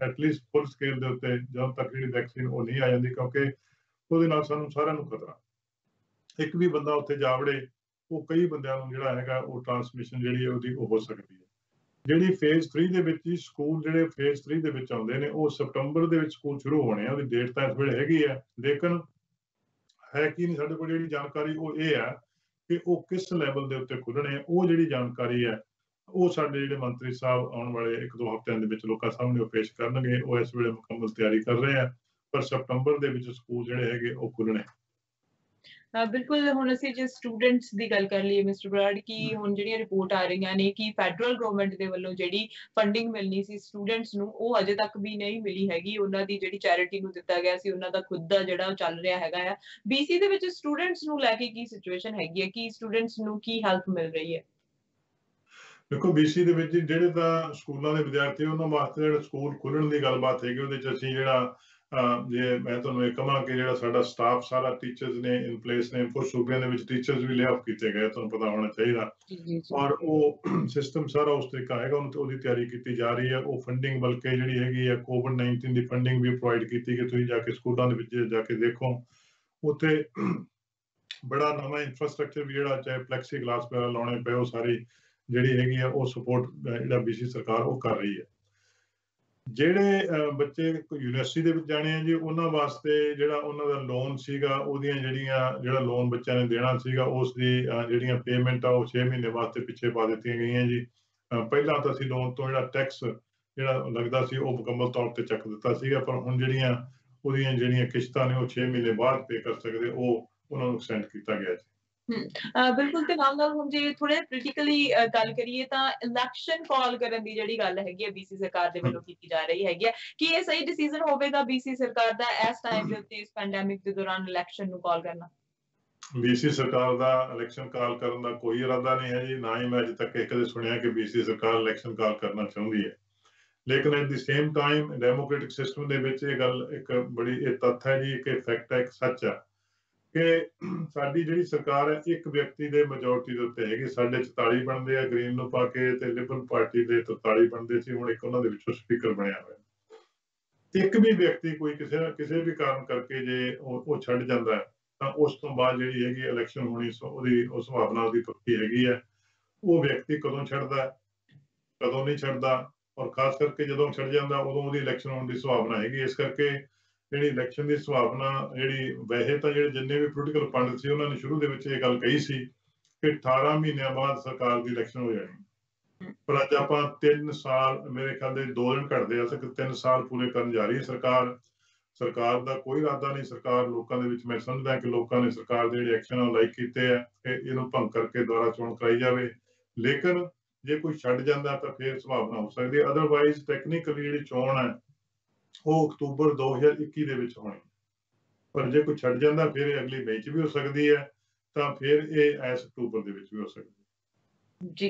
ਐਟਲੀਸਟ ਫੁੱਲ ਸਕੇਲ ਦੇ ਉੱਤੇ ਜਦੋਂ ਤੱਕ ਜਿਹੜੀ ਵੈਕਸੀਨ ਉਹ ਨਹੀਂ ਆ ਜਾਂਦੀ, ਕਿਉਂਕਿ ਉਹਦੇ ਨਾਲ ਸਾਨੂੰ ਸਾਰਿਆਂ ਨੂੰ ਖਤਰਾ, ਇੱਕ ਵੀ ਬੰਦਾ ਉੱਥੇ ਜਾ ਵੜੇ ਉਹ ਕਈ ਬੰਦਿਆਂ ਨੂੰ ਜਿਹੜਾ ਹੈਗਾ ਉਹ ਟ੍ਰਾਂਸਮਿਸ਼ਨ ਜਿਹੜੀ ਹੈ ਉਹਦੀ ਉਹ ਹੋ ਸਕਦੀ ਹੈ। ਜਿਹੜੀ ਫੇਜ਼ 3 ਦੇ ਵਿੱਚ ਹੀ ਸਕੂਲ ਜਿਹੜੇ ਫੇਜ਼ 3 ਦੇ ਵਿੱਚ ਆਉਂਦੇ ਨੇ, ਉਹ ਸਤੰਬਰ ਦੇ ਵਿੱਚ ਸਕੂਲ ਸ਼ੁਰੂ ਹੋਣੇ ਆ। ਉਹਦੀ ਡੇਟ ਤਾਂ ਇਸ ਵੇਲੇ ਹੈਗੀ ਹੈ, ਲੇਕਿਨ ਹੈ ਕੀ ਨਹੀਂ ਸਾਡੇ ਕੋਲ ਜਿਹੜੀ ਜਾਣਕਾਰੀ ਉਹ ਇਹ ਹੈ ਕਿ ਉਹ ਕਿਸ ਲੈਵਲ ਦੇ ਉੱਤੇ ਖੁੱਲਣੇ ਆ। ਉਹ ਜਿਹੜੀ ਜਾਣਕਾਰੀ ਹੈ ਉਹ ਸਾਡੇ ਜਿਹੜੇ ਮੰਤਰੀ ਸਾਹਿਬ ਆਉਣ ਵਾਲੇ 1-2 ਹਫ਼ਤਿਆਂ ਦੇ ਵਿੱਚ ਲੋਕਾਂ ਸਾਹਮਣੇ ਉਹ ਪੇਸ਼ ਕਰਨਗੇ। ਉਹ ਇਸ ਵੇਲੇ ਮੁਕੰਮਲ ਤਿਆਰੀ ਕਰ ਰਹੇ ਆ, ਪਰ ਸਤੰਬਰ ਦੇ ਵਿੱਚ ਸਕੂਲ ਜਿਹੜੇ ਹੈਗੇ ਉਹ ਖੁੱਲਣੇ। ਬਿਲਕੁਲ, ਹੁਣ ਅਸੀਂ ਜੇ ਸਟੂਡੈਂਟਸ ਦੀ ਗੱਲ ਕਰ ਲਈਏ ਮਿਸਟਰ ਬਰਾੜ, ਕਿ ਹੁਣ ਜਿਹੜੀਆਂ ਰਿਪੋਰਟ ਆ ਰਹੀਆਂ ਨੇ ਕਿ ਫੈਡਰਲ ਗਵਰਨਮੈਂਟ ਦੇ ਵੱਲੋਂ ਜਿਹੜੀ ਫੰਡਿੰਗ ਮਿਲਣੀ ਸੀ ਸਟੂਡੈਂਟਸ ਨੂੰ, ਉਹ ਅਜੇ ਤੱਕ ਵੀ ਨਹੀਂ ਮਿਲੀ ਹੈਗੀ। ਉਹਨਾਂ ਦੀ ਜਿਹੜੀ ਚੈਰਿਟੀ ਨੂੰ ਦਿੱਤਾ ਗਿਆ ਸੀ, ਉਹਨਾਂ ਦਾ ਖੁਦ ਦਾ ਜਿਹੜਾ ਚੱਲ ਰਿਹਾ ਹੈਗਾ ਆ। BC ਦੇ ਵਿੱਚ ਸਟੂਡੈਂਟਸ ਨੂੰ ਲੈ ਕੇ ਕੀ ਸਿਚੁਏਸ਼ਨ ਹੈਗੀ ਹੈ, ਕਿ ਸਟੂਡੈਂਟਸ ਨੂੰ ਕੀ ਹੈਲਪ ਮਿਲ ਰਹੀ ਹੈ? ਦੇਖੋ, BC ਦੇ ਵਿੱਚ ਜਿਹੜੇ ਤਾਂ ਸਕੂਲਾਂ ਦੇ ਵਿਦਿਆਰਥੀ, ਉਹਨਾਂ ਵਾਸਤੇ ਜਿਹੜਾ ਸਕੂਲ ਖੁੱਲਣ ਦੀ ਗੱਲਬਾਤ ਹੈਗੀ, ਉਹਦੇ 'ਚ ਅਸੀਂ ਜਿਹੜਾ ਜੇ ਮੈਂ ਤੁਹਾਨੂੰ ਇਹ ਕਹਾਂ ਕਿ ਜਿਹੜਾ ਸਾਡਾ ਸਟਾਫ ਸਾਰਾ ਟੀਚਰਸ ਨੇ ਇਨ ਪਲੇਸ ਨੇ, ਕੁਝ ਸੂਬਿਆਂ ਦੇ ਵਿੱਚ ਟੀਚਰਸ ਵੀ ਲੇ ਆਫ ਕੀਤੇ ਗਏ, ਤੁਹਾਨੂੰ ਪਤਾ ਹੋਣਾ ਚਾਹੀਦਾ। ਔਰ ਉਹ ਸਿਸਟਮ ਸਾਰਾ ਉਸ ਤਰੀਕਾ ਹੈਗਾ, ਉਹਦੀ ਤਿਆਰੀ ਕੀਤੀ ਜਾ ਰਹੀ ਹੈ। ਉਹ ਫੰਡਿੰਗ ਬਲਕਿ ਜਿਹੜੀ ਹੈਗੀ ਹੈ COVID-19 ਦੀ ਫੰਡਿੰਗ ਵੀ ਪ੍ਰੋਵਾਈਡ ਕੀਤੀ, ਕਿ ਤੁਸੀਂ ਜਾ ਕੇ ਸਕੂਲਾਂ ਦੇ ਵਿੱਚ ਜਾ ਕੇ ਦੇਖੋ, ਉੱਥੇ ਬੜਾ ਨਵਾਂ ਇਨਫਰਾਸਟ੍ਰਕਚਰ ਵੀ ਜਿਹੜਾ, ਚਾਹੇ ਪਲੈਕਸੀ ਗਲਾਸ ਵਗੈਰਾ ਲਾਉਣੇ ਪਏ, ਉਹ ਸਾਰੀ ਜਿਹੜੀ ਹੈਗੀ ਆ ਉਹ ਸਪੋਰਟ ਜਿਹੜਾ BC ਸਰਕਾਰ ਉਹ ਕਰ ਰਹੀ ਹੈ। ਜਿਹੜੇ ਬੱਚੇ ਯੂਨੀਵਰਸਿਟੀ ਦੇ ਵਿੱਚ ਜਾਣੇ ਆ ਜੀ, ਉਹਨਾਂ ਵਾਸਤੇ ਜਿਹੜਾ ਉਹਨਾਂ ਦਾ ਲੋਨ ਸੀਗਾ, ਉਹਦੀਆਂ ਜਿਹੜਾ ਲੋਨ ਬੱਚਿਆਂ ਨੇ ਦੇਣਾ ਸੀਗਾ, ਉਸ ਦੀ ਜਿਹੜੀਆਂ ਪੇਮੈਂਟ ਆ ਉਹ 6 ਮਹੀਨੇ ਵਾਸਤੇ ਪਿੱਛੇ ਪਾ ਦਿੱਤੀਆਂ ਗਈਆਂ ਜੀ। ਪਹਿਲਾਂ ਤਾਂ ਅਸੀਂ ਲੋਨ ਤੋਂ ਜਿਹੜਾ ਟੈਕਸ ਜਿਹੜਾ ਲੱਗਦਾ ਸੀ ਉਹ ਮੁਕੰਮਲ ਤੌਰ ਤੇ ਚੱਕ ਦਿੱਤਾ ਸੀਗਾ, ਪਰ ਹੁਣ ਉਹਦੀਆਂ ਜਿਹੜੀਆਂ ਕਿਸ਼ਤਾਂ ਨੇ ਉਹ 6 ਮਹੀਨੇ ਬਾਅਦ ਪੇ ਕਰ ਸਕਦੇ, ਉਹ ਉਹਨਾਂ ਨੂੰ ਐਕਸਟੈਂਡ ਕੀਤਾ ਗਿਆ ਜੀ। ਬਿਲਕੁਲ, ਤੇ ਨਾਲ ਹੁਣ ਜੇ ਥੋੜਾ ਪੋਲੀਟੀਕਲੀ ਗੱਲ ਕਰੀਏ ਤਾਂ ਇਲੈਕਸ਼ਨ ਕਾਲ ਕਰਨ ਦੀ ਜਿਹੜੀ ਗੱਲ ਹੈਗੀ ਹੈ BC ਸਰਕਾਰ ਦੇ ਵੱਲੋਂ ਕੀਤੀ ਜਾ ਰਹੀ ਹੈਗੀ ਹੈ, ਕਿ ਇਹ ਸਹੀ ਡਿਸੀਜਨ ਹੋਵੇਗਾ BC ਸਰਕਾਰ ਦਾ ਇਸ ਟਾਈਮ ਦੇ ਉੱਤੇ, ਇਸ ਪੈਂਡੈਮਿਕ ਦੇ ਦੌਰਾਨ ਇਲੈਕਸ਼ਨ ਨੂੰ ਕਾਲ ਕਰਨਾ? BC ਸਰਕਾਰ ਦਾ ਇਲੈਕਸ਼ਨ ਕਾਲ ਕਰਨ ਦਾ ਕੋਈ ਇਰਾਦਾ ਨਹੀਂ ਹੈ ਜੀ, ਨਾ ਹੀ ਮੈਂ ਅਜੇ ਤੱਕ ਕਦੇ ਸੁਣਿਆ ਕਿ BC ਸਰਕਾਰ ਇਲੈਕਸ਼ਨ ਕਾਲ ਕਰਨਾ ਚਾਹੁੰਦੀ ਹੈ। ਲੇਕਿਨ at the same time democratic system ਦੇ ਵਿੱਚ ਇਹ ਗੱਲ ਇੱਕ ਬੜੀ ਇਹ ਤੱਥ ਹੈ ਜੀ, ਇੱਕ ਫੈਕਟ ਹੈ, ਇੱਕ ਸੱਚ ਹੈ ਕਿ ਸਾਡੀ ਜਿਹੜੀ ਸਰਕਾਰ ਹੈ ਇੱਕ ਵਿਅਕਤੀ ਦੇ ਮੈਜੋਰਟੀ ਦੇ ਉੱਤੇ ਹੈਗੀ। ਸਾਡੇ 44 ਬਣਦੇ ਆ ਗ੍ਰੀਨ ਨੂੰ ਪਾ ਕੇ, ਤੇ ਲਿਬਰਲ ਪਾਰਟੀ ਦੇ 43 ਬਣਦੇ ਸੀ, ਹੁਣ ਇੱਕ ਉਹਨਾਂ ਦੇ ਵਿੱਚੋਂ ਸਪੀਕਰ ਬਣਿਆ ਹੋਇਆ। ਇੱਕ ਵੀ ਵਿਅਕਤੀ ਕੋਈ ਕਿਸੇ ਵੀ ਕਾਰਨ ਕਰਕੇ ਜੇ ਉਹ ਛੱਡ ਜਾਂਦਾ ਹੈ, ਤਾਂ ਉਸ ਤੋਂ ਬਾਅਦ ਜਿਹੜੀ ਹੈਗੀ ਇਲੈਕਸ਼ਨ ਹੋਣੀ, ਉਹਦੀ ਉਹ ਸੰਭਾਵਨਾ ਉਹਦੀ ਪੱਕੀ ਹੈਗੀ ਹੈ। ਉਹ ਵਿਅਕਤੀ ਕਦੋਂ ਛੱਡਦਾ, ਕਦੋਂ ਨਹੀਂ ਛੱਡਦਾ, ਔਰ ਖਾਸ ਕਰਕੇ ਜਦੋਂ ਛੱਡ ਜਾਂਦਾ ਉਦੋਂ ਉਹਦੀ ਇਲੈਕਸ਼ਨ ਹੋਣ ਦੀ ਸੰਭਾਵਨਾ ਹੈਗੀ। ਇਸ ਕਰਕੇ ਜਿਹੜੀ ਇਲੈਕਸ਼ਨ ਦੀ ਸੰਭਾਵਨਾ ਜਿਹੜੀ, ਵੈਸੇ ਤਾਂ ਜਿਹੜੇ ਜਿੰਨੇ ਵੀ ਪੋਲੀਟੀਕਲ ਪੰਡਿਤ ਸੀ ਉਹਨਾਂ ਨੇ ਸ਼ੁਰੂ ਦੇ ਵਿੱਚ ਇਹ ਗੱਲ ਕਹੀ ਸੀ ਕਿ 18 ਮਹੀਨਿਆਂ ਬਾਅਦ ਸਰਕਾਰ ਦੀ ਇਲੈਕਸ਼ਨ ਹੋ ਜਾਣੀ, ਪਰ ਅੱਜ ਆਪਾਂ 3 ਸਾਲ, ਮੇਰੇ ਖਿਆਲ ਦੇ 2 ਦਿਨ ਘੱਟਦੇ ਆ, 3 ਸਾਲ ਪੂਰੇ ਕਰਨ ਜਾ ਰਹੀ ਹੈ ਸਰਕਾਰ ਦਾ ਕੋਈ ਇਰਾਦਾ ਨਹੀਂ। ਸਰਕਾਰ ਲੋਕਾਂ ਦੇ ਵਿੱਚ, ਮੈਂ ਸਮਝਦਾ ਕਿ ਲੋਕਾਂ ਨੇ ਸਰਕਾਰ ਦੇ ਜਿਹੜੇ ਐਕਸ਼ਨ ਲਾਈਕ ਕੀਤੇ ਆ ਕਿ ਇਹਨੂੰ ਭੰਗ ਕਰਕੇ ਦੁਬਾਰਾ ਚੋਣ ਕਰਾਈ ਜਾਵੇ, ਲੇਕਿਨ ਜੇ ਕੋਈ ਛੱਡ ਜਾਂਦਾ ਤਾਂ ਫਿਰ ਸੰਭਾਵਨਾ ਹੋ ਸਕਦੀ ਹੈ। ਅਦਰਵਾਈਜ਼ ਟੈਕਨੀਕਲੀ ਜਿਹੜੀ ਚੋਣ ਹੈ ਉਹ ਅਕਤੂਬਰ 2021 ਦੇ ਵਿੱਚ ਹੋਣੀ, ਪਰ ਜੇ ਕੋਈ ਛੱਡ ਜਾਂਦਾ ਫਿਰ ਇਹ ਅਗਲੀ ਮਈ 'ਚ ਵੀ ਹੋ ਸਕਦੀ ਹੈ, ਤਾਂ ਫਿਰ ਇਹ ਇਸ ਅਕਤੂਬਰ ਦੇ ਵਿੱਚ ਵੀ ਹੋ ਸਕਦੀ ਹੈ। ਜੀ,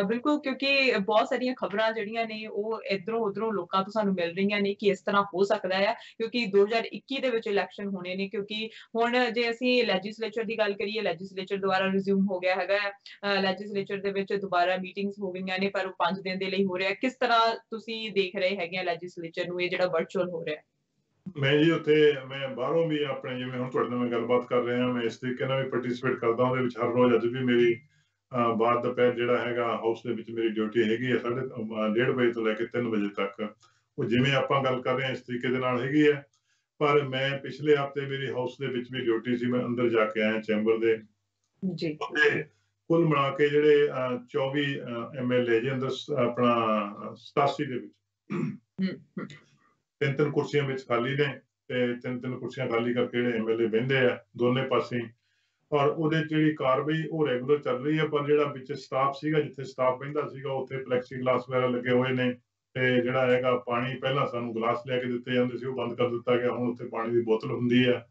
ਬਿਲਕੁਲ, ਕਿਉਂਕਿ ਬਹੁਤ ਸਾਰੀਆਂ ਖਬਰਾਂ ਜਿਹੜੀਆਂ ਨੇ ਉਹ ਇੱਧਰੋਂ ਉੱਧਰੋਂ ਲੋਕਾਂ ਤੋਂ ਸਾਨੂੰ ਮਿਲ ਰਹੀਆਂ ਨੇ ਕਿ ਇਸ ਤਰ੍ਹਾਂ ਹੋ ਸਕਦਾ ਹੈ, ਕਿਉਂਕਿ 2021 ਦੇ ਵਿੱਚ ਇਲੈਕਸ਼ਨ ਹੋਣੇ ਨੇ। ਕਿਉਂਕਿ ਹੁਣ ਜੇ ਅਸੀਂ ਲੈਜਿਸਲੇਚਰ ਦੀ ਗੱਲ ਕਰੀਏ, ਲੈਜਿਸਲੇਚਰ ਦੁਬਾਰਾ ਰਿਜ਼ਿਊਮ ਹੋ ਗਿਆ ਹੈਗਾ, ਲੈਜਿਸਲੇਚਰ ਦੇ ਵਿੱਚ ਦੁਬਾਰਾ ਮੀਟਿੰਗਸ ਹੋ ਗਈਆਂ ਨੇ, ਪਰ ਉਹ 5 ਦਿਨ ਦੇ ਲਈ ਹੋ ਰਿਹਾ। ਕਿਸ ਤਰ੍ਹਾਂ ਤੁਸੀਂ ਦੇਖ ਰਹੇ ਹੈਗੇ ਆ ਲੈਜਿਸਲੇਚਰ ਨੂੰ, ਇਹ ਜਿਹੜਾ ਵਰਚੁਅਲ ਹੋ ਰਿਹਾ? ਮੈਂ ਜੀ ਉੱਥੇ ਮੈਂ ਬਾਹਰੋਂ ਵੀ ਆਪਣੇ, ਜਿਵੇਂ ਹੁਣ ਤੁਹਾਡੇ ਨਾਲ ਮੈਂ ਗੱਲਬਾਤ ਕਰ ਰਿਹਾ, ਮੈਂ ਇਸ ਤਰੀਕੇ ਨਾਲ ਵੀ ਪਾਰਟਿਸਿਪੇਟ ਕਰਦਾ ਉਹਦੇ ਵਿੱਚ ਹਰ ਰੋਜ਼। ਅੱਜ ਵੀ ਮੇਰੀ ਬਾਅਦ ਦੁਪਹਿਰ ਜਿਹੜਾ ਹੈਗਾ ਹਾਊਸ ਦੇ ਵਿੱਚ ਮੇਰੀ ਡਿਊਟੀ ਹੈਗੀ ਹੈ 1:30 ਵਜੇ ਤੋਂ ਲੈ ਕੇ 3 ਵਜੇ ਤੱਕ। ਉਹ ਜਿਵੇਂ ਆਪਾਂ ਗੱਲ ਕਰ ਰਹੇ ਹਾਂ ਇਸ ਤਰੀਕੇ ਦੇ ਨਾਲ ਹੈਗੀ ਹੈ। ਪਰ ਮੈਂ ਪਿਛਲੇ ਹਫ਼ਤੇ ਮੇਰੀ ਹਾਊਸ ਦੇ ਵਿੱਚ ਵੀ ਡਿਊਟੀ ਸੀ, ਮੈਂ ਅੰਦਰ ਜਾ ਕੇ ਆਇਆ ਚੈਂਬਰ ਦੇ ਜੀ। ਕੁੱਲ ਮਿਲਾ ਕੇ ਜਿਹੜੇ 24 MLA ਜੀ ਅੰਦਰ ਆਪਣਾ 87 ਦੇ ਵਿੱਚ ਤਿੰਨ ਕੁਰਸੀਆਂ ਵਿੱਚ ਖਾਲੀ ਨੇ ਤੇ ਤਿੰਨ ਕੁਰਸੀਆਂ ਖਾਲੀ ਕਰਕੇ ਜਿਹੜੇ MLA ਬਹਿੰਦੇ ਆ ਦੋਨੇ ਪਾਸੇ। ਔਰ ਉਹਦੇ ਜਿਹੜੀ ਕਾਰਵਾਈ ਉਹ ਰੈਗੂਲਰ ਚੱਲ ਰਹੀ ਹੈ, ਪਰ ਜਿਹੜਾ ਵਿੱਚ ਸਟਾਫ ਸੀਗਾ ਜਿੱਥੇ ਸਟਾਫ ਬਹਿੰਦਾ ਸੀਗਾ ਉੱਥੇ ਪਲੈਕਸੀ ਗਲਾਸ ਵਗੈਰਾ ਲੱਗੇ ਹੋਏ ਨੇ ਤੇ ਜਿਹੜਾ ਹੈਗਾ ਪਾਣੀ ਪਹਿਲਾਂ ਸਾਨੂੰ ਗਲਾਸ ਲੈ ਕੇ ਦਿੱਤੇ ਜਾਂਦੇ ਸੀ ਉਹ ਬੰਦ ਕਰ ਦਿੱਤਾ ਗਿਆ, ਹੁਣ ਉੱਥੇ ਪਾਣੀ ਦੀ ਬੋਤਲ ਹੁੰਦੀ ਹੈ।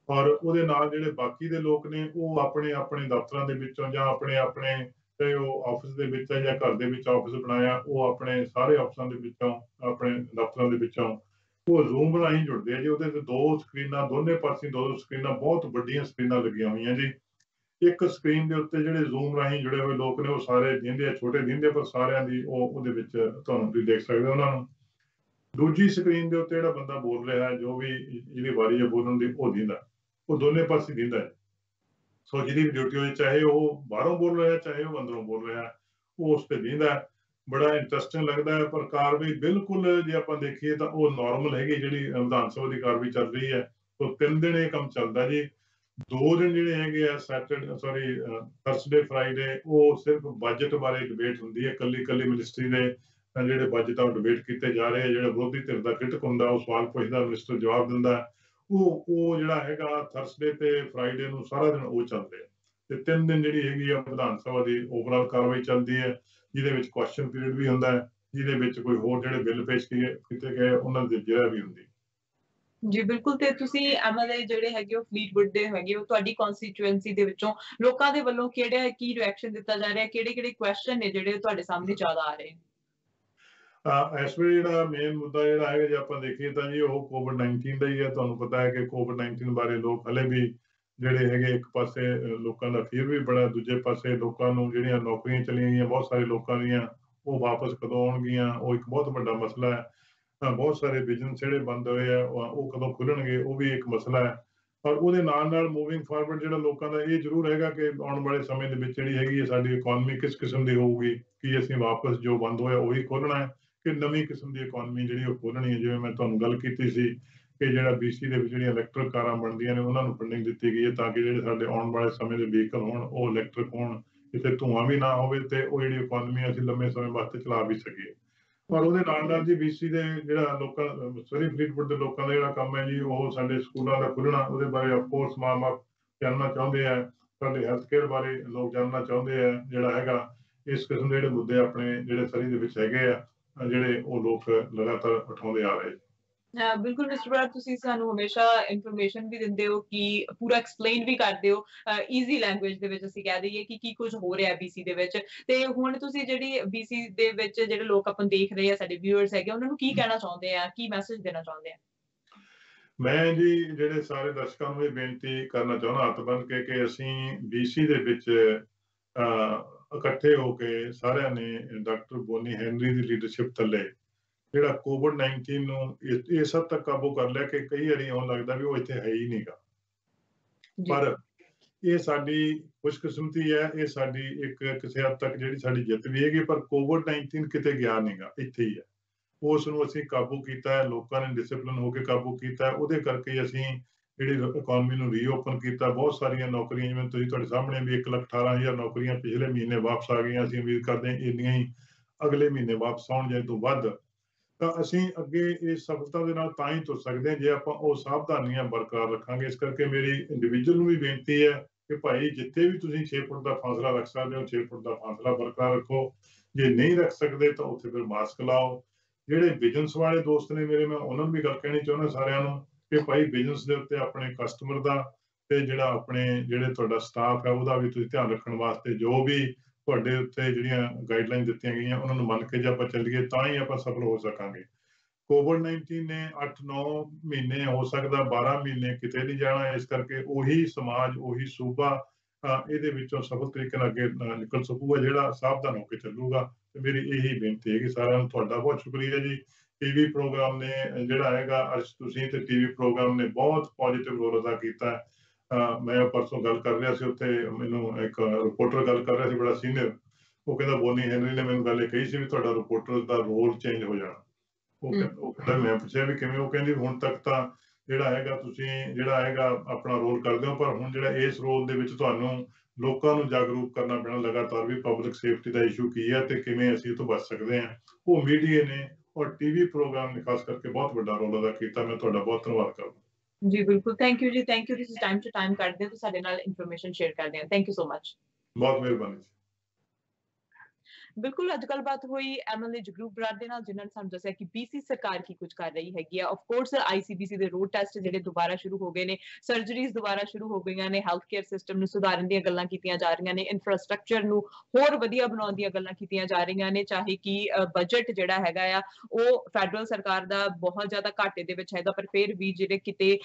ਔਰ ਉਹਦੇ ਨਾਲ ਜਿਹੜੇ ਬਾਕੀ ਦੇ ਲੋਕ ਨੇ ਉਹ ਆਪਣੇ ਆਪਣੇ ਦਫ਼ਤਰਾਂ ਦੇ ਵਿੱਚੋਂ ਜਾਂ ਆਪਣੇ ਆਪਣੇ ਚਾਹੇ ਉਹ ਆਫਿਸ ਦੇ ਵਿੱਚ ਹੈ ਜਾਂ ਘਰ ਦੇ ਵਿੱਚ ਆਫਿਸ ਬਣਾਇਆ, ਉਹ ਆਪਣੇ ਸਾਰੇ ਆਫਿਸਾਂ ਦੇ ਵਿੱਚੋਂ ਆਪਣੇ ਦਫ਼ਤਰਾਂ ਦੇ ਵਿੱਚੋਂ ਉਹ ਜ਼ੂਮ ਰਾਹੀਂ ਜੁੜਦੇ ਆ ਜੀ। ਉਹਦੇ ਤੇ 2 ਸਕਰੀਨਾਂ ਦੋਨੇ ਪਾਸੇ 2 ਸਕਰੀਨਾਂ ਬਹੁਤ ਵੱਡੀਆਂ ਸਕਰੀਨਾਂ ਲੱਗੀਆਂ ਹੋਈਆਂ ਜੀ। ਇੱਕ ਸਕਰੀਨ ਦੇ ਉੱਤੇ ਜਿਹੜੇ ਜ਼ੂਮ ਰਾਹੀਂ ਜੁੜੇ ਹੋਏ ਲੋਕ ਨੇ ਉਹ ਸਾਰੇ ਦਿਖਦੇ ਆ, ਛੋਟੇ ਦਿਖਦੇ ਪਰ ਸਾਰਿਆਂ ਦੀ ਉਹ ਉਹਦੇ ਵਿੱਚ ਤੁਹਾਨੂੰ ਤੁਸੀਂ ਦੇਖ ਸਕਦੇ ਹੋ ਉਹਨਾਂ ਨੂੰ। ਦੂਜੀ ਸਕਰੀਨ ਦੇ ਉੱਤੇ ਜਿਹੜਾ ਬੰਦਾ ਬੋਲ ਰਿਹਾ ਜੋ ਵੀ ਜਿਹਦੀ ਵਾਰੀ ਹੈ ਬੋਲਣ ਦੀ ਉਹ ਦਿਖਦਾ, ਉਹ ਦੋਨੇ ਪਾਸੇ ਦਿਖਦਾ ਹੈ। ਸੋ ਜਿਹਦੀ ਵੀ ਡਿਊਟੀ ਹੋਈ ਚਾਹੇ ਉਹ ਬਾਹਰੋਂ ਬੋਲ ਰਿਹਾ ਚਾਹੇ ਉਹ ਅੰਦਰੋਂ ਬੋਲ ਰਿਹਾ ਉਹ ਉਸ ਤੇ ਦਿਖਦਾ। ਬੜਾ ਇੰਟਰਸਟਿੰਗ ਲੱਗਦਾ ਹੈ। ਪਰ ਕਾਰਵਾਈ ਬਿਲਕੁਲ ਜੇ ਆਪਾਂ ਦੇਖੀਏ ਤਾਂ ਉਹ ਨਾਰਮਲ ਹੈਗੀ ਜਿਹੜੀ ਵਿਧਾਨ ਸਭਾ ਦੀ ਕਾਰਵਾਈ ਚੱਲ ਰਹੀ ਹੈ। ਸੋ 3 ਦਿਨ ਇਹ ਕੰਮ ਚੱਲਦਾ ਜੀ। 2 ਦਿਨ ਜਿਹੜੇ ਹੈਗੇ ਆ ਥਰਸਡੇ ਫਰਾਈਡੇ ਉਹ ਸਿਰਫ ਬਜਟ ਬਾਰੇ ਡਿਬੇਟ ਹੁੰਦੀ ਹੈ। ਕੱਲੀ ਮਿਨਿਸਟਰੀ ਦੇ ਜਿਹੜੇ ਬਜਟ ਆ ਉਹ ਡਿਬੇਟ ਕੀਤੇ ਜਾ ਰਹੇ ਆ। ਜਿਹੜਾ ਵਿਰੋਧੀ ਧਿਰ ਦਾ ਕ੍ਰਿਟਿਕ ਹੁੰਦਾ ਉਹ ਸਵਾਲ ਪੁੱਛਦਾ, ਮਿਨਿਸਟਰ ਜਵਾਬ ਦਿੰਦਾ। ਉਹ ਜਿਹੜਾ ਹੈਗਾ ਥਰਸਡੇ ਤੇ ਫਰਾਈਡੇ ਨੂੰ ਸਾਰਾ ਦਿਨ ਉਹ ਚੱਲਦੇ ਆ ਤੇ 3 ਦਿਨ ਜਿਹੜੀ ਹੈਗੀ ਆ ਵਿਧਾਨ ਸਭਾ ਦੀ ਓਵਰਆਲ ਕਾਰਵਾਈ ਚੱਲਦੀ ਹੈ, ਜਿਹਦੇ ਵਿੱਚ ਕੁਐਸਚਨ ਪੀਰੀਅਡ ਵੀ ਹੁੰਦਾ ਹੈ, ਜਿਹਦੇ ਵਿੱਚ ਕੋਈ ਹੋਰ ਜਿਹੜੇ ਬਿੱਲ ਪੇਸ਼ ਕੀਤੇ ਗਏ ਉਹਨਾਂ ਦੀ ਜਿਹੜਾ ਵੀ ਹੁੰਦੀ। ਜੀ ਬਿਲਕੁਲ। ਤੇ ਤੁਸੀਂ MLA ਜਿਹੜੇ ਹੈਗੇ ਉਹ ਫਲੀਟਵੁੱਡ ਦੇ ਹੈਗੇ ਹੋ, ਤੁਹਾਡੀ ਕਨਸਟੀਚੁਐਂਸੀ ਦੇ ਵਿੱਚੋਂ ਲੋਕਾਂ ਦੇ ਵੱਲੋਂ ਕੀ ਰਿਐਕਸ਼ਨ ਦਿੱਤਾ ਜਾ ਰਿਹਾ, ਕਿਹੜੇ ਕੁਐਸਚਨ ਨੇ ਜਿਹੜੇ ਤੁਹਾਡੇ ਸਾਹਮਣੇ ਜ਼ਿਆਦਾ ਆ ਰਹੇ? ਇਸ ਵੇਲੇ ਜਿਹੜਾ ਮੇਨ ਮੁੱਦਾ ਜਿਹੜਾ ਹੈਗਾ ਜੇ ਆਪਾਂ ਦੇਖੀਏ ਤਾਂ ਜੀ ਉਹ COVID-19 ਦਾ ਹੀ ਹੈ। ਤੁਹਾਨੂੰ ਪਤਾ ਹੈ ਕਿ COVID-19 ਬਾਰੇ ਲੋਕ ਹਲੇ ਵੀ ਜਿਹੜੇ ਹੈਗੇ ਇੱਕ ਪਾਸੇ ਲੋਕਾਂ ਦਾ ਫੀਅਰ ਵੀ ਬੜਾ, ਦੂਜੇ ਪਾਸੇ ਲੋਕਾਂ ਨੂੰ ਜਿਹੜੀਆਂ ਨੌਕਰੀਆਂ ਚਲੀਆਂ ਗਈਆਂ ਬਹੁਤ ਸਾਰੇ ਲੋਕਾਂ ਦੀਆਂ ਉਹ ਵਾਪਸ ਕਦੋਂ ਆਉਣਗੀਆਂ ਉਹ ਇੱਕ ਬਹੁਤ ਵੱਡਾ ਮਸਲਾ ਹੈ। ਬਹੁਤ ਸਾਰੇ ਬਿਜ਼ਨਸ ਜਿਹੜੇ ਬੰਦ ਹੋਏ ਆ ਉਹ ਕਦੋਂ ਖੁੱਲਣਗੇ ਉਹ ਵੀ ਇੱਕ ਮਸਲਾ ਹੈ। ਪਰ ਉਹਦੇ ਨਾਲ ਮੂਵਿੰਗ ਫਾਰਵਰਡ ਜਿਹੜਾ ਲੋਕਾਂ ਦਾ ਇਹ ਜ਼ਰੂਰ ਹੈਗਾ ਕਿ ਆਉਣ ਵਾਲੇ ਸਮੇਂ ਦੇ ਵਿੱਚ ਜਿਹੜੀ ਹੈਗੀ ਹੈ ਸਾਡੀ ਇਕਨੋਮੀ ਕਿਸ ਕਿਸਮ ਦੀ ਹੋਊਗੀ, ਕਿ ਅਸੀਂ ਵਾਪਸ ਜੋ ਬੰਦ ਹੋਇਆ ਉਹੀ ਖੋਲਣਾ ਹੈ ਕਿ ਨਵੀਂ ਕਿਸਮ ਦੀ ਇਕਨੋਮੀ ਜਿਹੜੀ ਉਹ ਖੋਲਣੀ ਹੈ। ਜਿਵੇਂ ਮੈਂ ਤੁਹਾਨੂੰ ਗੱਲ ਕੀਤੀ ਸੀ ਕਿ ਜਿਹੜਾ BC ਦੇ ਵਿੱਚ ਜਿਹੜੀਆਂ ਇਲੈਕਟ੍ਰਿਕ ਕਾਰਾਂ ਬਣਦੀਆਂ ਨੇ ਉਹਨਾਂ ਨੂੰ ਫੰਡਿੰਗ ਦਿੱਤੀ ਗਈ ਹੈ ਤਾਂ ਕਿ ਜਿਹੜੇ ਸਾਡੇ ਆਉਣ ਵਾਲੇ ਸਮੇਂ ਦੇ ਵਹੀਕਲ ਹੋਣ ਉਹ ਇਲੈਕਟ੍ਰਿਕ ਹੋਣ, ਕਿਤੇ ਧੂਆਂ ਵੀ ਨਾ ਹੋਵੇ ਤੇ ਉਹ ਜਿਹੜੀ ਇਕਨੋਮੀ ਅਸੀਂ ਲੰਮੇ ਸਮੇਂ ਵਾਸਤੇ ਚਲਾ ਵੀ ਸਕੀਏ। ਪਰ ਉਹਦੇ ਨਾਲ ਜੀ BC ਦੇ ਜਿਹੜਾ ਲੋਕਾਂ ਫਰੀਦਕੋਟ ਦੇ ਲੋਕਾਂ ਦਾ ਜਿਹੜਾ ਕੰਮ ਹੈ ਜੀ ਉਹ ਸਾਡੇ ਸਕੂਲਾਂ ਦਾ ਖੁੱਲ੍ਹਣਾ, ਉਹਦੇ ਬਾਰੇ ਅਫਕੋਰਸ ਮਾਂ-ਬਾਪ ਜਾਣਨਾ ਚਾਹੁੰਦੇ ਆ, ਸਾਡੇ ਹੈਲਥ ਕੇਅਰ ਬਾਰੇ ਲੋਕ ਜਾਣਨਾ ਚਾਹੁੰਦੇ ਆ। ਜਿਹੜਾ ਹੈਗਾ ਇਸ ਕਿਸਮ ਦੇ ਜਿਹੜੇ ਮੁੱਦੇ ਆਪਣੇ ਜਿਹੜੇ ਸਰੀ ਦੇ ਵਿੱਚ ਹੈਗੇ ਆ ਜਿਹੜੇ ਉਹ ਲੋਕ ਲਗਾਤਾਰ ਉਠਾਉਂਦੇ ਆ ਰਹੇ। ਬਿਲਕੁਲ ਮਿਸਟਰ ਬਰਾੜ, ਤੁਸੀਂ ਸਾਨੂੰ ਹਮੇਸ਼ਾ ਇਨਫੋਰਮੇਸ਼ਨ ਵੀ ਦਿੰਦੇ ਹੋ ਕਿ ਪੂਰਾ ਐਕਸਪਲੇਨ ਵੀ ਕਰਦੇ ਹੋ ਈਜ਼ੀ ਲੈਂਗੁਏਜ ਦੇ ਵਿੱਚ, ਅਸੀਂ ਕਹਿ ਦਈਏ ਕਿ ਕੀ ਕੁਝ ਹੋ ਰਿਹਾ BC ਦੇ ਵਿੱਚ। ਤੇ ਹੁਣ ਤੁਸੀਂ ਜਿਹੜੀ BC ਦੇ ਵਿੱਚ ਜਿਹੜੇ ਲੋਕ ਆਪਾਂ ਦੇਖ ਰਹੇ ਆ, ਸਾਡੇ ਵਿਊਅਰਸ ਹੈਗੇ, ਉਹਨਾਂ ਨੂੰ ਕੀ ਕਹਿਣਾ ਚਾਹੁੰਦੇ ਆ, ਕੀ ਮੈਸੇਜ ਦੇਣਾ ਚਾਹੁੰਦੇ ਆ? ਮੈਂ ਜੀ ਜਿਹੜੇ ਸਾਰੇ ਦਰਸ਼ਕਾਂ ਨੂੰ ਇਹ ਬੇਨਤੀ ਕਰਨਾ ਚਾਹੁੰਦਾ ਹੱਥ ਬੰਨ੍ਹ ਕੇ ਕਿ ਅਸੀਂ BC ਦੇ ਵਿੱਚ ਇਕੱਠੇ ਹੋ ਕੇ ਸਾਰਿਆਂ ਨੇ ਡਾਕਟਰ ਬੋਨੀ ਹੈਨਰੀ ਦੀ ਲੀਡਰਸ਼ਿਪ ਥੱਲੇ ਜਿਹੜਾ COVID-19 ਨੂੰ ਇਸ ਹੱਦ ਤੱਕ ਕਾਬੂ ਕਰ ਲਿਆ ਕਿ ਕਈ ਵਾਰੀ ਇਉਂ ਲੱਗਦਾ ਵੀ ਉਹ ਇੱਥੇ ਹੈ ਹੀ ਨਹੀਂਗਾ। ਪਰ ਇਹ ਸਾਡੀ ਖੁਸ਼ਕਿਸਮਤੀ ਹੈ, ਇਹ ਸਾਡੀ ਇੱਕ ਕਿਸੇ ਹੱਦ ਤੱਕ ਜਿਹੜੀ ਸਾਡੀ ਜਿੱਤ ਵੀ ਹੈਗੀ। ਪਰ COVID-19 ਕਿਤੇ ਗਿਆ ਨਹੀਂਗਾ, ਇੱਥੇ ਹੀ ਹੈ। ਉਸ ਨੂੰ ਅਸੀਂ ਕਾਬੂ ਕੀਤਾ ਹੈ, ਲੋਕਾਂ ਨੇ ਡਿਸਿਪਲਿਨ ਹੋ ਕੇ ਕਾਬੂ ਕੀਤਾ ਹੈ। ਉਹਦੇ ਕਰਕੇ ਅਸੀਂ ਜਿਹੜੀ ਇਕਨੋਮੀ ਨੂੰ ਰੀਓਪਨ ਕੀਤਾ। ਬਹੁਤ ਸਾਰੀਆਂ ਨੌਕਰੀਆਂ ਜਿਵੇਂ ਤੁਸੀਂ ਤੁਹਾਡੇ ਸਾਹਮਣੇ ਵੀ 1,18,000 ਨੌਕਰੀਆਂ ਪਿਛਲੇ ਮਹੀਨੇ ਵਾਪਸ ਆ ਗਈਆਂ। ਅਸੀਂ ਉਮੀਦ ਕਰਦੇ ਹਾਂ ਇੰਨੀਆਂ ਹੀ ਅਗਲੇ ਮਹੀਨੇ ਵਾਪਸ ਆਉਣ ਜਾਂ ਤੋਂ ਵੱਧ। ਤਾਂ ਅਸੀਂ ਅੱਗੇ ਇਸ ਸਫਲਤਾ ਦੇ ਨਾਲ ਤਾਂ ਹੀ ਤੁਰ ਸਕਦੇ ਹਾਂ ਜੇ ਆਪਾਂ ਉਹ ਸਾਵਧਾਨੀਆਂ ਬਰਕਰਾਰ ਰੱਖਾਂਗੇ। ਇਸ ਕਰਕੇ ਮੇਰੀ ਇੰਡੀਵਿਜੂਅਲ ਨੂੰ ਵੀ ਬੇਨਤੀ ਹੈ ਕਿ ਭਾਈ ਜਿੱਥੇ ਵੀ ਤੁਸੀਂ 6 ਫੁੱਟ ਦਾ ਫਾਸਲਾ ਰੱਖ ਸਕਦੇ ਹੋ 6 ਫੁੱਟ ਦਾ ਫਾਸਲਾ ਬਰਕਰਾਰ ਰੱਖੋ। ਜੇ ਨਹੀਂ ਰੱਖ ਸਕਦੇ ਤਾਂ ਉੱਥੇ ਫਿਰ ਮਾਸਕ ਲਾਓ। ਜਿਹੜੇ ਬਿਜ਼ਨਸ ਵਾਲੇ ਦੋਸਤ ਨੇ ਮੇਰੇ, ਮੈਂ ਉਹਨਾਂ ਨੂੰ ਵੀ ਗੱਲ ਕਹਿਣੀ ਚਾਹੁੰਦਾ ਸਾਰਿਆਂ ਨੂੰ ਕਿ ਭਾਈ ਬਿਜ਼ਨਸ ਦੇ ਉੱਤੇ ਆਪਣੇ ਕਸਟਮਰ ਦਾ ਤੇ ਜਿਹੜਾ ਆਪਣੇ ਜਿਹੜੇ ਤੁਹਾਡਾ ਸਟਾਫ ਹੈ ਉਹਦਾ ਵੀ ਤੁਸੀਂ ਧਿਆਨ ਰੱਖਣ ਵਾਸਤੇ ਜੋ ਵੀ ਤੁਹਾਡੇ ਉੱਤੇ ਜਿਹੜੀਆਂ ਗਾਈਡਲਾਈਨ ਦਿੱਤੀਆਂ ਗਈਆਂ ਉਹਨਾਂ ਨੂੰ ਮੰਨ ਕੇ ਜੇ ਆਪਾਂ ਚੱਲੀਏ ਤਾਂ ਹੀ ਆਪਾਂ ਸਫਲ ਹੋ ਸਕਾਂਗੇ। COVID-19 ਨੇ 8-9 ਮਹੀਨੇ, ਹੋ ਸਕਦਾ 12 ਮਹੀਨੇ ਕਿਤੇ ਨਹੀਂ ਜਾਣਾ। ਇਸ ਕਰਕੇ ਉਹੀ ਸਮਾਜ, ਉਹੀ ਸੂਬਾ ਇਹਦੇ ਵਿੱਚੋਂ ਸਫਲ ਤਰੀਕੇ ਨਾਲ ਅੱਗੇ ਨਿਕਲ ਸਕੂਗਾ ਜਿਹੜਾ ਸਾਵਧਾਨ ਹੋ ਕੇ ਚੱਲੂਗਾ। ਤੇ ਮੇਰੀ ਇਹੀ ਬੇਨਤੀ ਹੈ ਕਿ ਸਾਰਿਆਂ ਨੂੰ ਤੁਹਾਡਾ ਬਹੁਤ ਸ਼ੁਕਰੀਆ ਜੀ। TV ਪ੍ਰੋਗਰਾਮ ਨੇ ਜਿਹੜਾ ਹੈਗਾ ਅੱਜ ਤੁਸੀਂ ਤੇ TV ਪ੍ਰੋਗਰਾਮ ਨੇ ਬਹੁਤ ਪੋਜ਼ਿਟਿਵ ਰੋਲ ਅਦਾ ਕੀਤਾ। ਮੈਂ ਪਰਸੋਂ ਗੱਲ ਕਰ ਰਿਹਾ ਸੀ ਉੱਥੇ, ਮੈਨੂੰ ਇੱਕ ਰਿਪੋਰਟਰ ਗੱਲ ਕਰ ਰਿਹਾ ਸੀ ਬੜਾ ਸੀਨੀਅਰ, ਉਹ ਕਹਿੰਦਾ ਬੋਨੀ ਹੈਨਰੀ ਨੇ ਮੈਨੂੰ ਗੱਲ ਇਹ ਕਹੀ ਸੀ ਵੀ ਤੁਹਾਡਾ ਰਿਪੋਰਟਰ ਦਾ ਰੋਲ ਚੇਂਜ ਹੋ ਜਾਣਾ। ਉਹ ਕਹਿੰਦਾ ਮੈਂ ਪੁੱਛਿਆ ਵੀ ਕਿਵੇਂ, ਉਹ ਕਹਿੰਦੀ ਹੁਣ ਤੱਕ ਤਾਂ ਜਿਹੜਾ ਹੈਗਾ ਤੁਸੀਂ ਜਿਹੜਾ ਹੈਗਾ ਆਪਣਾ ਰੋਲ ਕਰਦੇ ਹੋ, ਪਰ ਹੁਣ ਜਿਹੜਾ ਇਸ ਰੋਲ ਦੇ ਵਿੱਚ ਤੁਹਾਨੂੰ ਲੋਕਾਂ ਨੂੰ ਜਾਗਰੂਕ ਕਰਨਾ ਪੈਣਾ ਲਗਾਤਾਰ ਵੀ ਪਬਲਿਕ ਸੇਫਟੀ ਦਾ ਇਸ਼ੂ ਕੀ ਹੈ ਤੇ ਕਿਵੇਂ ਅਸੀਂ ਇਹ ਤੋਂ ਬਚ ਸਕਦੇ ਹਾਂ। ਉਹ ਮੀਡੀਆ ਨੇ ਔਰ ਟੀਵੀ ਪ੍ਰੋਗਰਾਮ ਨੇ ਖਾਸ ਕਰਕੇ ਬਹੁਤ ਵੱਡਾ ਰੋਲ ਅਦਾ ਕੀਤਾ। ਮੈਂ ਤੁਹਾਡਾ ਬਹੁਤ ਧੰਨਵਾਦ ਕਰਦਾ। ਜੀ ਬਿਲਕੁਲ, ਥੈਂਕ ਯੂ ਜੀ, ਥੈਂਕ ਯੂ, ਤੁਸੀਂ ਟਾਈਮ ਟੂ ਟਾਈਮ ਕੱਢਦੇ ਹੋ ਤੇ ਸਾਡੇ ਨਾਲ ਇਨਫੋਰਮੇਸ਼ਨ ਸ਼ੇਅਰ ਕਰਦੇ ਹੋ। Thank you so much. ਬਹੁਤ ਮਿਹਰਬਾਨੀ ਜੀ। ਬਿਲਕੁਲ, ਅੱਜ ਗੱਲਬਾਤ ਹੋਈ ਐਮਐਲਏ ਜਗਰੂਪ ਬਰਾੜ ਦੇ ਨਾਲ, ਜਿਨ੍ਹਾਂ ਨੇ ਸਾਨੂੰ ਦੱਸਿਆ ਕਿ ਬੀਸੀ ਸਰਕਾਰ ਕੀ ਕੁਝ ਕਰ ਰਹੀ ਹੈਗੀ ਆ। ਆਫ ਕੋਰਸ ਆਈਸੀਬੀਸੀ ਦੇ ਰੋਡ ਟੈਸਟ ਜਿਹੜੇ ਦੁਬਾਰਾ ਸ਼ੁਰੂ ਹੋ ਗਏ ਨੇ, ਸਰਜਰੀਜ਼ ਦੁਬਾਰਾ ਸ਼ੁਰੂ ਹੋ ਗਈਆਂ ਨੇ, ਹੈਲਥ ਕੇਅਰ ਸਿਸਟਮ ਨੂੰ ਸੁਧਾਰਨ ਦੀਆਂ ਗੱਲਾਂ ਕੀਤੀਆਂ ਜਾ ਰਹੀਆਂ ਨੇ, ਇਨਫਰਾਸਟ੍ਰਕਚਰ ਨੂੰ ਹੋਰ ਵਧੀਆ ਬਣਾਉਣ ਦੀਆਂ ਗੱਲਾਂ ਕੀਤੀਆਂ ਜਾ ਰਹੀਆਂ ਨੇ, ਚਾਹੇ ਕਿ ਬਜਟ ਜਿਹੜਾ ਹੈਗਾ ਆ ਉਹ ਫੈਡਰਲ ਸਰਕਾਰ ਦਾ ਬਹੁਤ ਜ਼ਿਆਦਾ ਘਾਟੇ ਦੇ ਵਿੱਚ ਹੈਗਾ, ਪਰ ਫਿਰ ਵੀ ਜਿਹੜੇ ਕਿਤੇ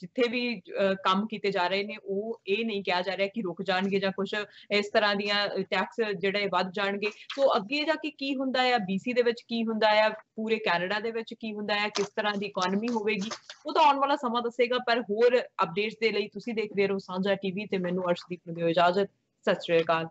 ਜਿੱਥੇ ਵੀ ਕੰਮ ਕੀਤੇ ਜਾ ਰਹੇ ਨੇ ਉਹ ਇਹ ਨਹੀਂ ਕਿਹਾ ਜਾ ਰਿਹਾ ਕਿ ਰੁਕ ਜਾਣਗੇ ਜਾਂ ਕੁਝ ਇਸ ਤਰ੍ਹਾਂ ਦੀਆਂ ਟੈਕਸ ਜਿਹੜੇ ਵੱਧ ਜਾਣਗੇ। ਸੋ ਅੱਗੇ ਜਾ ਕੇ ਕੀ ਹੁੰਦਾ ਆ, ਬੀਸੀ ਦੇ ਵਿੱਚ ਕੀ ਹੁੰਦਾ ਆ, ਪੂਰੇ ਕੈਨੇਡਾ ਦੇ ਵਿੱਚ ਕੀ ਹੁੰਦਾ ਆ, ਕਿਸ ਤਰ੍ਹਾਂ ਦੀ ਇਕਨੋਮੀ ਹੋਵੇਗੀ, ਉਹ ਤਾਂ ਆਉਣ ਵਾਲਾ ਸਮਾਂ ਦੱਸੇਗਾ। ਪਰ ਹੋਰ ਅਪਡੇਟਸ ਦੇ ਲਈ ਤੁਸੀਂ ਦੇਖਦੇ ਰਹੋ ਸਾਂਝਾ ਟੀਵੀ ਤੇ ਮੈਨੂੰ ਅਰਸ਼ਦੀਪ ਨੂੰ ਦਿਓ ਇਜਾਜ਼ਤ। ਸਤਿ ਸ਼੍ਰੀ ਅਕਾਲ।